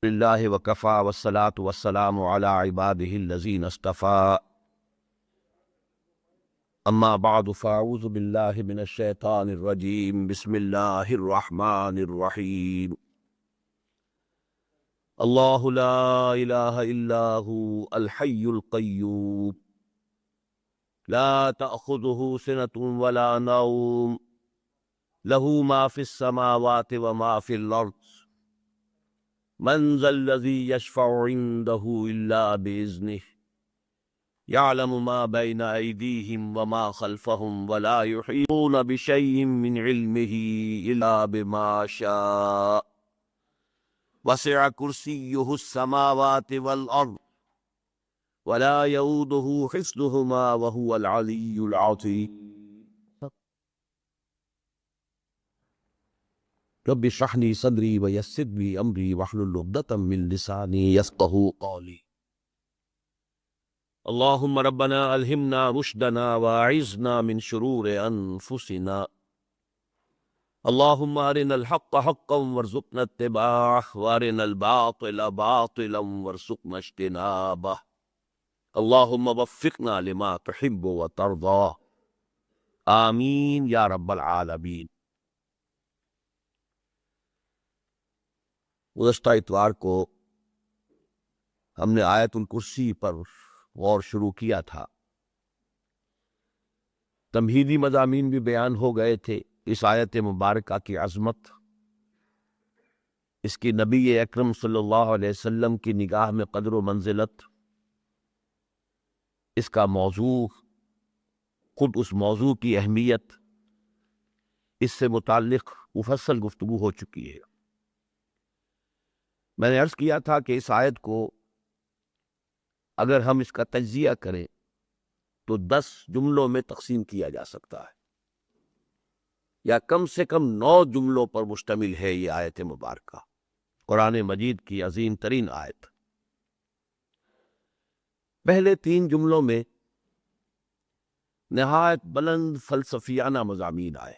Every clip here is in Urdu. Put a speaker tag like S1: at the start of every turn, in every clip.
S1: للہ وکفا والصلاة والسلام علی عباده الذین اصطفى اما بعد فاعوذ باللہ من الشیطان الرجیم بسم اللہ الرحمن الرحیم اللہ لا الہ الا هو الحی القیوم لا تأخذه سنة ولا نوم له ما في السماوات وما في الأرض من ذا الذي يشفع عنده إلا بإذنه يعلم ما بين أيديهم وما خلفهم ولا يحيطون بشيء من علمه إلا بما شاء وسع كرسيه السماوات والأرض ولا يؤوده حفظهما وهو العلي العظيم رب اشرح لي صدري ويسر لي امري واحلل عقدة من لساني يفقهوا قولي اللهم ربنا الهمنا رشدنا واعذنا من شرور انفسنا اللهم ارنا الحق حقا وارزقنا اتباعه وارنا الباطل باطلا وارزقنا اجتنابه اللهم وفقنا لما تحب وترضى آمین یا رب العالمین۔ گزشتہ اتوار کو ہم نے آیت الکرسی پر غور شروع کیا تھا۔ تمہیدی مضامین بھی بیان ہو گئے تھے۔ اس آیت مبارکہ کی عظمت، اس کی نبی اکرم صلی اللہ علیہ وسلم کی نگاہ میں قدر و منزلت، اس کا موضوع، خود اس موضوع کی اہمیت، اس سے متعلق مفصل گفتگو ہو چکی ہے۔ میں نے عرض کیا تھا کہ اس آیت کو اگر ہم اس کا تجزیہ کریں تو 10 جملوں میں تقسیم کیا جا سکتا ہے، یا کم سے کم 9 جملوں پر مشتمل ہے یہ آیت مبارکہ، قرآن مجید کی عظیم ترین آیت۔ پہلے 3 جملوں میں نہایت بلند فلسفیانہ مضامین آئے۔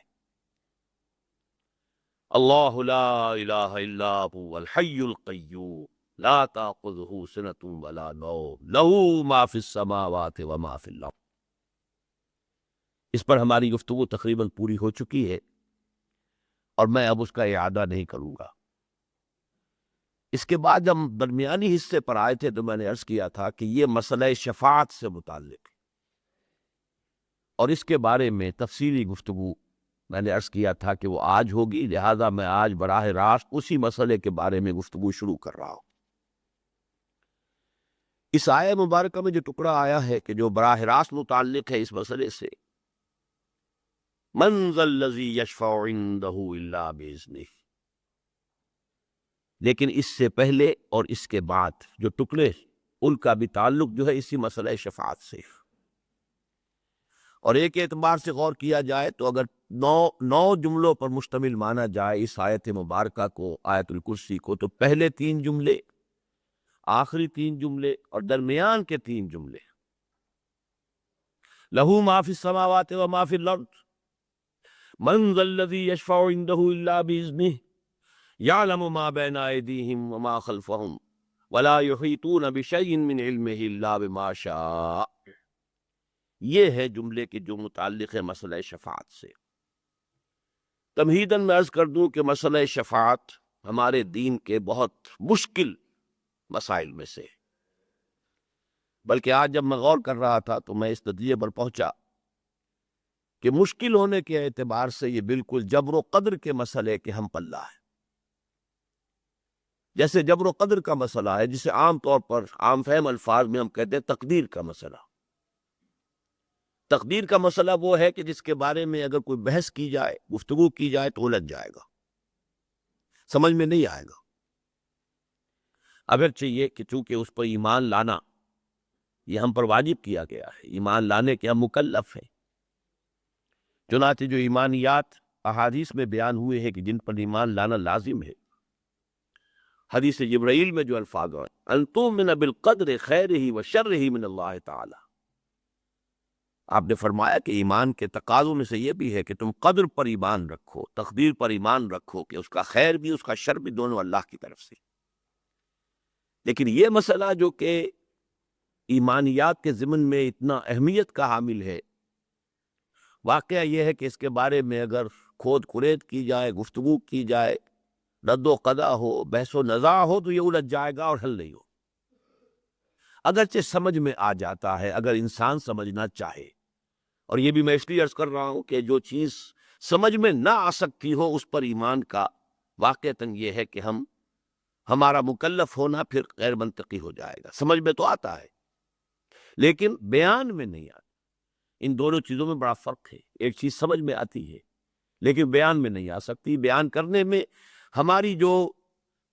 S1: اللہ لا الہ الا هو الحی القیوم لا تأخذہ سنۃ ولا نوم لہ ما فی السماوات وما فی الارض۔ اس پر ہماری گفتگو تقریباً پوری ہو چکی ہے اور میں اب اس کا اعادہ نہیں کروں گا۔ اس کے بعد ہم درمیانی حصے پر آئے تھے تو میں نے عرض کیا تھا کہ یہ مسئلہ شفاعت سے متعلق ہے، اور اس کے بارے میں تفصیلی گفتگو میں نے عرض کیا تھا کہ وہ آج ہوگی، لہذا میں آج براہ راست اسی مسئلے کے بارے میں گفتگو شروع کر رہا ہوں۔ اس آیہ مبارکہ میں جو ٹکڑا آیا ہے کہ جو براہ راست متعلق ہے اس مسئلے سے، من ذا الذی یشفع عندہ الا باذنہ، لیکن اس سے پہلے اور اس کے بعد جو ٹکڑے، ان کا بھی تعلق جو ہے اسی مسئلہ شفاعت سے۔ اور ایک اعتبار سے غور کیا جائے تو اگر 9 جملوں پر مشتمل مانا جائے اس آیت مبارکہ کو، آیت الکرسی کو، تو پہلے 3 جملے، آخری 3 جملے اور درمیان کے 3 جملے، لہ ما فی السماوات وما فی الارض من ذا الذی یشفع عندہ الا باذنہ یعلم ما بین ایدیہم وما خلفہم ولا یحیطون بشیء من علمہ الا بما شاء۔ یہ ہے جملے کے جو متعلق ہے مسئلہ شفاعت سے۔ تمہیداً میں عرض کر دوں کہ مسئلہ شفاعت ہمارے دین کے بہت مشکل مسائل میں سے، بلکہ آج جب میں غور کر رہا تھا تو میں اس نتیجے پر پہنچا کہ مشکل ہونے کے اعتبار سے یہ بالکل جبر و قدر کے مسئلے کے ہم پلہ ہے۔ جیسے جبر و قدر کا مسئلہ ہے، جسے عام طور پر عام فہم الفاظ میں ہم کہتے ہیں تقدیر کا مسئلہ۔ تقدیر کا مسئلہ وہ ہے کہ جس کے بارے میں اگر کوئی بحث کی جائے، گفتگو کی جائے تو الجھ جائے گا، سمجھ میں نہیں آئے گا۔ اگرچہ یہ کہ چونکہ اس پر ایمان لانا یہ ہم پر واجب کیا گیا ہے، ایمان لانے کے ہم مکلف ہیں، چنانچہ جو ایمانیات احادیث میں بیان ہوئے ہیں کہ جن پر ایمان لانا لازم ہے، حدیث جبرائیل میں جو الفاظ ہیں ان تؤمن بالقدر خیرہ وشرہ من اللہ تعالی، آپ نے فرمایا کہ ایمان کے تقاضوں میں سے یہ بھی ہے کہ تم قدر پر ایمان رکھو، تقدیر پر ایمان رکھو کہ اس کا خیر بھی اس کا شر بھی دونوں اللہ کی طرف سے۔ لیکن یہ مسئلہ جو کہ ایمانیات کے ضمن میں اتنا اہمیت کا حامل ہے، واقعہ یہ ہے کہ اس کے بارے میں اگر کھود کھرید کی جائے، گفتگو کی جائے، رد و قضا ہو، بحث و نزاع ہو، تو یہ الجھ جائے گا اور حل نہیں ہو۔ اگرچہ سمجھ میں آ جاتا ہے اگر انسان سمجھنا چاہے، اور یہ بھی میں اس لیے عرض کر رہا ہوں کہ جو چیز سمجھ میں نہ آ سکتی ہو اس پر ایمان کا واقعتاً یہ ہے کہ ہمارا مکلف ہونا پھر غیر منطقی ہو جائے گا۔ سمجھ میں تو آتا ہے لیکن بیان میں نہیں آتا۔ ان دونوں چیزوں میں بڑا فرق ہے۔ ایک چیز سمجھ میں آتی ہے لیکن بیان میں نہیں آ سکتی۔ بیان کرنے میں ہماری جو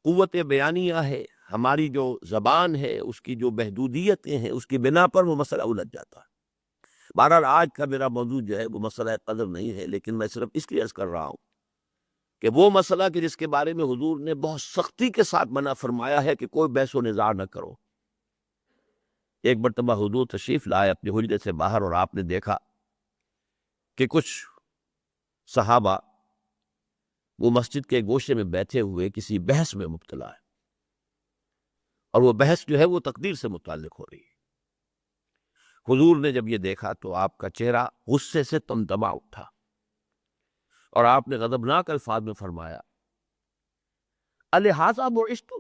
S1: قوت بیانیہ ہے، ہماری جو زبان ہے، اس کی جو محدودیتیں ہیں، اس کی بنا پر وہ مسئلہ الجھ جاتا ہے۔ بہرحال آج کا میرا موضوع جو ہے وہ مسئلہ قدر نہیں ہے، لیکن میں صرف اس لیے عرض کر رہا ہوں کہ وہ مسئلہ کہ جس کے بارے میں حضور نے بہت سختی کے ساتھ منع فرمایا ہے کہ کوئی بحث و نزاع نہ کرو۔ ایک مرتبہ حضور تشریف لائے اپنے حجرے سے باہر، اور آپ نے دیکھا کہ کچھ صحابہ وہ مسجد کے گوشے میں بیٹھے ہوئے کسی بحث میں مبتلا ہے، اور وہ بحث جو ہے وہ تقدیر سے متعلق ہو رہی ہے۔ حضور نے جب یہ دیکھا تو آپ کا چہرہ غصے سے تمتما اٹھا، اور آپ نے غضبناک الفاظ میں فرمایا، الہٰذا بعثت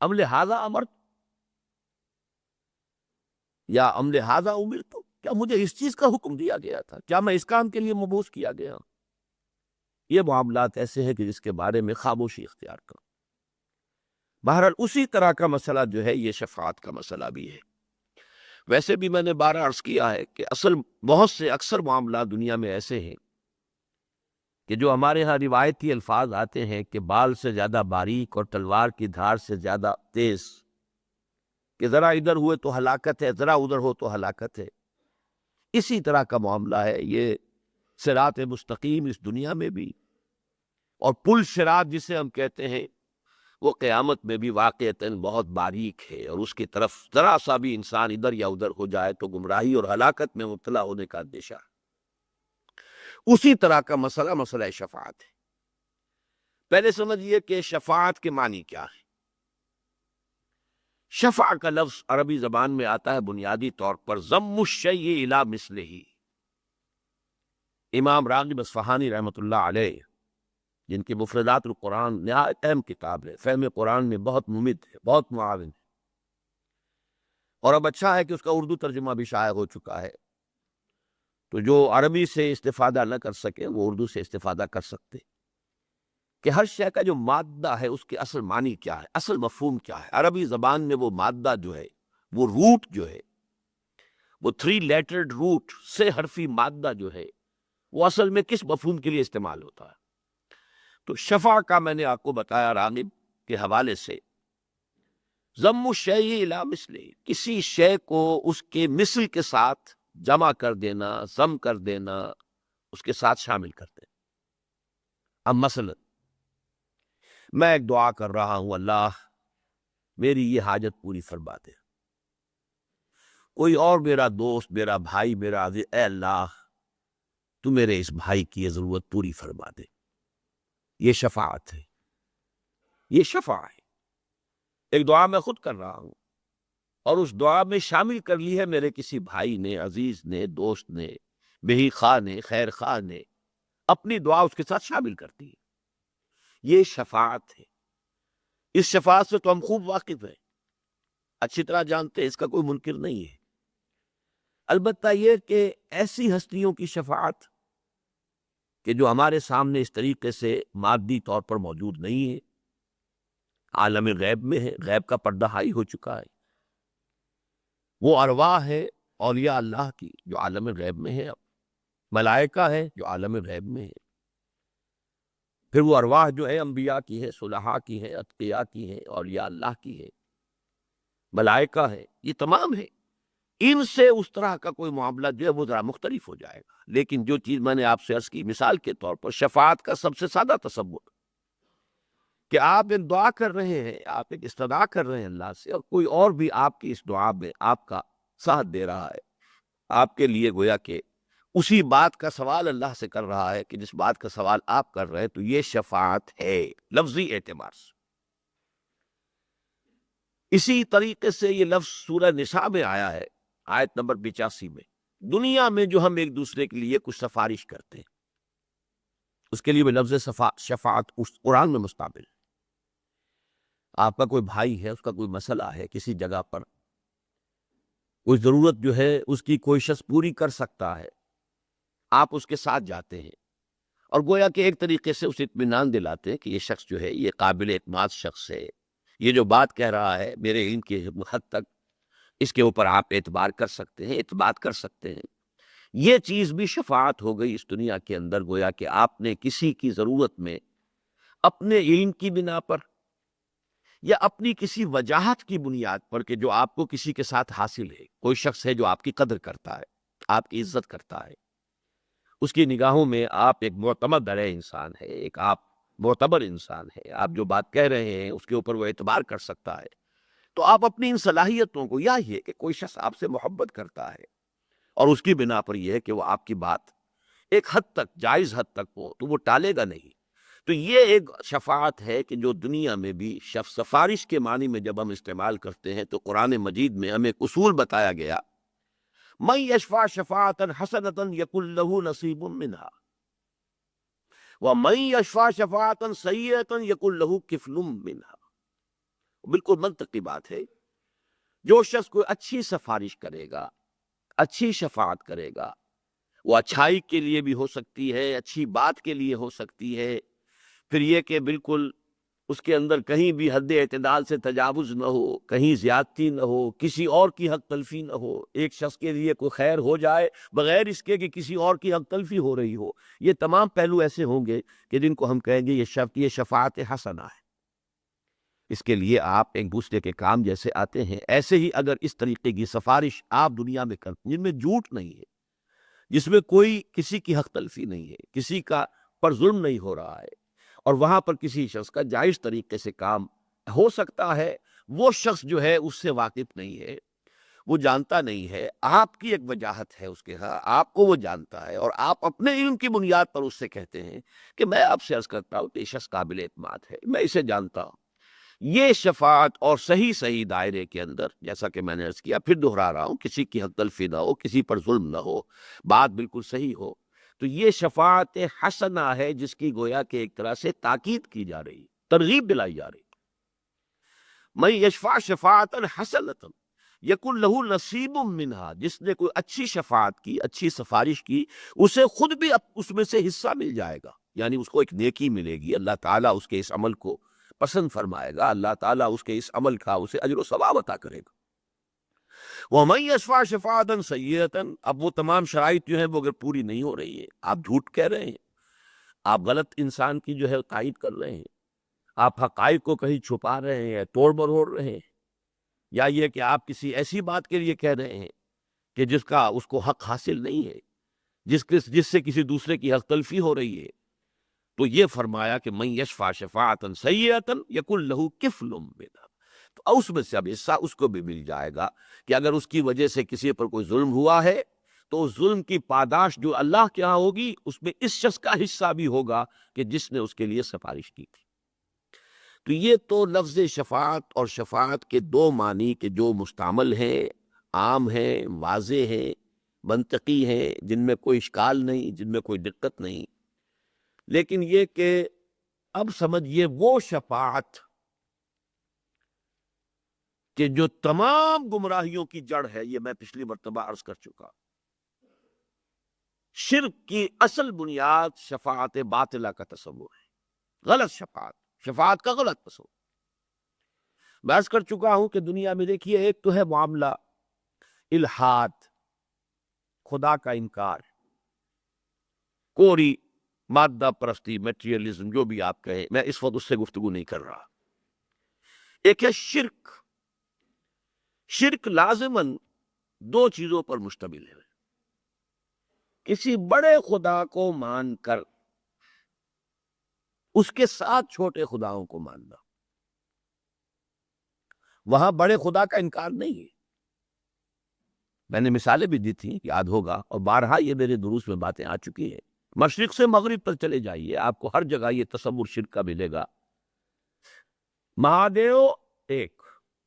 S1: ام لہٰذا امرت یا ام لہٰذا امرت، کیا مجھے اس چیز کا حکم دیا گیا تھا؟ کیا میں اس کام کے لیے مبعوث کیا گیا؟ یہ معاملات ایسے ہیں کہ جس کے بارے میں خاموشی اختیار کرو۔ بہرحال اسی طرح کا مسئلہ جو ہے یہ شفاعت کا مسئلہ بھی ہے۔ ویسے بھی میں نے بارہ عرض کیا ہے کہ بہت سے اکثر معاملات دنیا میں ایسے ہیں کہ جو ہمارے ہاں روایتی الفاظ آتے ہیں کہ بال سے زیادہ باریک اور تلوار کی دھار سے زیادہ تیز، کہ ذرا ادھر ہوئے تو ہلاکت ہے، ذرا ادھر ہو تو ہلاکت ہے۔ اسی طرح کا معاملہ ہے یہ صراط مستقیم اس دنیا میں بھی، اور پل صراط جسے ہم کہتے ہیں وہ قیامت میں بھی واقعتاً بہت باریک ہے، اور اس کی طرف ذرا سا بھی انسان ادھر یا ادھر ہو جائے تو گمراہی اور ہلاکت میں مبتلا ہونے کا اندیشہ ہے۔ اسی طرح کا مسئلہ شفاعت ہے۔ پہلے سمجھیے کہ شفاعت کے معنی کیا ہے۔ شفع کا لفظ عربی زبان میں آتا ہے بنیادی طور پر ضم الشیء الی مثلہ۔ امام راغب اصفہانی رحمۃ اللہ علیہ، جن کی مفردات القرآن نہایت اہم کتاب ہے، فہم قرآن میں بہت ممد ہے، بہت معاون ہے، اور اب اچھا ہے کہ اس کا اردو ترجمہ بھی شائع ہو چکا ہے، تو جو عربی سے استفادہ نہ کر سکے وہ اردو سے استفادہ کر سکتے، کہ ہر شے کا جو مادہ ہے اس کے اصل معنی کیا ہے، اصل مفہوم کیا ہے۔ عربی زبان میں وہ مادہ جو ہے، وہ روٹ جو ہے، وہ 3 لیٹرڈ روٹ سے حرفی مادہ جو ہے، وہ اصل میں کس مفہوم کے لیے استعمال ہوتا ہے۔ تو شفع کا میں نے آپ کو بتایا راغب کے حوالے سے ضم الشیء الی مثلہ، کسی شے کو اس کے مثل کے ساتھ جمع کر دینا، ضم کر دینا، اس کے ساتھ شامل کر دینا۔ اب مثلا میں ایک دعا کر رہا ہوں، اللہ میری یہ حاجت پوری فرما دے۔ کوئی اور میرا دوست، میرا بھائی، میرا عزیز، اے اللہ تو میرے اس بھائی کی یہ ضرورت پوری فرما دے۔ یہ شفاعت ہے، یہ شفاع ہے۔ ایک دعا میں خود کر رہا ہوں، اور اس دعا میں شامل کر لی ہے میرے کسی بھائی نے، عزیز نے، دوست نے، بہی خواہ نے، خیر خواہ نے، اپنی دعا اس کے ساتھ شامل کر دی۔ یہ شفاعت ہے۔ اس شفاعت سے تو ہم خوب واقف ہیں، اچھی طرح جانتے ہیں، اس کا کوئی منکر نہیں ہے۔ البتہ یہ کہ ایسی ہستیوں کی شفاعت کہ جو ہمارے سامنے اس طریقے سے مادی طور پر موجود نہیں ہے، عالم غیب میں ہے، غیب کا پردہ ہائی ہو چکا ہے، وہ ارواح ہے اولیاء اللہ کی جو عالم غیب میں ہے، ملائکہ ہے جو عالم غیب میں ہے، پھر وہ ارواح جو ہے انبیاء کی ہے، صلحاء کی ہے، اتقیاء کی ہے، اولیاء اللہ کی ہے، ملائکہ ہے، یہ تمام ہے۔ ان سے اس طرح کا کوئی معاملہ جو ہے وہ ذرا مختلف ہو جائے گا، لیکن جو چیز میں نے آپ سے عرض کی مثال کے طور پر شفاعت کا سب سے سادہ تصور کہ آپ ایک دعا کر رہے ہیں، آپ ایک استدعا کر رہے ہیں اللہ سے، اور کوئی اور بھی آپ کی اس دعا میں آپ کا ساتھ دے رہا ہے، آپ کے لیے گویا کہ اسی بات کا سوال اللہ سے کر رہا ہے کہ جس بات کا سوال آپ کر رہے ہیں، تو یہ شفاعت ہے لفظی اعتبار سے۔ اسی طریقے سے یہ لفظ سورہ نساء میں آیا ہے، آیت نمبر 85 میں، دنیا میں جو ہم ایک دوسرے کے لیے کچھ سفارش کرتے ہیں اس کے لیے بھی لفظ شفاعت اس قرآن میں مستعمل ہے۔ آپ کا کوئی بھائی ہے، اس کا کوئی مسئلہ ہے کسی جگہ پر، کوئی ضرورت جو ہے اس کی کوئی شخص پوری کر سکتا ہے، آپ اس کے ساتھ جاتے ہیں اور گویا کہ ایک طریقے سے اسے اطمینان دلاتے ہیں کہ یہ شخص جو ہے یہ قابل اعتماد شخص ہے، یہ جو بات کہہ رہا ہے میرے علم کی حد تک اس کے اوپر آپ اعتبار کر سکتے ہیں، اعتماد کر سکتے ہیں۔ یہ چیز بھی شفاعت ہو گئی اس دنیا کے اندر، گویا کہ آپ نے کسی کی ضرورت میں اپنے علم کی بنا پر یا اپنی کسی وجاہت کی بنیاد پر کہ جو آپ کو کسی کے ساتھ حاصل ہے، کوئی شخص ہے جو آپ کی قدر کرتا ہے، آپ کی عزت کرتا ہے، اس کی نگاہوں میں آپ ایک معتمد انسان ہے، ایک آپ معتبر انسان ہے، آپ جو بات کہہ رہے ہیں اس کے اوپر وہ اعتبار کر سکتا ہے، تو آپ اپنی ان صلاحیتوں کو، یا یہ کہ کوئی شخص آپ سے محبت کرتا ہے اور اس کی بنا پر یہ ہے کہ وہ آپ کی بات ایک حد تک، جائز حد تک ہو تو وہ ٹالے گا نہیں، تو یہ ایک شفاعت ہے کہ جو دنیا میں بھی سفارش کے معنی میں جب ہم استعمال کرتے ہیں تو قرآن مجید میں ہمیں ایک اصول بتایا گیا، من یشفع شفاعتا حسنتا یکن لہ نصیب منہا ومن یشفع شفاعتا سیئتا یکن لہ کفل منہا۔ بالکل منطقی بات ہے، جو شخص کوئی اچھی سفارش کرے گا، اچھی شفاعت کرے گا، وہ اچھائی کے لیے بھی ہو سکتی ہے، اچھی بات کے لیے ہو سکتی ہے، پھر یہ کہ بالکل اس کے اندر کہیں بھی حد اعتدال سے تجاوز نہ ہو، کہیں زیادتی نہ ہو، کسی اور کی حق تلفی نہ ہو، ایک شخص کے لیے کوئی خیر ہو جائے بغیر اس کے کہ کسی اور کی حق تلفی ہو رہی ہو، یہ تمام پہلو ایسے ہوں گے کہ جن کو ہم کہیں گے یہ شفاعت حسنہ ہے۔ اس کے لیے آپ ایک دوسرے کے کام جیسے آتے ہیں، ایسے ہی اگر اس طریقے کی سفارش آپ دنیا میں کرتے ہیں جن میں جھوٹ نہیں ہے، جس میں کوئی کسی کی حق تلفی نہیں ہے، کسی کا پر ظلم نہیں ہو رہا ہے، اور وہاں پر کسی شخص کا جائز طریقے سے کام ہو سکتا ہے، وہ شخص جو ہے اس سے واقف نہیں ہے، وہ جانتا نہیں ہے، آپ کی ایک وجاہت ہے اس کے ہاں، آپ کو وہ جانتا ہے اور آپ اپنے علم کی بنیاد پر اس سے کہتے ہیں کہ میں آپ سے عرض کرتا ہوں کہ یہ شخص قابل اعتماد ہے، میں اسے جانتا ہوں۔ یہ شفاعت اور صحیح دائرے کے اندر، جیسا کہ میں نے عرض کیا، پھر دہرا رہا ہوں، کسی کی حق تلفی نہ ہو، کسی پر ظلم نہ ہو، بات بالکل صحیح ہو، تو یہ شفاعت حسنہ ہے جس کی گویا کہ ایک طرح سے تاکید کی جا رہی، ترغیب دلائی جا رہی۔ من یشفع شفاعتا حسنۃ یکن لہ نصیب منہا، جس نے کوئی اچھی شفاعت کی، اچھی سفارش کی، اسے خود بھی اس میں سے حصہ مل جائے گا، یعنی اس کو ایک نیکی ملے گی، اللہ تعالیٰ اس کے اس عمل کو پسند فرمائے گا، اللہ تعالیٰ اس کے اس عمل کا اسے اجر و ثواب عطا کرے گا۔ وَمَن يَشْفَعْ شَفَاعَةً سَيِّئَةً، اب وہ تمام شرائط جو ہیں وہ اگر پوری نہیں ہو رہی ہیں، آپ جھوٹ کہہ رہے ہیں، آپ غلط انسان کی جو ہے تائید کر رہے ہیں، آپ حقائق کو کہیں چھپا رہے ہیں، توڑ مروڑ رہے ہیں، یا یہ کہ آپ کسی ایسی بات کے لیے کہہ رہے ہیں کہ جس کا اس کو حق حاصل نہیں ہے، جس سے کسی دوسرے کی حق تلفی ہو رہی ہے، تو یہ فرمایا کہ من یشفع شفاعتا سیئتا یکن لہ کفل منہا، تو اس میں سے اب حصہ اس کو بھی مل جائے گا کہ اگر اس کی وجہ سے کسی پر کوئی ظلم ہوا ہے تو اس ظلم کی پاداش جو اللہ کے ہاں ہوگی اس میں اس شخص کا حصہ بھی ہوگا کہ جس نے اس کے لیے سفارش کی تھی۔ تو یہ تو لفظ شفاعت اور شفاعت کے دو معنی کے جو مستعمل ہیں، عام ہیں، واضح ہیں، منطقی ہیں، جن میں کوئی اشکال نہیں، جن میں کوئی دقت نہیں، لیکن یہ کہ اب سمجھیے وہ شفاعت کہ جو تمام گمراہیوں کی جڑ ہے، یہ میں پچھلی مرتبہ عرض کر چکا، شرک کی اصل بنیاد شفاعت باطلہ کا تصور ہے، غلط شفاعت کا غلط تصور۔ میں عرض کر چکا ہوں کہ دنیا میں دیکھیے، ایک تو ہے معاملہ الحاد، خدا کا انکار، کوری مادہ پرستی، میٹریلزم، جو بھی آپ کہیں، میں اس وقت اس سے گفتگو نہیں کر رہا۔ ایک ہے شرک، شرک لازماً دو چیزوں پر مشتمل ہے، کسی بڑے خدا کو مان کر اس کے ساتھ چھوٹے خداؤں کو ماننا، وہاں بڑے خدا کا انکار نہیں ہے۔ میں نے مثالیں بھی دی تھیں، یاد ہوگا، اور بارہا یہ میرے دروس میں باتیں آ چکی ہیں، مشرق سے مغرب پر چلے جائیے، آپ کو ہر جگہ یہ تصور شرک کا ملے گا۔ مہادیو ایک،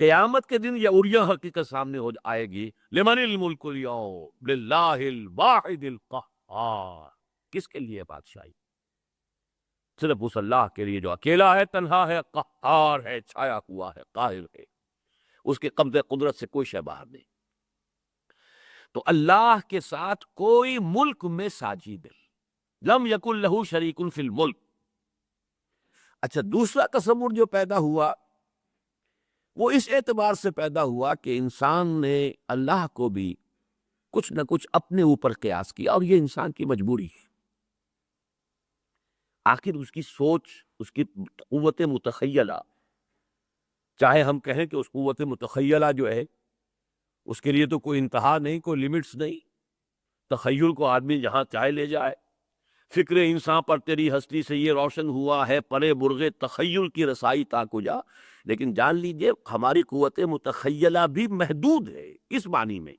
S1: قیامت کے دن یہ اوریا حقیقت سامنے ہو آئے گی، لمن الملک اليوم للہ الواحد القہار، کس کے لیے بادشاہی؟ صرف اس اللہ کے لیے جو اکیلا ہے، تنہا ہے، قہار ہے، چھایا ہوا ہے، قاہر ہے، اس کے قبضے قدرت سے کوئی شے باہر نہیں۔ تو اللہ کے ساتھ کوئی ملک میں ساجی دل، لم یکن لہ شریک فی الملک۔ اچھا، دوسرا تصور جو پیدا ہوا وہ اس اعتبار سے پیدا ہوا کہ انسان نے اللہ کو بھی کچھ نہ کچھ اپنے اوپر قیاس کیا، اور یہ انسان کی مجبوری ہے۔ آخر اس کی سوچ، اس کی قوت متخیلہ، چاہے ہم کہیں کہ اس قوت متخیلہ جو ہے اس کے لیے تو کوئی انتہا نہیں، کوئی لیمٹس نہیں، تخیل کو آدمی جہاں چاہے لے جائے۔ فکر انسان پر تیری ہستی سے یہ روشن ہوا ہے، پرے برغ تخیل کی رسائی تا کجا۔ لیکن جان لیجئے ہماری قوت متخیلہ بھی محدود ہے، اس معنی میں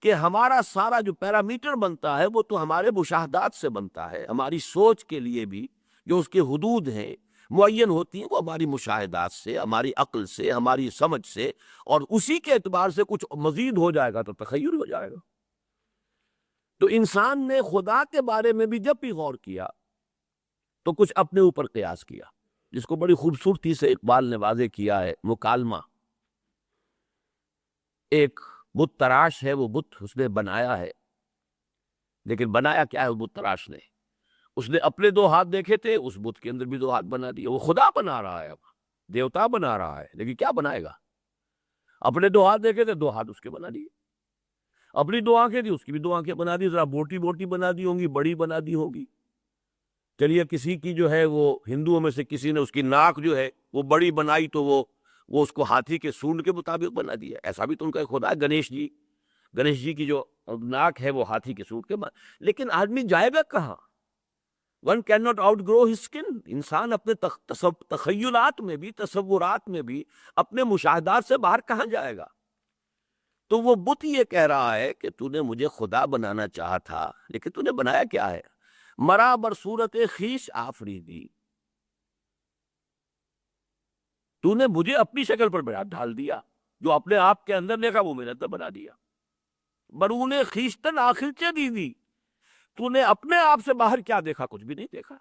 S1: کہ ہمارا سارا جو پیرامیٹر بنتا ہے وہ تو ہمارے مشاہدات سے بنتا ہے۔ ہماری سوچ کے لیے بھی جو اس کے حدود ہیں، معین ہوتی ہیں، وہ ہماری مشاہدات سے، ہماری عقل سے، ہماری سمجھ سے، اور اسی کے اعتبار سے کچھ مزید ہو جائے گا تو تخیل ہو جائے گا۔ تو انسان نے خدا کے بارے میں بھی جب بھی غور کیا تو کچھ اپنے اوپر قیاس کیا، جس کو بڑی خوبصورتی سے اقبال نے واضح کیا ہے، مکالمہ۔ ایک بت تراش ہے، وہ بت اس نے بنایا ہے، لیکن بنایا کیا ہے وہ بت تراش نے؟ اس نے اپنے دو ہاتھ دیکھے تھے، اس بت کے اندر بھی دو ہاتھ بنا دیے۔ وہ خدا بنا رہا ہے، اب دیوتا بنا رہا ہے، لیکن کیا بنائے گا؟ اپنے دو ہاتھ دیکھے تھے، دو ہاتھ اس کے بنا دیے۔ اپنی دو آنکھیں تھی، اس کی بھی دو آنکھیں بنا دی، ذرا موٹی موٹی بنا دی ہوں گی، بڑی بنا دی ہوگی۔ چلیے کسی کی جو ہے وہ ہندوؤں میں سے کسی نے اس کی ناک جو ہے وہ بڑی بنائی تو وہ اس کو ہاتھی کے سونڈ کے مطابق بنا دیا۔ ایسا بھی تو ان کا ایک خدا ہے، گنیش جی کی جو ناک ہے وہ ہاتھی کے سونڈ کے لیکن آدمی جائے گا کہاں؟ One can not outgrow his skin. انسان اپنے تخیلات میں بھی، تصورات میں بھی، اپنے مشاہدات سے باہر کہاں جائے گا؟ تو وہ بت یہ کہہ رہا ہے کہ تو نے مجھے خدا بنانا چاہا تھا، لیکن تو نے بنایا کیا ہے؟ مرا بر صورت خیش آفریدی، تو نے مجھے اپنی شکل پر ڈال دیا، جو اپنے آپ کے اندر دیکھا وہ میں نے تو بنا دیا۔ برون خیشتن آخر چے دی، تو نے اپنے آپ سے باہر کیا دیکھا؟ کچھ بھی نہیں دیکھا۔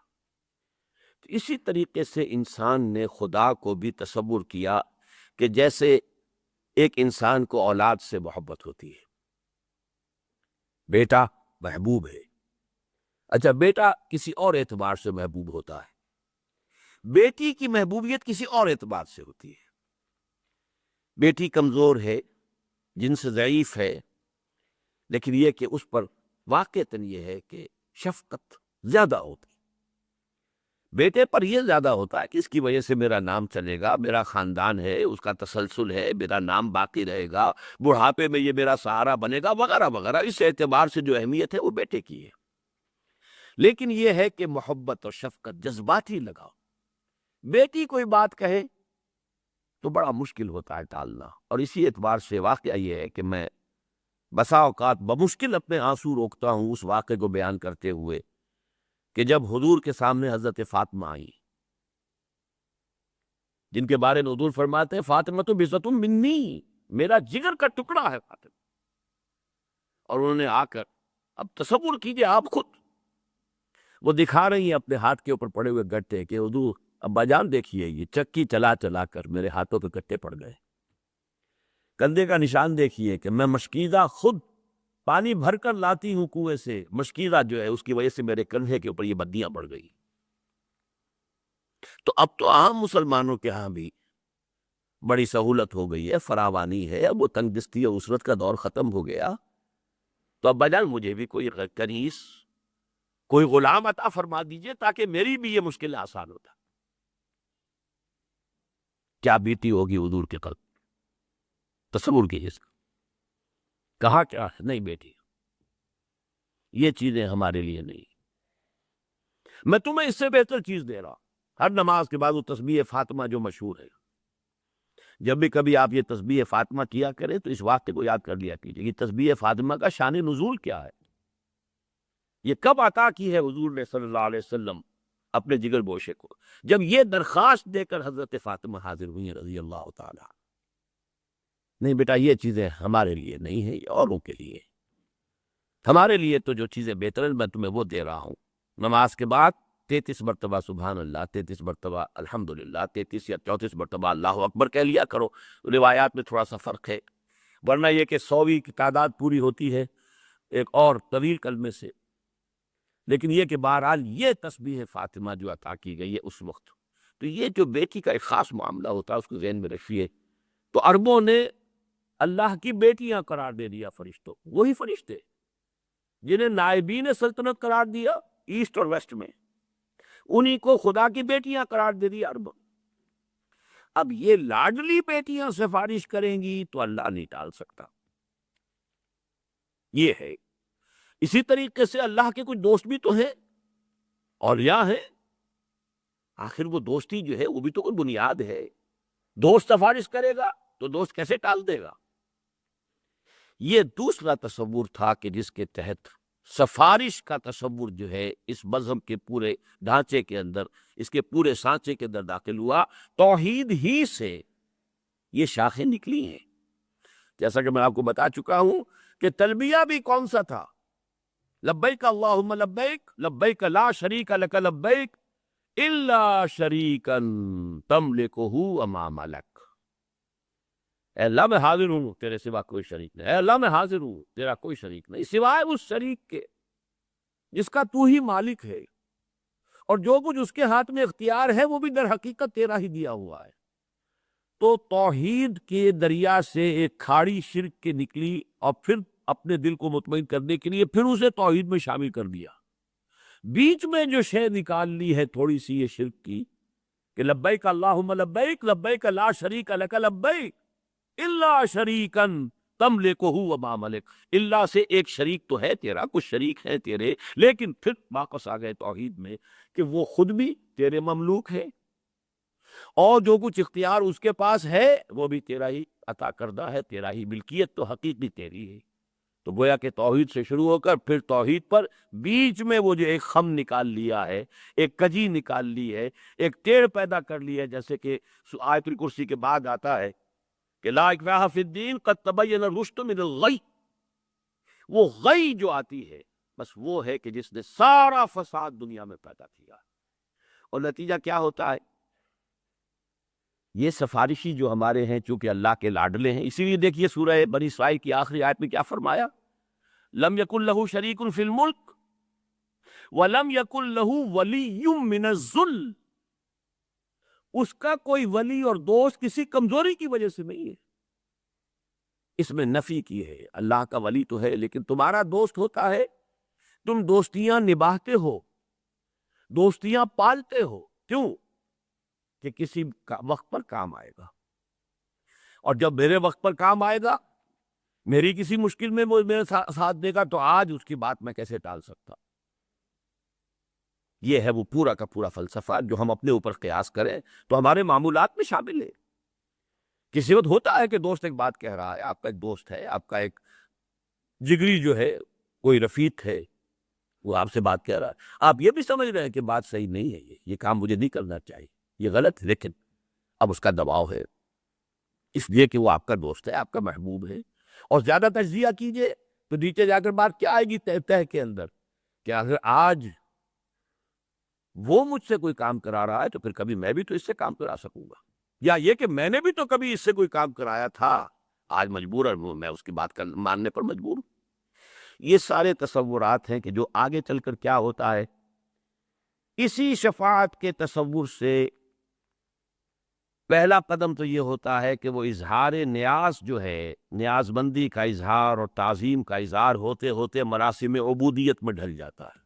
S1: اسی طریقے سے انسان نے خدا کو بھی تصور کیا کہ جیسے ایک انسان کو اولاد سے محبت ہوتی ہے، بیٹا محبوب ہے۔ اچھا، بیٹا کسی اور اعتبار سے محبوب ہوتا ہے، بیٹی کی محبوبیت کسی اور اعتبار سے ہوتی ہے۔ بیٹی کمزور ہے، جن سے ضعیف ہے، لیکن یہ کہ اس پر واقعتاً یہ ہے کہ شفقت زیادہ ہوتی ہے۔ بیٹے پر یہ زیادہ ہوتا ہے کہ اس کی وجہ سے میرا نام چلے گا، میرا خاندان ہے، اس کا تسلسل ہے، میرا نام باقی رہے گا، بڑھاپے میں یہ میرا سہارا بنے گا، وغیرہ وغیرہ۔ اس اعتبار سے جو اہمیت ہے وہ بیٹے کی ہے۔ لیکن یہ ہے کہ محبت اور شفقت، جذباتی لگاؤ، بیٹی کوئی بات کہے تو بڑا مشکل ہوتا ہے ٹالنا۔ اور اسی اعتبار سے واقعہ یہ ہے کہ میں بسا اوقات بمشکل اپنے آنسو روکتا ہوں اس واقعے کو بیان کرتے ہوئے کہ جب حضور کے سامنے حضرت فاطمہ آئی، جن کے بارے میں حضور فرماتے ہیں فاطمہ تو بضعۃ منی، میرا جگر کا ٹکڑا ہے فاطمہ۔ اور انہوں نے آ کر، اب تصور کیجئے آپ خود، وہ دکھا رہی ہیں اپنے ہاتھ کے اوپر پڑے ہوئے گٹے کہ حضور ابا جان دیکھیے، یہ چکی چلا چلا کر میرے ہاتھوں پہ گٹے پڑ گئے، کندھے کا نشان دیکھیے کہ میں مشکیزہ خود پانی بھر کر لاتی ہوں کنویں سے، مشکیزہ جو ہے اس کی وجہ سے میرے کندھے کے اوپر یہ بدیاں پڑ گئی۔ تو اب تو عام مسلمانوں کے ہاں بھی بڑی سہولت ہو گئی ہے، فراوانی ہے، اب وہ تنگ دستی اور اسرت کا دور ختم ہو گیا۔ تو ابا جان مجھے بھی کوئی کنیز، کوئی غلام عطا فرما دیجئے تاکہ میری بھی یہ مشکل آسان ہوتا۔ کیا بیتی ہوگی حضور کے قلب، تصور کیجیے اس کا۔ کہا کیا ہے؟ نہیں بیٹی، یہ چیزیں ہمارے لیے نہیں، میں تمہیں اس سے بہتر چیز دے رہا ہوں۔ ہر نماز کے بعد وہ تسبیح فاطمہ جو مشہور ہے، جب بھی کبھی آپ یہ تسبیح فاطمہ کیا کریں تو اس واقعے کو یاد کر لیا کیجیے۔ یہ تسبیح فاطمہ کا شان نزول کیا ہے، یہ کب عطا کی ہے حضور نے صلی اللہ علیہ وسلم اپنے جگر گوشے کو؟ جب یہ درخواست دے کر حضرت فاطمہ حاضر ہوئی رضی اللہ تعالی۔ نہیں بیٹا یہ چیزیں ہمارے لیے نہیں ہیں، یہ اوروں کے لیے، ہمارے لیے تو جو چیزیں بہتر ہیں میں تمہیں وہ دے رہا ہوں۔ نماز کے بعد 33 مرتبہ سبحان اللہ، 33 مرتبہ الحمدللہ، 33 یا 34 مرتبہ اللہ اکبر کہہ لیا کرو۔ روایات میں تھوڑا سا فرق ہے، ورنہ یہ کہ 100ویں کی تعداد پوری ہوتی ہے ایک اور طویل کلمے سے، لیکن یہ کہ بہرحال یہ تسبیح فاطمہ جو عطا کی گئی ہے اس وقت، تو یہ جو بیٹی کا ایک خاص معاملہ ہوتا ہے اس کو ذہن میں رکھیے۔ تو عربوں نے اللہ کی بیٹیاں قرار دے دیا فرشتوں، وہی فرشتے جنہیں نائبین سلطنت قرار دیا ایسٹ اور ویسٹ میں، انہی کو خدا کی بیٹیاں قرار دے دیا عرب۔ اب یہ لاڈلی بیٹیاں سفارش کریں گی تو اللہ نہیں ٹال سکتا، یہ ہے۔ اسی طریقے سے اللہ کے کچھ دوست بھی تو ہیں، اولیاء ہیں، آخر وہ دوستی جو ہے وہ بھی تو کوئی بنیاد ہے۔ دوست سفارش کرے گا تو دوست کیسے ٹال دے گا؟ یہ دوسرا تصور تھا کہ جس کے تحت سفارش کا تصور جو ہے اس مذہب کے پورے ڈھانچے کے اندر، اس کے پورے سانچے کے اندر داخل ہوا۔ توحید ہی سے یہ شاخیں نکلی ہیں، جیسا کہ میں آپ کو بتا چکا ہوں کہ تلبیہ بھی کون سا تھا؟ لبیک اللہم لبیک، لبیک لا شریک لک لبیک الا شریکا تملکہ وما ملک۔ اے اللہ میں حاضر ہوں، تیرے سوا کوئی شریک نہیں۔ اے اللہ میں حاضر ہوں، تیرا کوئی شریک نہیں سوائے اس شریک کے جس کا تو ہی مالک ہے، اور جو کچھ اس کے ہاتھ میں اختیار ہے وہ بھی در حقیقت تیرا ہی دیا ہوا ہے۔ تو توحید کے دریا سے ایک کھاڑی شرک کے نکلی، اور پھر اپنے دل کو مطمئن کرنے کے لیے پھر اسے توحید میں شامل کر دیا۔ بیچ میں جو شے نکال لی ہے تھوڑی سی یہ شرک کی کہ لبیک اللہم لبیک، لبیک لا شریک لک لبیک الا شریکا تملکہ وما ملک، اللہ سے ایک شریک تو ہے تیرا، کچھ شریک ہیں تیرے، لیکن پھر واپس آ گئے توحید میں کہ وہ خود بھی تیرے مملوک ہے، اور جو کچھ اختیار اس کے پاس ہے وہ بھی تیرا ہی عطا کردہ ہے، تیرا ہی ملکیت تو حقیقی تیری ہے۔ تو گویا کہ توحید سے شروع ہو کر پھر توحید پر بیچ میں وہ جو ایک خم نکال لیا ہے، ایک کجی نکال لی ہے، ایک ٹیڑھ پیدا کر لی ہے، جیسے کہ آیت الکرسی کے بعد آتا ہے کہ لا اکراہ فی الدین قد تبین الرشد من الغی۔ وہ غی جو آتی ہے بس وہ ہے کہ جس نے سارا فساد دنیا میں پیدا کیا، اور نتیجہ کیا ہوتا ہے؟ یہ سفارشی جو ہمارے ہیں چونکہ اللہ کے لاڈلے ہیں، اسی لیے دیکھیے سورہ بنی اسرائیل کی آخری آیت میں کیا فرمایا؟ لم یکن لہ شریک فی الملک ولم یکن لہ ولی من الذل۔ اس کا کوئی ولی اور دوست کسی کمزوری کی وجہ سے نہیں ہے۔ اس میں نفی کی ہے، اللہ کا ولی تو ہے لیکن تمہارا دوست ہوتا ہے، تم دوستیاں نباہتے ہو، دوستیاں پالتے ہو، کیوں؟ کہ کسی وقت پر کام آئے گا، اور جب میرے وقت پر کام آئے گا، میری کسی مشکل میں وہ میرے ساتھ دے گا، تو آج اس کی بات میں کیسے ٹال سکتا؟ یہ ہے وہ پورا کا پورا فلسفہ جو ہم اپنے اوپر قیاس کریں تو ہمارے معمولات میں شامل ہے۔ کسی وقت ہوتا ہے کہ دوست ایک بات کہہ رہا ہے، آپ کا ایک دوست ہے، آپ کا ایک جگری جو ہے، کوئی رفیق ہے، وہ آپ سے بات کہہ رہا ہے، آپ یہ بھی سمجھ رہے ہیں کہ بات صحیح نہیں ہے، یہ کام مجھے نہیں کرنا چاہیے، یہ غلط ہے، لیکن اب اس کا دباؤ ہے، اس لیے کہ وہ آپ کا دوست ہے، آپ کا محبوب ہے، اور زیادہ تجزیہ کیجئے تو نیچے جا کر بات کیا آئے گی تہ کے اندر، کہ اگر آج وہ مجھ سے کوئی کام کرا رہا ہے تو پھر کبھی میں بھی تو اس سے کام کرا سکوں گا، یا یہ کہ میں نے بھی تو کبھی اس سے کوئی کام کرایا تھا، آج مجبور ہے میں اس کی بات ماننے پر مجبور ہوں۔ یہ سارے تصورات ہیں کہ جو آگے چل کر کیا ہوتا ہے، اسی شفاعت کے تصور سے پہلا قدم تو یہ ہوتا ہے کہ وہ اظہار نیاز جو ہے، نیاز مندی کا اظہار اور تعظیم کا اظہار ہوتے ہوتے مراسم عبودیت میں ڈھل جاتا ہے۔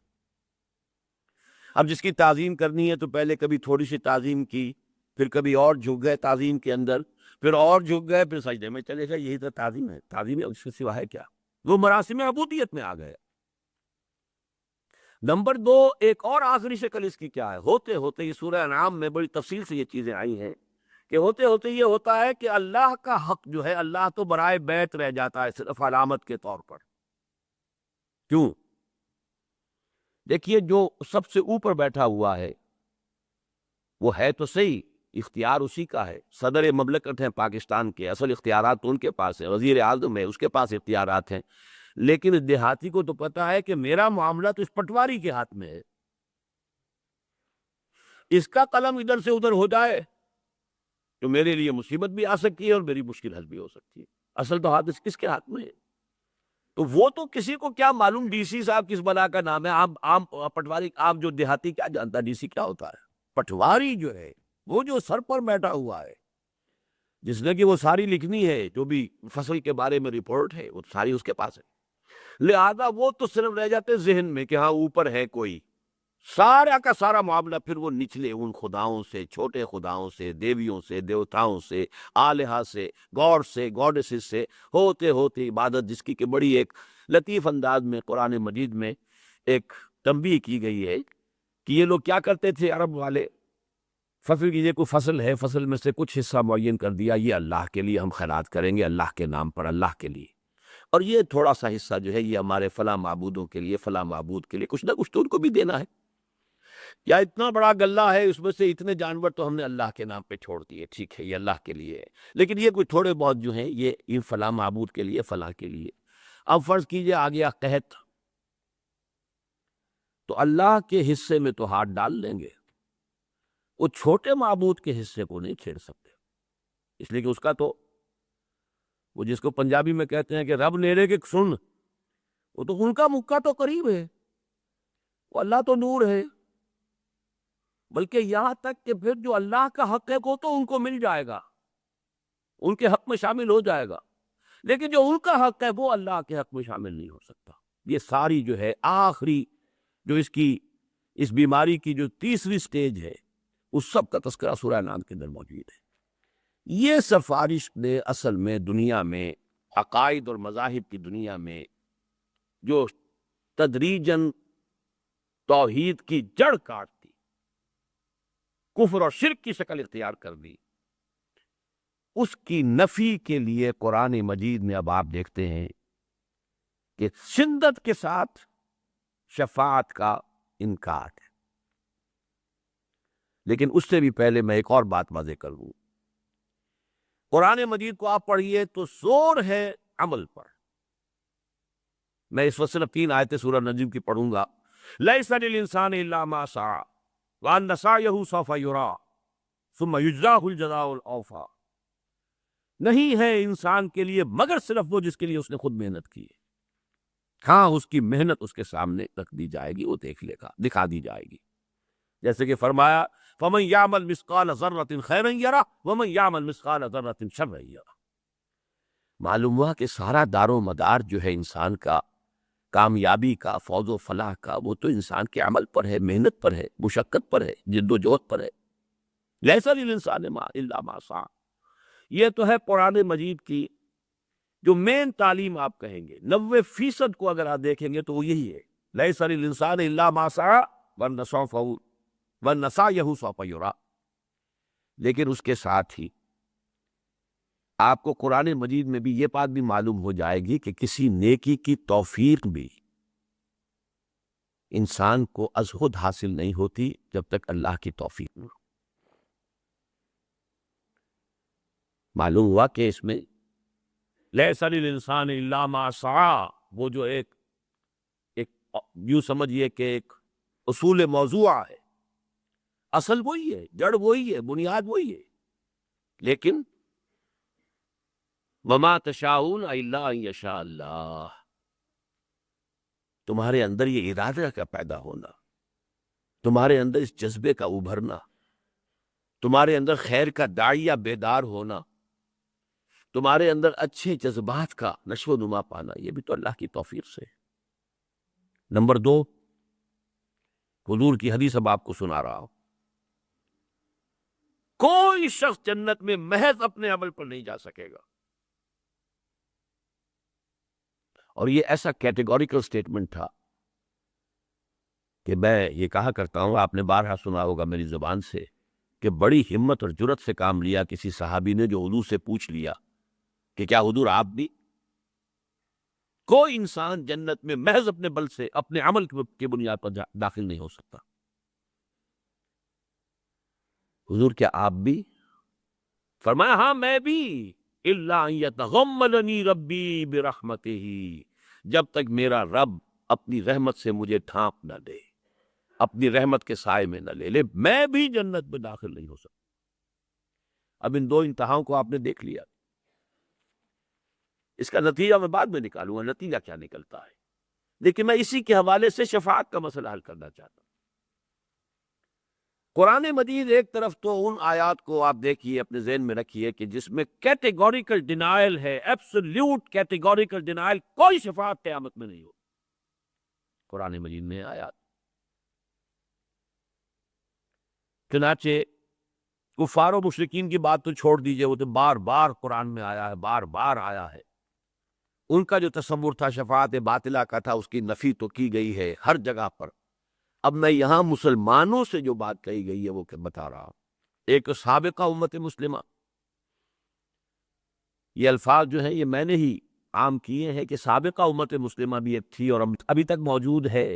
S1: اب جس کی تعظیم کرنی ہے تو پہلے کبھی تھوڑی سی تعظیم کی، پھر کبھی اور جھک گئے تعظیم کے اندر، پھر اور جھک گئے، پھر سجدے میں چلے گئے، یہی تو تعظیم ہے۔ تعظیم اس کے سوا ہے کیا؟ وہ مراسم عبودیت میں آ گئے۔ نمبر دو، ایک اور آخری شکل اس کی کیا ہے؟ ہوتے ہوتے یہ سورہ انعام میں بڑی تفصیل سے یہ چیزیں آئی ہیں کہ ہوتے ہوتے یہ ہوتا ہے کہ اللہ کا حق جو ہے، اللہ تو برائے بیت رہ جاتا ہے صرف علامت کے طور پر۔ کیوں؟ دیکھیے جو سب سے اوپر بیٹھا ہوا ہے وہ ہے تو صحیح اختیار اسی کا ہے، صدر مملکت ہیں پاکستان کے، اصل اختیارات تو ان کے پاس ہیں، وزیر اعظم ہے اس کے پاس اختیارات ہیں، لیکن دیہاتی کو تو پتا ہے کہ میرا معاملہ تو اس پٹواری کے ہاتھ میں ہے، اس کا قلم ادھر سے ادھر ہو جائے تو میرے لیے مصیبت بھی آ سکتی ہے اور میری مشکل حل بھی ہو سکتی ہے، اصل تو ہاتھ کس کے ہاتھ میں ہے؟ تو وہ تو کسی کو کیا معلوم ڈی سی صاحب کس بلا کا نام ہے، عام پٹواری، عام جو دیہاتی کیا جانتا ڈی سی کیا ہوتا ہے؟ پٹواری جو ہے وہ جو سر پر بیٹھا ہوا ہے، جس نے کہ وہ ساری لکھنی ہے، جو بھی فصل کے بارے میں رپورٹ ہے وہ ساری اس کے پاس ہے، لہذا وہ تو صرف رہ جاتے ذہن میں کہ ہاں اوپر ہے کوئی، سارا کا سارا معاملہ پھر وہ نچلے ان خداؤں سے، چھوٹے خداؤں سے، دیویوں سے، دیوتاؤں سے، آلہہ سے، گاڈ سے، گاڈسز سے، ہوتے ہوتے عبادت جس کی کہ بڑی ایک لطیف انداز میں قرآن مجید میں ایک تنبیہ کی گئی ہے کہ یہ لوگ کیا کرتے تھے عرب والے، فصل کی یہ کوئی فصل ہے، فصل میں سے کچھ حصہ معین کر دیا، یہ اللہ کے لیے ہم خیرات کریں گے، اللہ کے نام پر، اللہ کے لیے، اور یہ تھوڑا سا حصہ جو ہے یہ ہمارے فلاں معبودوں کے لیے، فلاں معبود کے لیے، کچھ نہ کچھ تو ان کو بھی دینا ہے، یا اتنا بڑا غلہ ہے اس میں سے اتنے جانور تو ہم نے اللہ کے نام پہ چھوڑ دیے، ٹھیک ہے یہ اللہ کے لیے ہے، لیکن یہ کوئی تھوڑے بہت جو ہیں یہ فلاں معبود کے لیے، فلاں کے لیے۔ اب فرض کیجئے آ گیا قحط، تو اللہ کے حصے میں تو ہاتھ ڈال لیں گے، وہ چھوٹے معبود کے حصے کو نہیں چھیڑ سکتے، اس لیے کہ اس کا تو وہ جس کو پنجابی میں کہتے ہیں کہ رب نیرے کے سن، وہ تو ان کا مکہ تو قریب ہے، وہ اللہ تو نور ہے، بلکہ یہاں تک کہ پھر جو اللہ کا حق ہے وہ تو ان کو مل جائے گا، ان کے حق میں شامل ہو جائے گا، لیکن جو ان کا حق ہے وہ اللہ کے حق میں شامل نہیں ہو سکتا۔ یہ ساری جو ہے آخری جو اس بیماری کی جو تیسری سٹیج ہے اس سب کا تذکرہ سورہ انعام کے اندر موجود ہے۔ یہ سفارش نے اصل میں دنیا میں عقائد اور مذاہب کی دنیا میں جو تدریجاً توحید کی جڑ کاٹ دی، کفر اور شرک کی شکل اختیار کر دی، اس کی نفی کے لیے قرآن مجید میں اب آپ دیکھتے ہیں کہ شدت کے ساتھ شفاعت کا انکار ہے۔ لیکن اس سے بھی پہلے میں ایک اور بات واضح کر دوں، قرآن مجید کو آپ پڑھیے تو زور ہے عمل پر۔ میں اس وقت صرف 3 آیتیں سورہ نجم کی پڑھوں گا۔ لیس للانسان الا ما سعى وان سعيه سوف يرى ثم یجزاہ الجزاء الاوفى، نہیں ہے انسان کے لیے مگر صرف وہ جس کے لیے اس نے خود محنت کی ہے، ہاں اس کی محنت اس کے سامنے رکھ دی جائے گی، وہ دیکھ لے گا، دکھا دی جائے گی، جیسے کہ فرمایا فَمَن يَعْمَلْ مِثْقَالَ ذَرَّةٍ خَيْرًا يَرَهُ وَمَن يَعْمَلْ مِثْقَالَ ذَرَّةٍ شَرًّا يَرَهُ۔ معلوم ہوا کہ سارا دار و مدار جو ہے انسان کا، کامیابی کا، فوز و فلاح کا، وہ تو انسان کے عمل پر ہے، محنت پر ہے، مشقت پر ہے، جد و جہد پر ہے۔ لیس للانسان الا ما سعى، یہ تو ہے قرآن مجید کی جو مین تعلیم آپ کہیں گے، 90% کو اگر آپ دیکھیں گے تو وہ یہی ہے، لیس للانسان الا ما سعى وَأَنَّ سَعْيَهُ سَوْفَ يُرَىٰ۔ لیکن اس کے ساتھ ہی آپ کو قرآن مجید میں بھی یہ بات بھی معلوم ہو جائے گی کہ کسی نیکی کی توفیق بھی انسان کو از خود حاصل نہیں ہوتی جب تک اللہ کی توفیق نہ ہو۔ معلوم ہوا کہ اس میں لیس للانسان الا ما سعى، وہ جو ایک یوں سمجھیے کہ ایک اصول موضوعہ ہے، اصل وہی ہے، جڑ وہی ہے، بنیاد وہی ہے، لیکن وما تشاءون الا ان یشاء اللہ، تمہارے اندر یہ ارادہ کا پیدا ہونا، تمہارے اندر اس جذبے کا ابھرنا، تمہارے اندر خیر کا داعیہ بیدار ہونا، تمہارے اندر اچھے جذبات کا نشو و نما پانا، یہ بھی تو اللہ کی توفیق سے ہے۔ نمبر 2، حضور کی حدیث اب آپ کو سنا رہا ہوں، کوئی شخص جنت میں محض اپنے عمل پر نہیں جا سکے گا، اور یہ ایسا کیٹیگوریکل سٹیٹمنٹ تھا کہ میں یہ کہا کرتا ہوں، آپ نے بارہا سنا ہوگا میری زبان سے، کہ بڑی ہمت اور جرت سے کام لیا کسی صحابی نے جو حضور سے پوچھ لیا کہ کیا حضور آپ بھی؟ کوئی انسان جنت میں محض اپنے بل سے، اپنے عمل کی بنیاد پر داخل نہیں ہو سکتا۔ حضور کیا آپ بھی؟ فرمایا ہاں میں بھی، الا ان یتغمدنی ربی برحمتہ، جب تک میرا رب اپنی رحمت سے مجھے ڈھانپ نہ دے، اپنی رحمت کے سائے میں نہ لے میں بھی جنت میں داخل نہیں ہو سکتا۔ اب ان دو انتہاؤں کو آپ نے دیکھ لیا، اس کا نتیجہ میں بعد میں نکالوں گا، نتیجہ کیا نکلتا ہے، لیکن میں اسی کے حوالے سے شفاعت کا مسئلہ حل کرنا چاہتا ہوں۔ قرآن مجید ایک طرف تو ان آیات کو آپ دیکھیے، اپنے ذہن میں رکھیے کہ جس میں کیٹیگوریکل ڈینائل ہے، ایبسولوٹ کیٹیگوریکل ڈینائل، کوئی شفاعت قیامت میں نہیں ہو، قرآن مجید میں آیات۔ چنانچہ کفار و مشرکین کی بات تو چھوڑ دیجئے، وہ تو بار بار قرآن میں آیا ہے، بار بار آیا ہے۔ ان کا جو تصور تھا شفاعت باطلہ کا تھا، اس کی نفی تو کی گئی ہے ہر جگہ پر۔ اب میں یہاں مسلمانوں سے جو بات کہی گئی ہے وہ بتا رہا ہوں۔ ایک سابقہ امت مسلمہ، یہ الفاظ جو ہیں یہ میں نے ہی عام کیے ہیں کہ سابقہ امت مسلمہ بھی ایک تھی اور ابھی تک موجود ہے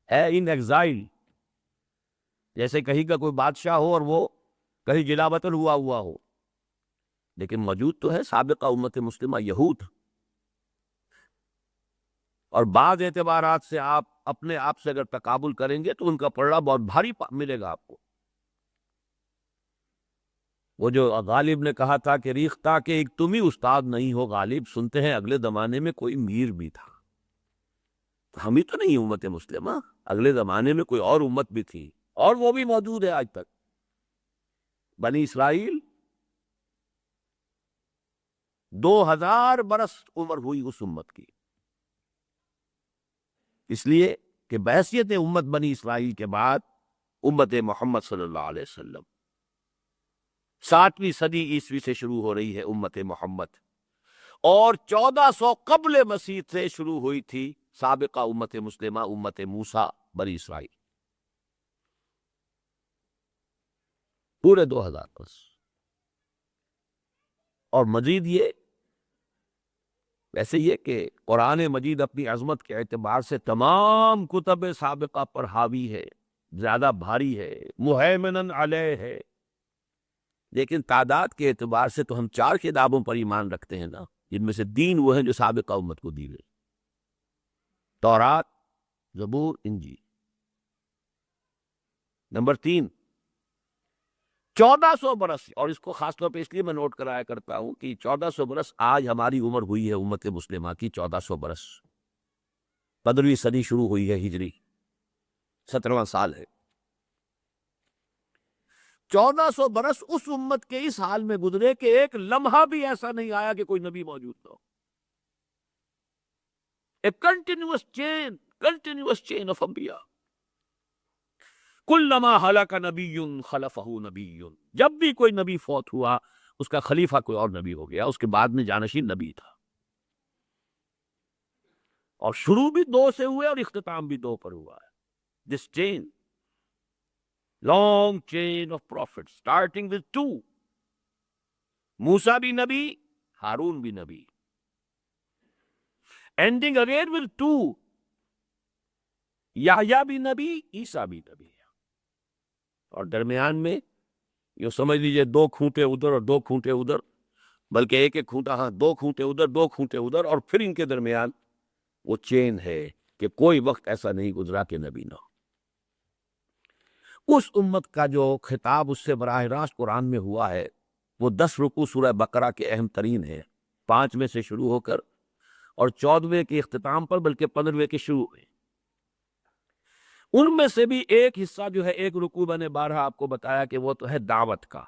S1: ان ایگزائل۔ جیسے کہیں کا کوئی بادشاہ ہو اور وہ کہیں جلا وطن ہوا ہو، لیکن موجود تو ہے سابقہ امت مسلمہ یہود۔ اور بعض اعتبارات سے آپ اپنے آپ سے اگر تقابل کریں گے تو ان کا پلڑا بہت بھاری ملے گا آپ کو۔ وہ جو غالب نے کہا تھا کہ ریختہ کہ ایک تم ہی استاد نہیں ہو غالب، سنتے ہیں اگلے زمانے میں کوئی میر بھی تھا۔ تو ہم ہی تو نہیں امت مسلمہ، اگلے زمانے میں کوئی اور امت بھی تھی اور وہ بھی موجود ہے آج تک۔ بنی اسرائیل 2000 برس عمر ہوئی اس امت کی، اس لیے کہ بحیثیت امت بنی اسرائیل کے بعد امت محمد صلی اللہ علیہ وسلم 7ویں صدی عیسوی سے شروع ہو رہی ہے امت محمد، اور 1400 قبل مسیح سے شروع ہوئی تھی سابقہ امت مسلمہ امت موسیٰ بنی اسرائیل، پورے 2000 برس۔ اور مزید یہ ویسے یہ کہ قرآن مجید اپنی عظمت کے اعتبار سے تمام کتب سابقہ پر حاوی ہے، زیادہ بھاری ہے، مہیمنن علیہ ہے، لیکن تعداد کے اعتبار سے تو ہم 4 کتابوں پر ایمان رکھتے ہیں نا، جن میں سے 3 وہ ہیں جو سابقہ امت کو دی گئی، تورات، زبور، انجیل۔ نمبر 3، 1400 برس، اور اس کو خاص طور پہ اس لیے میں نوٹ کرایا کرتا ہوں کہ 1400 برس آج ہماری عمر ہوئی ہے امت مسلمہ کی، 1400 برس 15ویں صدی شروع ہوئی ہے ہجری، 17واں سال ہے۔ 1400 برس اس امت کے اس حال میں گزرے کہ ایک لمحہ بھی ایسا نہیں آیا کہ کوئی نبی موجود نہ ہو۔ A continuous chain of انبیاء۔ کلما ہلک نبی خلفہ نبی، جب بھی کوئی نبی فوت ہوا اس کا خلیفہ کوئی اور نبی ہو گیا، اس کے بعد میں جانشین نبی تھا، اور شروع بھی 2 سے ہوئے اور اختتام بھی 2 پر ہوا ہے۔ This chain, long chain of prophets starting with 2، موسیٰ بھی نبی، ہارون بھی نبی، ending again with 2، یحییٰ بھی نبی، عیسیٰ بھی نبی، اور درمیان میں یہ سمجھ لیجئے 2 کھوٹے ادھر اور 2 کھوٹے ادھر، بلکہ ایک کھوٹا، ہاں 2 کھوٹے ادھر 2 کھوٹے ادھر، اور پھر ان کے درمیان وہ چین ہے کہ کوئی وقت ایسا نہیں گزرا کہ نبی نہ ہو۔ اس امت کا جو خطاب اس سے براہ راست قرآن میں ہوا ہے وہ 10 رکوع سورہ بقرہ کے اہم ترین ہے، 5 میں سے شروع ہو کر اور 14ویں کے اختتام پر، بلکہ 15ویں کے شروع میں۔ ان میں سے بھی ایک حصہ جو ہے، ایک رکوع میں نے بارہا آپ کو بتایا کہ وہ تو ہے دعوت کا،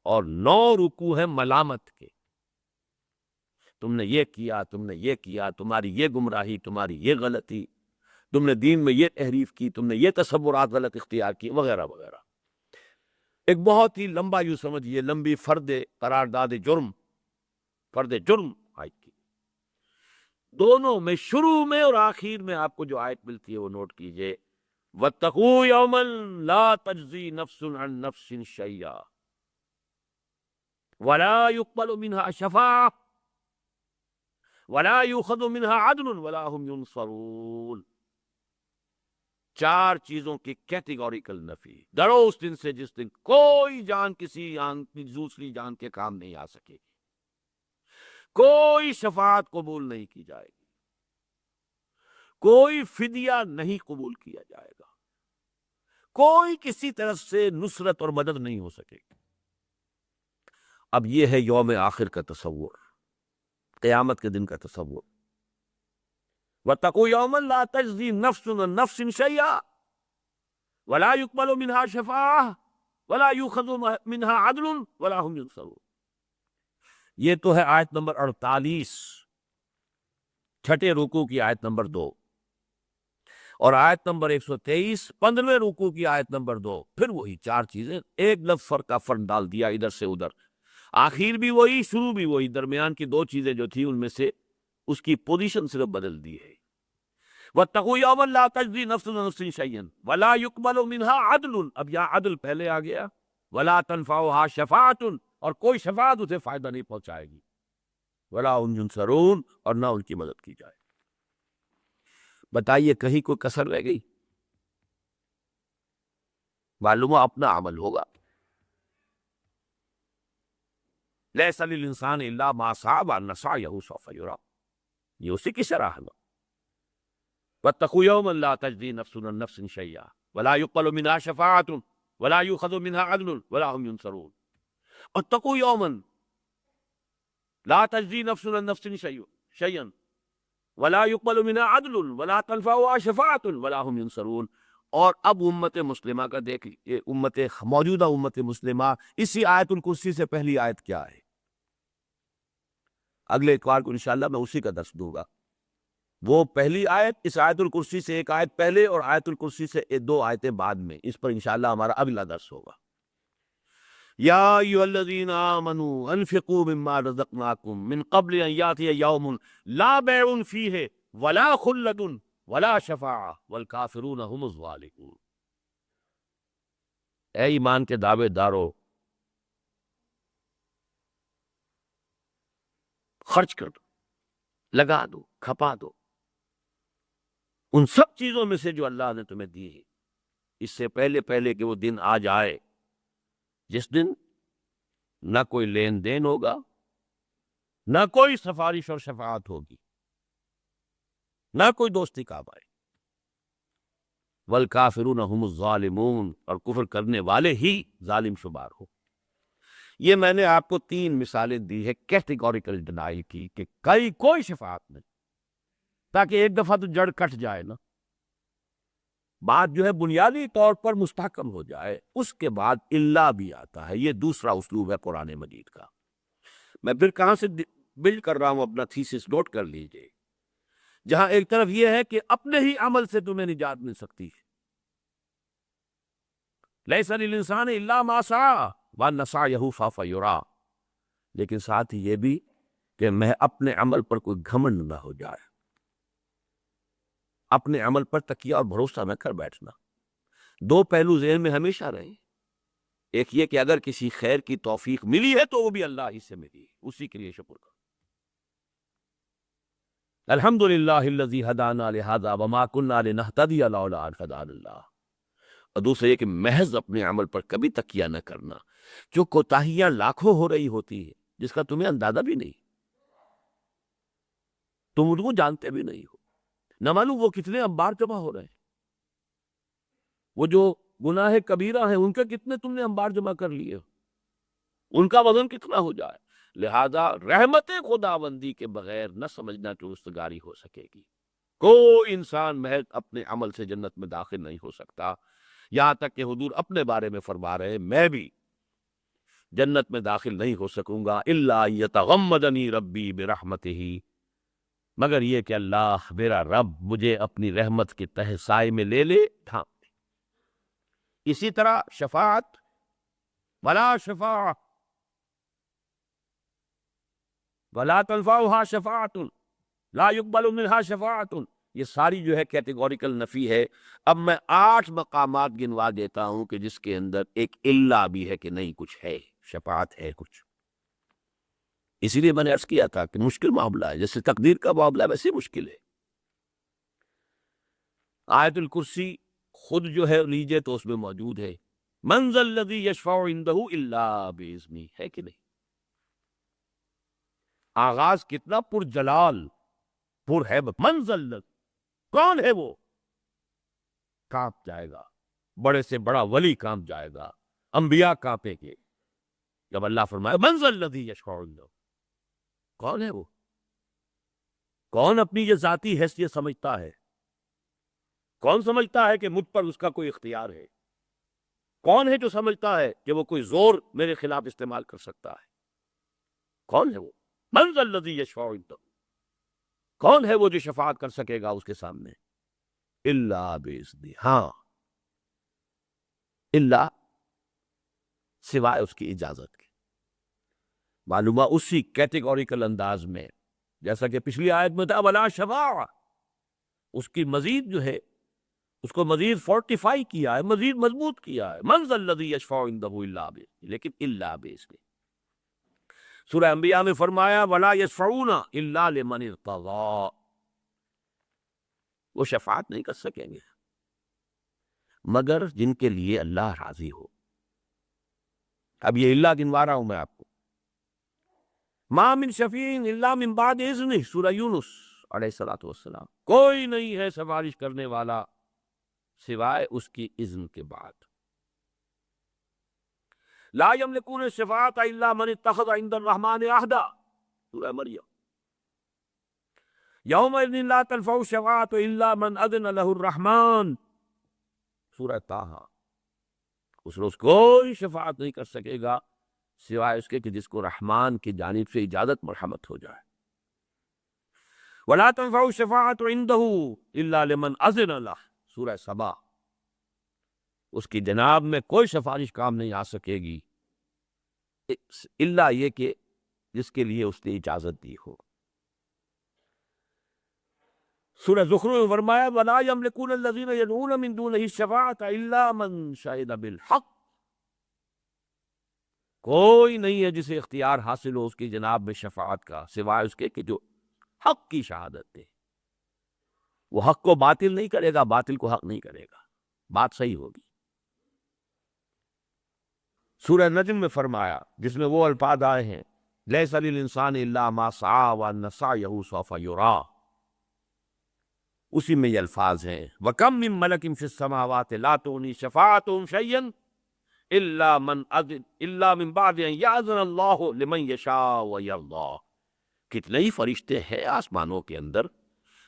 S1: اور 9 رکوع ہے ملامت کے، تم نے یہ کیا، تم نے یہ کیا، تمہاری یہ گمراہی، تمہاری یہ غلطی، تم نے دین میں یہ تحریف کی، تم نے یہ تصورات غلط اختیار کی، وغیرہ وغیرہ۔ ایک بہت ہی لمبا، یوں سمجھیے لمبی قرارداد جرم، فرد جرم آیت کی۔ دونوں میں شروع میں اور آخر میں آپ کو جو آیت ملتی ہے وہ نوٹ کیجئے، وَاتَّقُوا يَوْمًا لَا تَجْزِي نَفْسٌ عَن نَفْسٍ شَيْئًا وَلَا يُقْبَلُ مِنْهَا شَفَاعَةٌ وَلَا يُؤْخَذُ مِنْهَا عَدْلٌ وَلَا هُمْ يُنصَرُونَ۔ 4 چیزوں کی کیٹیگوریکل نفی. ڈرو اس دن سے جس دن کوئی جان کسی جان کی دوسری جان کے کام نہیں آ سکے گی، کوئی شفاعت قبول نہیں کی جائے گی، کوئی فدیہ نہیں قبول کیا جائے گا، کوئی کسی طرف سے نصرت اور مدد نہیں ہو سکے گی. اب یہ ہے یوم آخر کا تصور، قیامت کے دن کا تصور. وَاتَّقُوا يَوْمًا لَا تَجْزِي نَفْسٌ عَن نَفْسٍ شَيْئًا وَلَا يُقْبَلُ مِنْهَا شَفَاعَةٌ وَلَا يُؤْخَذُ مِنْهَا عَدْلٌ وَلَا هُمْ يُنصَرُونَ. یہ تو ہے آیت نمبر 48، چھٹے رکوع کی آیت نمبر 2، اور آیت نمبر 123 15ویں رکوع کی آیت نمبر 2. پھر وہی 4 چیزیں، ایک لفظ فرق کا فرق ڈال دیا ادھر سے ادھر، آخر بھی وہی شروع بھی وہی، درمیان کی 2 چیزیں جو تھی ان میں سے اس کی پوزیشن صرف بدل دی ہے. وَاتَّقُوا يَوْمًا لَا تَجْزِي نَفْسٌ عَن نَفْسٍ شَيْئًا وَلَا يُقْبَلُ مِنْهَا عَدْلٌ. اب یہاں عدل پہلے آ گیا. وَلَا تَنْفَعُهَا شَفَاعَةٌ، اور کوئی شفاعت اسے فائدہ نہیں پہنچائے گی. وَلَا هُمْ يُنصَرُونَ، اور نہ ان کی مدد کی جائے. بتائیے کہیں کوئی کسر رہ گئی؟ معلوم اپنا عمل ہوگا. لَيْسَ لِلْإِنسَانِ إِلَّا مَا سَعَىٰ وَأَنَّ سَعْيَهُ سَوْفَ يُرَىٰ. یہ اسی کی شرح ہے. وَاتَّقُوا يَوْمًا لَا تَجْزِي نَفْسٌ عَن نَفْسٍ شَيْئًا وَلَا يُقْبَلُ مِنْهَا شَفَاعَةٌ وَلَا يُؤْخَذُ مِنْهَا عَدْلٌ وَلَا هُمْ يُنصَرُونَ. وَاتَّقُوا يَوْمًا لَا تَجْزِي نَفْسٌ عَن نَفْسٍ شَيْئًا وَلَا يُقْبَلُ مِنْهَا عَدْلٌ وَلَا تَنْفَعُهَا شَفَاعَةٌ وَلَا هُمْ يُنصَرُونَ. اور اب امت مسلمہ کا دیکھیے، موجودہ امت مسلمہ، اسی آیت الکرسی سے پہلی آیت کیا ہے؟ اگلے اتوار کو انشاءاللہ میں اسی کا درس دوں گا. وہ پہلی آیت، اس آیت الکرسی سے ایک آیت پہلے اور آیت الکرسی سے 2 آیتیں بعد میں، اس پر انشاءاللہ ہمارا اگلا درس ہوگا. یا ایھا الذین آمنوا انفقوا مما رزقناکم من قبل ان یاتی یوم لا بیع فیہ ولا خلۃ ولا شفاعہ والکافرون هم الظالمون. اے ایمان کے دعوے دارو، خرچ کر دو، لگا دو، کھپا دو ان سب چیزوں میں سے جو اللہ نے تمہیں دی ہے، اس سے پہلے کہ وہ دن آ جائے جس دن نہ کوئی لین دین ہوگا، نہ کوئی سفارش اور شفاعت ہوگی، نہ کوئی دوستی کام آئے. والکافرون هم الظالمون، اور کفر کرنے والے ہی ظالم شمار ہو. یہ میں نے آپ کو 3 مثالیں دی ہے کیٹیگوریکل ڈینائل کی، کہ کوئی شفاعت نہیں، تاکہ ایک دفعہ تو جڑ کٹ جائے نا، بات جو ہے بنیادی طور پر مستحکم ہو جائے. اس کے بعد اللہ بھی آتا ہے. یہ دوسرا اسلوب ہے قرآن مجید کا. میں پھر کہاں سے بلڈ کر رہا ہوں اپنا تھیسس، نوٹ کر لیجئے. جہاں ایک طرف یہ ہے کہ اپنے ہی عمل سے تمہیں نجات مل سکتی ہے، لیس للانسان الا ما سعى وان سعيه سوف يرى، لیکن ساتھ ہی یہ بھی کہ میں اپنے عمل پر کوئی گھمنڈ نہ ہو جائے، اپنے عمل پر تکیہ اور بھروسہ نہ کر بیٹھنا. 2 پہلو ذہن میں ہمیشہ رہیں. ایک یہ کہ اگر کسی خیر کی توفیق ملی ہے تو وہ بھی اللہ ہی سے ملی ہے، اسی کے لیے شکر کرو. الحمدللہ الذی ہدانا لہذا وما کنا لنہتدی لولا ان ہدانا اللہ. اور دوسرا یہ کہ محض اپنے عمل پر کبھی تکیہ نہ کرنا. جو کوتاہیاں لاکھوں ہو رہی ہوتی ہے جس کا تمہیں اندازہ بھی نہیں، تم ان کو جانتے بھی نہیں ہو، نہ معلوم وہ کتنے انبار جمع ہو رہے ہیں. وہ جو گناہ کبیرہ ہیں ان کے کتنے تم نے انبار جمع کر لیے، ان کا وزن کتنا ہو جائے. لہذا رحمت خداوندی کے بغیر نہ سمجھنا کہ رستگاری ہو سکے گی. کوئی انسان محض اپنے عمل سے جنت میں داخل نہیں ہو سکتا. یہاں تک کہ حضور اپنے بارے میں فرما رہے ہیں میں بھی جنت میں داخل نہیں ہو سکوں گا الا یتغمدنی ربی برحمتہ، مگر یہ کہ اللہ میرا رب مجھے اپنی رحمت کے تہ سائے میں لے لے، ڈھانپ لے. اسی طرح شفاعت، ولا شفاعہ ولا تنفعها شفاعت لا يقبل منها شفاعت، یہ ساری جو ہے کیٹیگوریکل نفی ہے. اب میں 8 مقامات گنوا دیتا ہوں کہ جس کے اندر ایک الا بھی ہے کہ نہیں کچھ ہے، شفاعت ہے کچھ. اسی لیے میں نے عرض کیا تھا کہ مشکل معاملہ ہے، جیسے تقدیر کا معاملہ ویسے مشکل ہے. آیت الکرسی خود جو ہے لیجئے تو اس میں موجود ہے من ذا الذی یشفع عندہ الا باذنہ، ہے کہ نہیں؟ آغاز کتنا پرجلال، پر ہیبت، من ذا الذی، کون ہے وہ؟ کانپ جائے گا، بڑے سے بڑا ولی کانپ جائے گا، انبیاء کانپیں گے جب اللہ فرمائے من ذا الذی یشفع عندہ، کون ہے وہ؟ کون اپنی یہ ذاتی حیثیت سمجھتا ہے؟ کون سمجھتا ہے کہ مجھ پر اس کا کوئی اختیار ہے؟ کون ہے جو سمجھتا ہے کہ وہ کوئی زور میرے خلاف استعمال کر سکتا ہے؟ کون ہے وہ؟ من ذا الذی یشفع عندہ، کون ہے وہ جو شفاعت کر سکے گا اس کے سامنے؟ الا باذنہ، ہاں، الا سوائے اس کی اجازت کے۔ معلومہ اسی کیٹیگوریکل انداز میں جیسا کہ پچھلی آیت میں تھا ولا شفاع، اس کی مزید جو ہے اس کو مزید فورٹیفائی کیا ہے، مزید مضبوط کیا ہے، من ذا الذی یشفع عندہ الا باذنہ، لیکن الا باذنہ۔ سورہ انبیاء میں فرمایا ولا یشفعون الا لمن ارتضی، وہ شفاعت نہیں کر سکیں گے مگر جن کے لیے اللہ راضی ہو۔ اب یہ اللہ گنوا رہا ہوں میں آپ کو، ما من شفیع الا من بعد اذنہ، سورہ یونس علیہ الصلوۃ والسلام، کوئی نہیں ہے سفارش کرنے والا سوائے اس کی اذن کے بعد۔ لا یملکون الشفاعۃ الا من اتخذ عند الرحمن عہدا، سورہ مریم، یومئذ لا تنفع الشفاعۃ الا من اذن له الرحمن، سورہ طٰہٰ، اس روز کوئی شفاعت نہیں کر سکے گا سوائے اس کے کہ جس کو رحمان کی جانب سے اجازت مرحمت ہو جائے۔ ولا تنفع الشفاعۃ عنده الا لمن اذن له، سورہ سبا، اس کی جناب میں کوئی سفارش کام نہیں آ سکے گی الا یہ کہ جس کے لیے اس نے اجازت دی ہو۔ سورہ زخرف میں فرمایا ولا یملکون الذین یدعون من دونہ الشفاعۃ الا من شہد بالحق، کوئی نہیں ہے جسے اختیار حاصل ہو اس کی جناب میں شفاعت کا سوائے اس کے کہ جو حق کی شہادت دے۔ وہ حق کو باطل نہیں کرے گا، باطل کو حق نہیں کرے گا، بات صحیح ہوگی۔ سورہ نجم میں فرمایا جس میں وہ الفاظ آئے ہیں لیس للانسان الا ما سعی وان سعیہ سوف یری، اسی میں یہ الفاظ ہیں وَكَم مِّن مَلَكٍ فِي السَّمَاوَاتِ لَا تُغْنِي شَفَاعَتُهُمْ شَيْئًا إِلَّا مِن بَعْدِ أَن يَأْذَنَ اللَّهُ لِمَن يَشَاءُ وَيَرْضَىٰ، کتنے ہی فرشتے ہیں آسمانوں کے اندر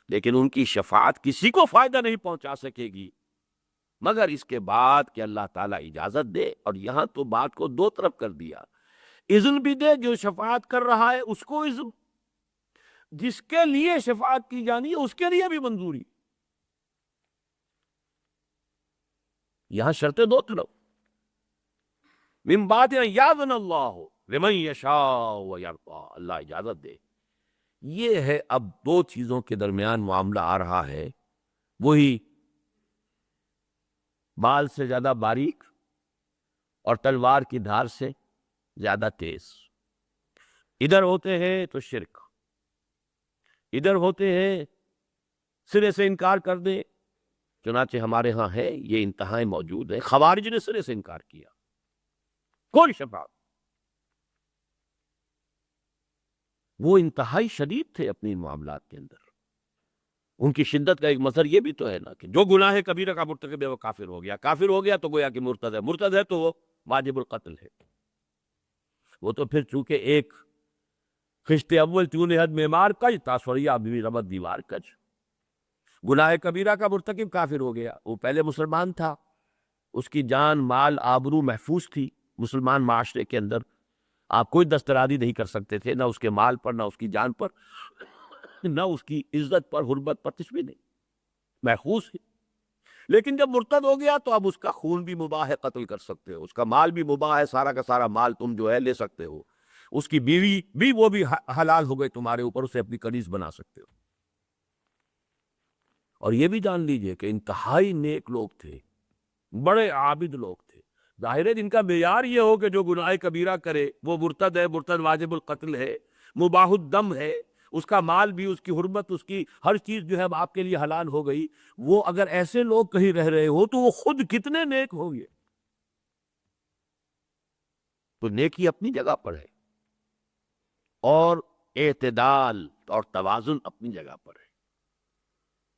S1: لیکن ان کی شفاعت کسی کو فائدہ نہیں پہنچا سکے گی مگر اس کے بعد کہ اللہ تعالیٰ اجازت دے۔ اور یہاں تو بات کو دو طرف کر دیا، اذن بھی دے جو شفاعت کر رہا ہے اس کو اذن، جس کے لیے شفاعت کی جانی ہے اس کے لیے بھی منظوری۔ یہاں شرطیں دو طرف، من بعد ان یاذن اللہ لمن یشاء ویرضی، اللہ اجازت دے۔ یہ ہے اب دو چیزوں کے درمیان معاملہ آ رہا ہے، وہی بال سے زیادہ باریک اور تلوار کی دھار سے زیادہ تیز۔ ادھر ہوتے ہیں تو شرک، ادھر ہوتے ہیں سرے سے انکار کر دیں، چنانچہ ہمارے ہاں ہے یہ انتہائیں موجود ہیں۔ خوارج نے سرے سے انکار کیا، کوئی شفاعت، وہ انتہائی شدید تھے اپنی معاملات کے اندر۔ ان کی شدت کا ایک مظہر یہ بھی تو ہے نا کہ جو گناہ کبیرہ کا مرتکب ہے وہ کافر ہو گیا، کافر ہو گیا تو گویا کہ مرتد ہے، مرتد ہے تو وہ واجب القتل ہے۔ وہ تو پھر چونکہ ایک خشت اول چون حد معمار کج تاسوریہ بھی ربط دیوار کج، گناہ کبیرہ کا مرتکب کافر ہو گیا، وہ پہلے مسلمان تھا، اس کی جان مال آبرو محفوظ تھی، مسلمان معاشرے کے اندر آپ کوئی دسترادی نہیں کر سکتے تھے، نہ اس کے مال پر، نہ اس کی جان پر، نہ اس کی عزت پر، حرمت پر، کچھ بھی نہیں، محفوظ ہے۔ لیکن جب مرتد ہو گیا تو اب اس کا خون بھی مباح ہے، قتل کر سکتے ہو، اس کا مال بھی مباح ہے، سارا کا سارا مال تم جو ہے لے سکتے ہو، اس کی بیوی بھی وہ بھی حلال ہو گئی تمہارے اوپر، اسے اپنی کنیز بنا سکتے ہو۔ اور یہ بھی جان لیجئے کہ انتہائی نیک لوگ تھے، بڑے عابد لوگ تھے، ظاہر ہے جن کا معیار یہ ہو کہ جو گناہ کبیرہ کرے وہ مرتد ہے، مرتد واجب القتل ہے، مباح الدم ہے، اس کا مال بھی، اس کی حرمت، اس کی ہر چیز جو ہے اب آپ کے لیے حلال ہو گئی، وہ اگر ایسے لوگ کہیں رہ رہے ہو تو وہ خود کتنے نیک ہوں گے۔ تو نیکی اپنی جگہ پر ہے، اور اعتدال اور توازن اپنی جگہ پر ہے۔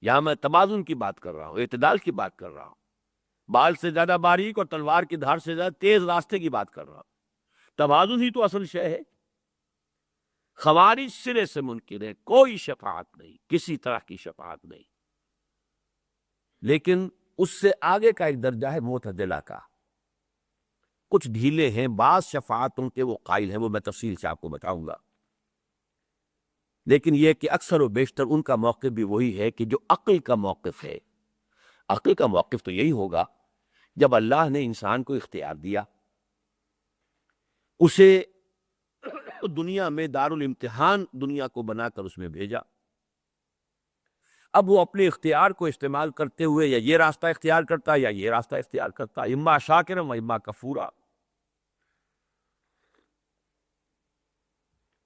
S1: یہاں میں توازن کی بات کر رہا ہوں، اعتدال کی بات کر رہا ہوں، بال سے زیادہ باریک اور تلوار کی دھار سے زیادہ تیز راستے کی بات کر رہا ہوں۔ توازن ہی تو اصل شے ہے۔ خوارج سرے سے منکر ہے، کوئی شفاعت نہیں، کسی طرح کی شفاعت نہیں۔ لیکن اس سے آگے کا ایک درجہ ہے معتدلہ کا، کچھ ڈھیلے ہیں، بعض شفاعتوں کے وہ قائل ہیں، وہ میں تفصیل سے آپ کو بتاؤں گا۔ لیکن یہ کہ اکثر و بیشتر ان کا موقف بھی وہی ہے کہ جو عقل کا موقف ہے۔ عقل کا موقف تو یہی ہوگا جب اللہ نے انسان کو اختیار دیا، اسے دنیا میں دارالامتحان دنیا کو بنا کر اس میں بھیجا، اب وہ اپنے اختیار کو استعمال کرتے ہوئے یا یہ راستہ اختیار کرتا یا یہ راستہ اختیار کرتا، اما شاکرا و اما کفورا۔